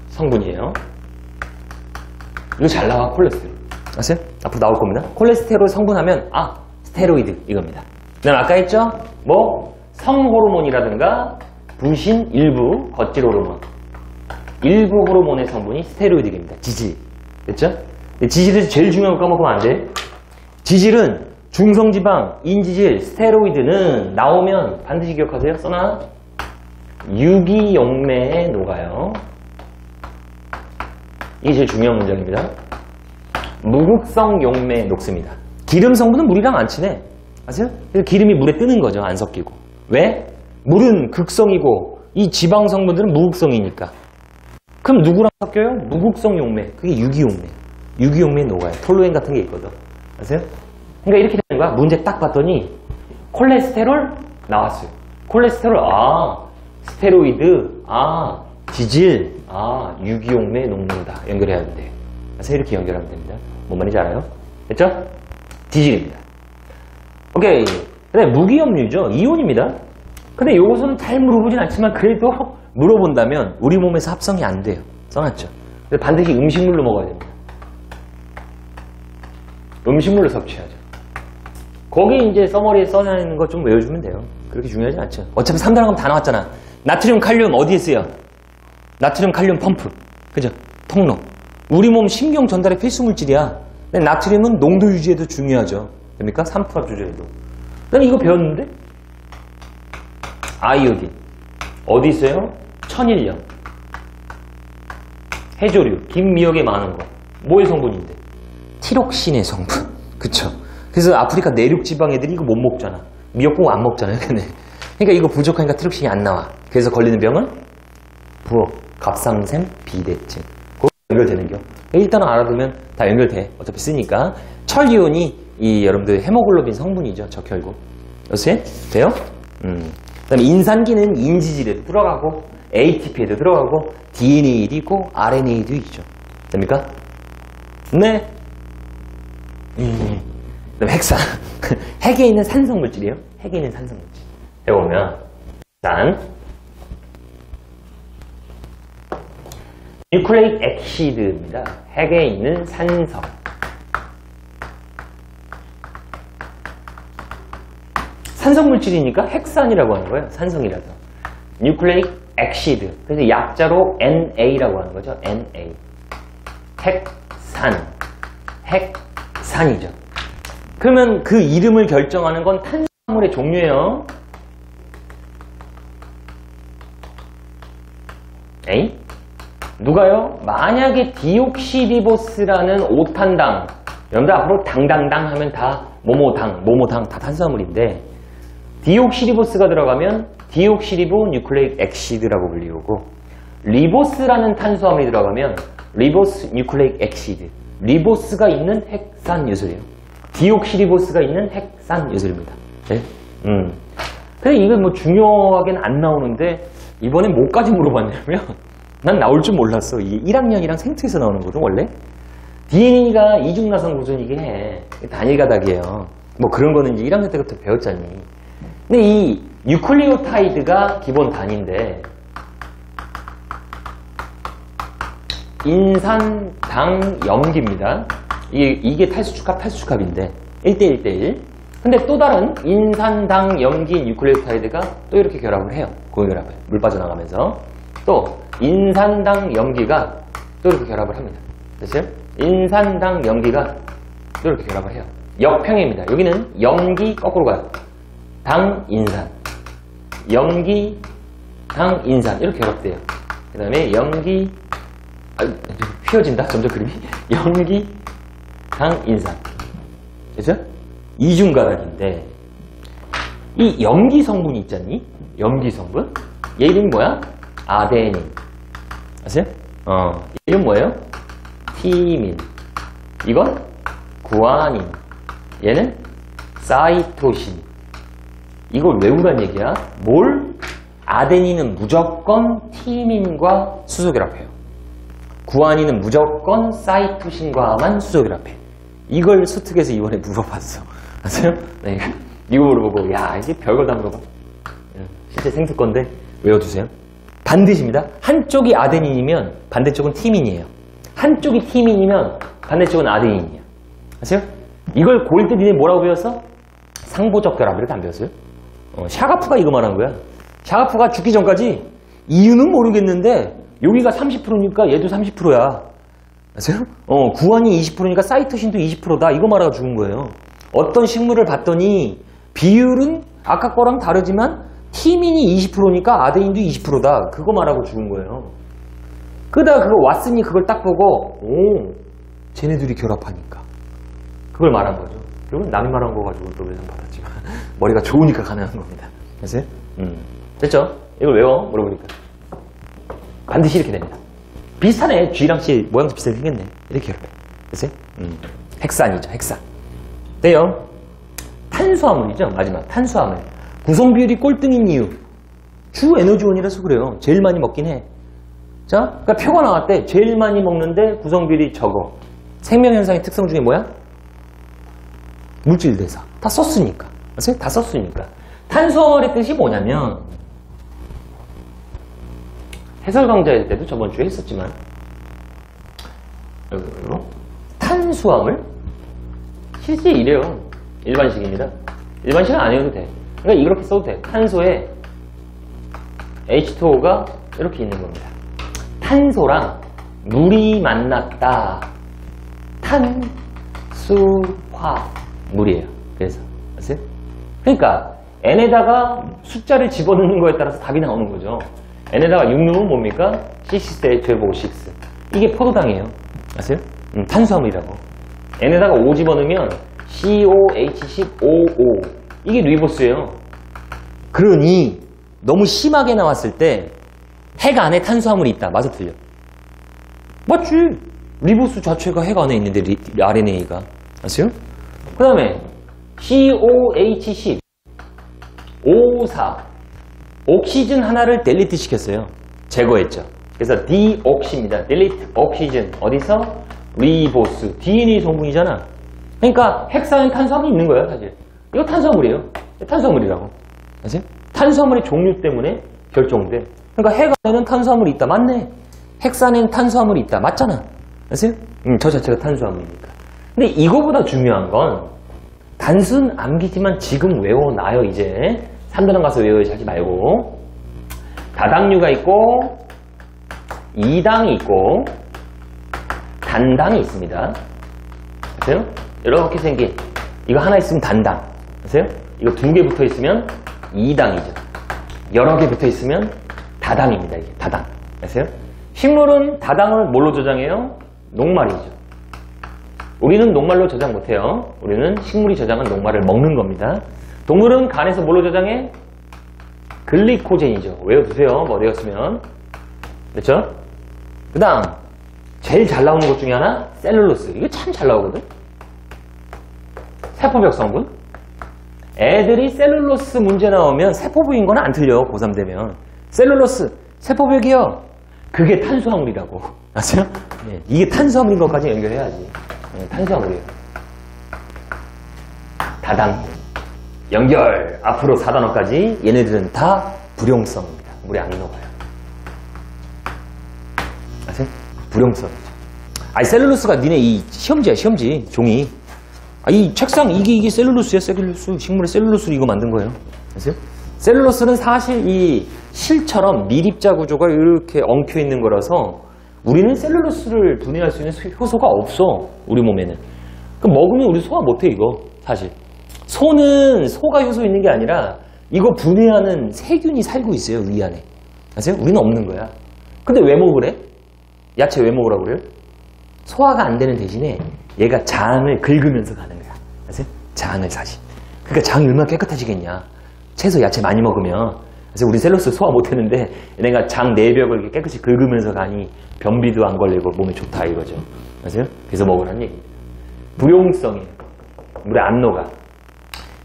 Speaker 1: 성분이에요. 이거 잘 나와, 콜레스테롤. 아세요? 앞으로 나올 겁니다. 콜레스테롤 성분하면 스테로이드 이겁니다. 난 아까 했죠? 뭐 성호르몬이라든가 부신 일부 겉질 호르몬, 일부 호르몬의 성분이 스테로이드입니다. 지질. 됐죠? 지질에서 제일 중요한 거 까먹으면 안 돼. 지질은 중성지방, 인지질, 스테로이드는 나오면 반드시 기억하세요. 써놔. 유기용매에 녹아요. 이게 제일 중요한 문장입니다. 무극성 용매에 녹습니다. 기름 성분은 물이랑 안 친해. 아세요? 그래서 기름이 물에 뜨는 거죠. 안 섞이고. 왜? 물은 극성이고 이 지방 성분들은 무극성이니까. 그럼 누구랑 섞여요? 무극성 용매. 그게 유기용매. 유기용매에 녹아요. 톨루엔 같은 게 있거든. 아세요? 그러니까 이렇게 되는 거야. 문제 딱 봤더니 콜레스테롤 나왔어요. 콜레스테롤, 스테로이드, 지질, 유기용매에 녹는다. 연결해야 돼. 그래서 이렇게 연결하면 됩니다. 뭔 말인지 알아요? 됐죠? 지질입니다. 오케이. 그다음에 무기염류죠. 이온입니다. 근데 요것은 잘 물어보진 않지만 그래도 물어본다면 우리 몸에서 합성이 안 돼요. 써놨죠. 근데 반드시 음식물로 먹어야 됩니다. 음식물로 섭취하죠. 거기 이제 써머리에 써있는 거 좀 외워주면 돼요. 그렇게 중요하지 않죠. 어차피 3단원 다 나왔잖아. 나트륨, 칼륨 어디에 쓰여? 나트륨, 칼륨 펌프. 그죠? 통로. 우리 몸 신경 전달의 필수 물질이야. 근데 나트륨은 농도 유지에도 중요하죠. 됩니까? 산프랍 조절에도. 난 이거 배웠는데? 아이오딘. 어디 있어요? 천일염. 해조류, 김미역에 많은 거. 뭐의 성분인데? 티록신의 성분. 그쵸? 그래서 아프리카 내륙 지방 애들이 이거 못 먹잖아. 미역국 안 먹잖아요. 그러니까 이거 부족하니까 티록신이 안 나와. 그래서 걸리는 병은 부어, 갑상샘, 비대증. 그거 연결되는 겨. 일단은 알아두면 다 연결돼. 어차피 쓰니까. 철이온이 이 여러분들 헤모글로빈 성분이죠. 적혈구. 여보세요? 돼요? 그다음에 인산기는 인지질에도 들어가고 ATP에도 들어가고 DNA도 있고 RNA도 있죠. 됩니까? 네. 그다음에 핵산. 핵에 있는 산성물질이에요. 핵에 있는 산성물질. 해보면 일단 뉴클레이크 엑시드입니다. 핵에 있는 산성. 산성물질이니까 핵산이라고 하는 거예요. 산성이라서. 뉴클레이크 엑시드. 그래서 약자로 NA라고 하는 거죠. NA. 핵산. 핵산이죠. 그러면 그 이름을 결정하는 건 탄수화물의 종류예요. 에이? 누가요? 만약에 디옥시리보스라는 5탄당, 여러분들 앞으로 당당당 하면 다 모모당 다 탄수화물인데 디옥시리보스가 들어가면 디옥시리보 뉴클레이크 엑시드라고 불리우고 리보스라는 탄수화물이 들어가면 리보스 뉴클레이크 엑시드. 리보스가 있는 핵산 요소예요. 디옥시리보스가 있는 핵산 요소입니다. 네? 근데 이거 뭐 중요하게는 안 나오는데 이번엔 뭐까지 물어봤냐면 난 나올 줄 몰랐어. 이게 1학년이랑 생투에서 나오는 거든 원래. DNA가 이중나선 구조이긴 해. 단일 가닥이에요. 뭐 그런 거는 이제 1학년 때부터 배웠잖니. 근데 이 뉴클리오타이드가 기본 단위인데 인산당염기입니다. 이게 탈수축합인데 1대1 대1. 근데 또 다른 인산당염기 뉴클리오타이드가 또 이렇게 결합을 해요. 고결합을. 물 빠져나가면서. 또 인산당염기가 또 이렇게 결합을 합니다. 됐어요? 인산당염기가 또 이렇게 결합을 해요. 역평입니다. 여기는 염기 거꾸로 가요. 당인산. 염기, 당인산. 이렇게 결합돼요. 그 다음에 염기, 휘어진다. 점점 그림이. 염기, 당인산. 그죠? 이중가닥인데 이 염기 성분이 있잖니? 염기 성분? 얘 이름이 뭐야? 아데닌. 아세요? 이름 뭐예요? 티민. 이건 구아닌. 얘는 사이토신. 이걸 외우란 얘기야. 뭘? 아데닌은 무조건 티민과 수소결합해요. 구아닌은 무조건 사이토신과만 수소결합해. 이걸 수특에서 이번에 물어봤어. 아세요? 네. 이거 물어보고 야 이게 별걸 다 물어봐. 실제 생수 건데 외워두세요. 반드시입니다. 한쪽이 아데닌이면 반대쪽은 티민이에요. 한쪽이 티민이면 반대쪽은 아데닌이야. 아세요? 이걸 고1 때 니네 뭐라고 배웠어? 상보적 결합. 이렇게 안 배웠어요? 샤가프가 이거 말한 거야. 샤가프가 죽기 전까지 이유는 모르겠는데 여기가 30%니까 얘도 30%야. 아세요? 구안이 20%니까 사이토신도 20%다. 이거 말하고 죽은 거예요. 어떤 식물을 봤더니 비율은 아까 거랑 다르지만 티민이 20%니까 아데닌도 20%다. 그거 말하고 죽은 거예요. 그러다가 그거 왔으니 그걸 딱 보고 오, 쟤네들이 결합하니까. 그걸 말한 거죠. 그리고 남이 말한 거 가지고 또 외상 받았지만 머리가 좋으니까 가능한 겁니다. 아세요? 됐죠? 이걸 외워 물어보니까. 반드시 이렇게 됩니다. 비슷하네. G랑 C 모양도 비슷하게 생겼네. 이렇게 결합해. 됐어요? 핵산이죠. 핵산. 돼요? 탄수화물이죠. 마지막 탄수화물. 구성 비율이 꼴등인 이유. 주 에너지원이라서 그래요. 제일 많이 먹긴 해. 자, 그러니까 표가 나왔대. 제일 많이 먹는데 구성 비율이 적어. 생명현상의 특성 중에 뭐야? 물질 대사. 다 썼으니까. 아세요? 다 썼으니까. 탄수화물의 뜻이 뭐냐면 해설 강좌일 때도 저번 주에 했었지만 탄수화물? 실제 이래요. 일반식입니다. 일반식은 아니어도 돼. 그러니까 이렇게 써도 돼. 탄소에 H2O가 이렇게 있는 겁니다. 탄소랑 물이 만났다. 탄수화물이에요. 그래서 아세요? 그러니까 n에다가 숫자를 집어넣는 거에 따라서 답이 나오는 거죠. n에다가 6 넣으면 뭡니까? C6H12O6. 이게 포도당이에요. 아세요? 탄수화물이라고. n에다가 5 집어넣으면 COH10OO. 이게 리보스예요. 그러니 너무 심하게 나왔을 때 핵 안에 탄수화물이 있다. 맞아, 틀려? 맞지? 리보스 자체가 핵 안에 있는데 RNA가. 아세요? 그 다음에 COH10 O4 옥시즌 하나를 델리트 시켰어요. 제거했죠. 그래서 디옥시입니다. 델리트 옥시즌. 어디서? 리보스. DNA 성분이잖아. 그러니까 핵상엔 탄수화물이 있는 거예요, 사실. 이거 탄수화물이에요. 탄수화물이라고. 아세요? 탄수화물의 종류 때문에 결정돼. 그러니까 핵 안에는 탄수화물이 있다. 맞네. 핵산엔 탄수화물이 있다. 맞잖아. 아세요? 저 자체가 탄수화물이니까. 근데 이거보다 중요한 건 단순 암기지만 지금 외워놔요, 이제. 3단원 가서 외워야지 하지 말고. 다당류가 있고, 2당이 있고, 단당이 있습니다. 아세요? 이렇게 생긴. 이거 하나 있으면 단당. 아세요? 이거 2개 붙어 있으면 2당이죠. 여러 개 붙어 있으면 다당입니다, 이게. 다당. 아세요? 식물은 다당을 뭘로 저장해요? 녹말이죠. 우리는 녹말로 저장 못해요. 우리는 식물이 저장한 녹말을 먹는 겁니다. 동물은 간에서 뭘로 저장해? 글리코젠이죠. 외워두세요. 뭐 외웠으면. 됐죠? 그 다음 제일 잘 나오는 것 중에 하나 셀룰로스. 이거 참 잘 나오거든. 세포벽 성분. 애들이 셀룰로스 문제 나오면 세포부인 건 안 틀려. 고3 되면. 셀룰로스 세포벽이요. 그게 탄수화물이라고. 아세요? 네. 이게 탄수화물인 것까지 연결해야지. 네, 탄수화물이에요. 다당 연결. 앞으로 4단원까지 얘네들은 다 불용성입니다. 물에 안 녹아요. 아세요? 불용성이죠. 아니 셀룰로스가 니네 이 시험지야, 시험지 종이. 이 책상 이게 셀룰로스야. 셀룰로스. 식물의 셀룰로스로 이거 만든 거예요. 아세요? 셀룰로스는 사실 이 실처럼 밀입자 구조가 이렇게 엉켜 있는 거라서 우리는 셀룰로스를 분해할 수 있는 효소가 없어. 우리 몸에는. 그럼 먹으면 우리 소화 못해, 이거. 사실. 소는 소가 효소 있는 게 아니라 이거 분해하는 세균이 살고 있어요, 위 안에. 아세요? 우리는 없는 거야. 근데 왜 먹으래? 야채 왜 먹으라고 그래요? 소화가 안 되는 대신에 얘가 장을 긁으면서 가는 거야. 아세요? 장을 사실. 그러니까 장이 얼마나 깨끗해지겠냐. 채소, 야채 많이 먹으면. 그래서 우리 셀룰로스 소화 못했는데 얘네가 장 내벽을 이렇게 깨끗이 긁으면서 가니 변비도 안 걸리고 몸에 좋다 이거죠. 아세요? 그래서 먹으라는 얘기입니다. 불용성이에요. 물에 안 녹아.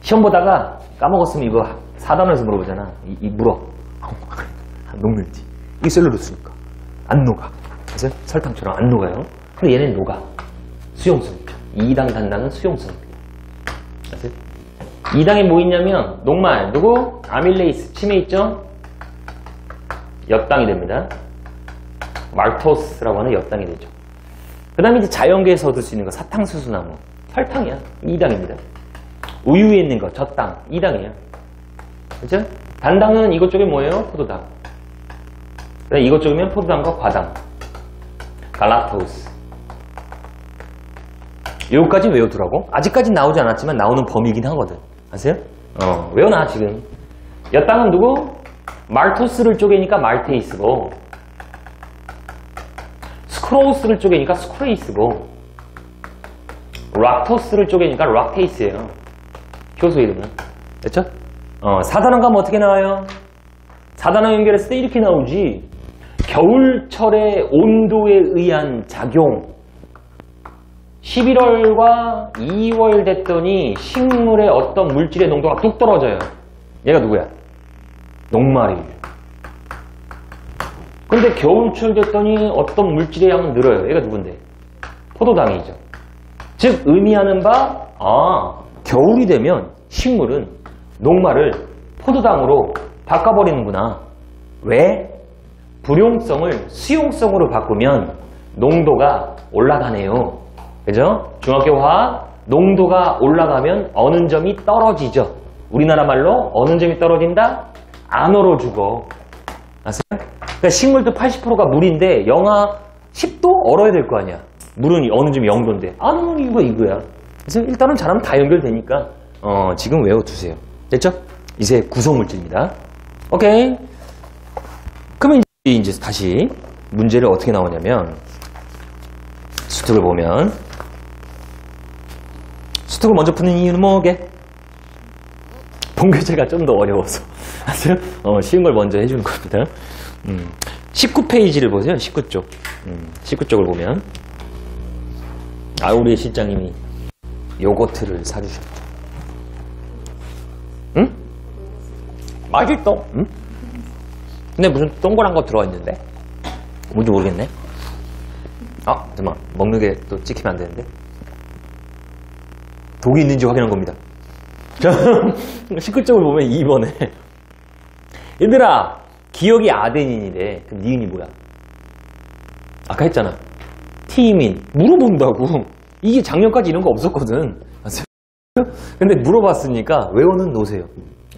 Speaker 1: 시험 보다가 까먹었으면 이거 4단원에서 물어보잖아. 이 물어. 녹는지. 이게 셀룰로스니까. 안 녹아. 아세요? 설탕처럼 안 녹아요. 근데 얘는 녹아. 수용성이죠. 2당 단당은 수용성입니다. 아세요? 2당에 뭐 있냐면 녹말, 누구? 아밀레이스, 침에 있죠? 엿당이 됩니다. 말토스라고 하는 엿당이 되죠. 그 다음에 이제 자연계에서 얻을 수 있는 거 사탕수수나무, 설탕이야. 2당입니다. 우유에 있는 거 젖당, 2당이에요. 그죠? 단당은 이것 쪽에 뭐예요? 포도당. 이것 쪽이면 포도당과 과당, 갈락토스. 여기까지 외워두라고? 아직까지 나오지 않았지만 나오는 범위이긴 하거든. 아세요? 외워놔 지금. 엿당은 누구? 말토스를 쪼개니까 말테이스고, 스크로우스를 쪼개니까 스크레이스고, 락토스를 쪼개니까 락테이스예요. 효소 이름은. 됐죠? 4단원 가면 어떻게 나와요? 4단원 연결했을 때 이렇게 나오지. 겨울철의 온도에 의한 작용. 11월과 2월 됐더니 식물의 어떤 물질의 농도가 뚝 떨어져요. 얘가 누구야? 녹말이. 근데 겨울철 됐더니 어떤 물질의 양은 늘어요. 얘가 누군데? 포도당이죠. 즉 의미하는 바, 겨울이 되면 식물은 녹말을 포도당으로 바꿔버리는구나. 왜? 불용성을 수용성으로 바꾸면 농도가 올라가네요. 그죠? 중학교 화학 농도가 올라가면 어느 점이 떨어지죠. 우리나라 말로 어느 점이 떨어진다? 안 얼어 죽어. 아세요? 그러니까 식물도 80%가 물인데 영하 10도 얼어야 될 거 아니야. 물은 어느 점이 0도인데 안 얼는 이유가 이거야. 그래서 일단은 잘하면 다 연결되니까 지금 외워두세요. 됐죠? 이제 구성물질입니다. 오케이. 그러면 이제 다시 문제를 어떻게 나오냐면, 수특을 보면, 수특을 먼저 푸는 이유는 뭐게? 본교재가 좀 더 어려워서. 아세요? 쉬운 걸 먼저 해주는 겁니다. 19페이지를 보세요. 19쪽. 19쪽을 보면. 우리 실장님이 요거트를 사주셨죠. 응? 맛있어. 응? 근데 무슨 동그란 거 들어가 있는데? 뭔지 모르겠네. 잠깐만. 먹는 게 또 찍히면 안 되는데. 독이 있는지 확인한 겁니다. 19쪽을 보면 2번에. 얘들아, 기억이 아데닌이래. 그럼 니은이 뭐야? 아까 했잖아. 티민. 물어본다고. 이게 작년까지 이런 거 없었거든. 아세요? 근데 물어봤으니까 외워는 놓으세요.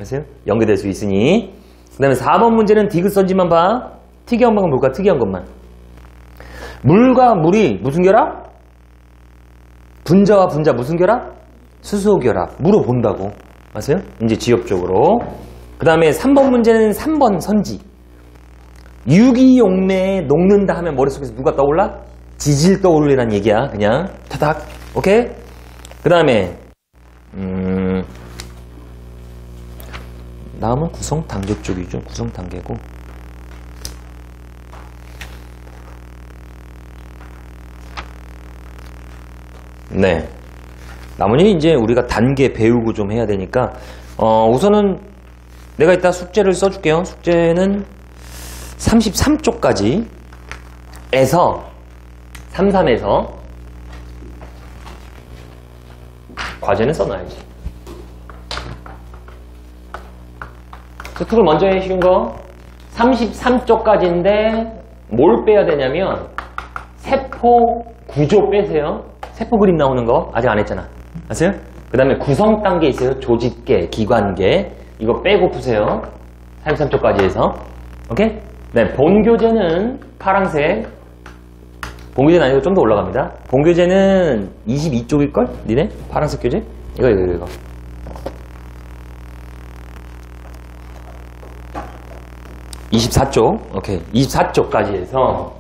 Speaker 1: 아세요? 연계될 수 있으니. 그 다음에 4번 문제는 디귿선지만 봐. 특이한 것만 볼까? 특이한 것만. 물과 물이 무슨 결합? 분자와 분자 무슨 결합? 수소 결합. 물어본다고. 아세요? 이제 지엽적으로. 그 다음에 3번 문제는 3번 선지. 유기용매에 녹는다 하면 머릿속에서 누가 떠올라? 지질 떠올리라는 얘기야. 그냥 타닥. 오케이? 그 다음에 다음은 구성단계 쪽이죠. 구성단계고. 네. 나머지 이제 우리가 단계 배우고 좀 해야 되니까 우선은 내가 이따 숙제를 써줄게요. 숙제는 33쪽까지 에서 33에서 과제는 써놔야지. 수특을 먼저 해. 쉬운 거 33쪽까지인데 뭘 빼야 되냐면 세포 구조 빼세요. 세포 그림 나오는 거 아직 안 했잖아. 아세요? 그 다음에 구성 단계 있어요. 조직계, 기관계. 이거 빼고 푸세요. 33쪽까지 해서. 오케이? 네, 본교재는 파란색. 본교재는 아니고 좀 더 올라갑니다. 본교재는 22쪽일걸? 니네? 파란색 교재? 이거. 24쪽. 오케이. 24쪽까지 해서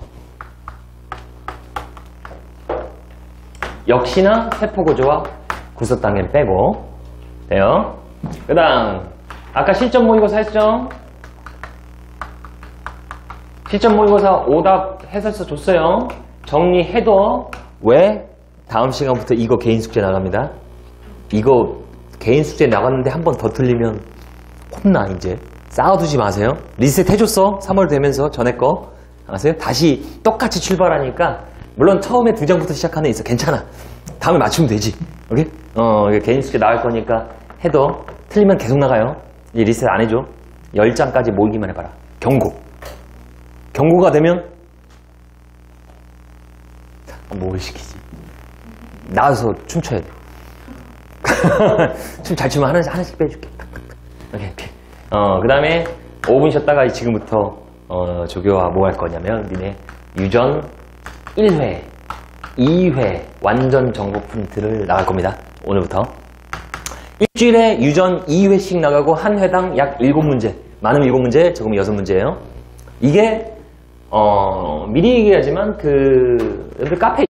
Speaker 1: 역시나 세포구조와 구성 단계는 빼고 돼요. 그 다음 아까 실전 모의고사 했죠? 실전 모의고사 오답 해설서 줬어요. 정리해둬. 왜? 다음 시간부터 이거 개인 숙제 나갑니다. 이거 개인 숙제 나갔는데 한 번 더 틀리면 혼나. 이제 쌓아두지 마세요. 리셋 해줬어. 3월 되면서 전에 거 아세요? 다시 똑같이 출발하니까 물론 처음에 2장부터 시작하는 애 있어. 괜찮아. 다음에 맞추면 되지. 오케이? 개인 숙제 나갈 거니까 해도 틀리면 계속 나가요. 이제 리셋 안 해줘. 10장까지 모이기만 해봐라. 경고. 경고가 되면 뭘 시키지? 나와서 춤춰야 돼. 춤 잘 추면 하나씩 빼줄게. 오케이. 그 다음에 5분 쉬었다가 지금부터 조교와 뭐 할 거냐면 니네 유전 1회, 2회 완전 정보 프린트를 나갈 겁니다. 오늘부터. 일주일에 유전 2회씩 나가고 한 회당 약 7문제. 많으면 7문제, 적으면 6문제예요. 이게 미리 얘기하지만 여러분들 카페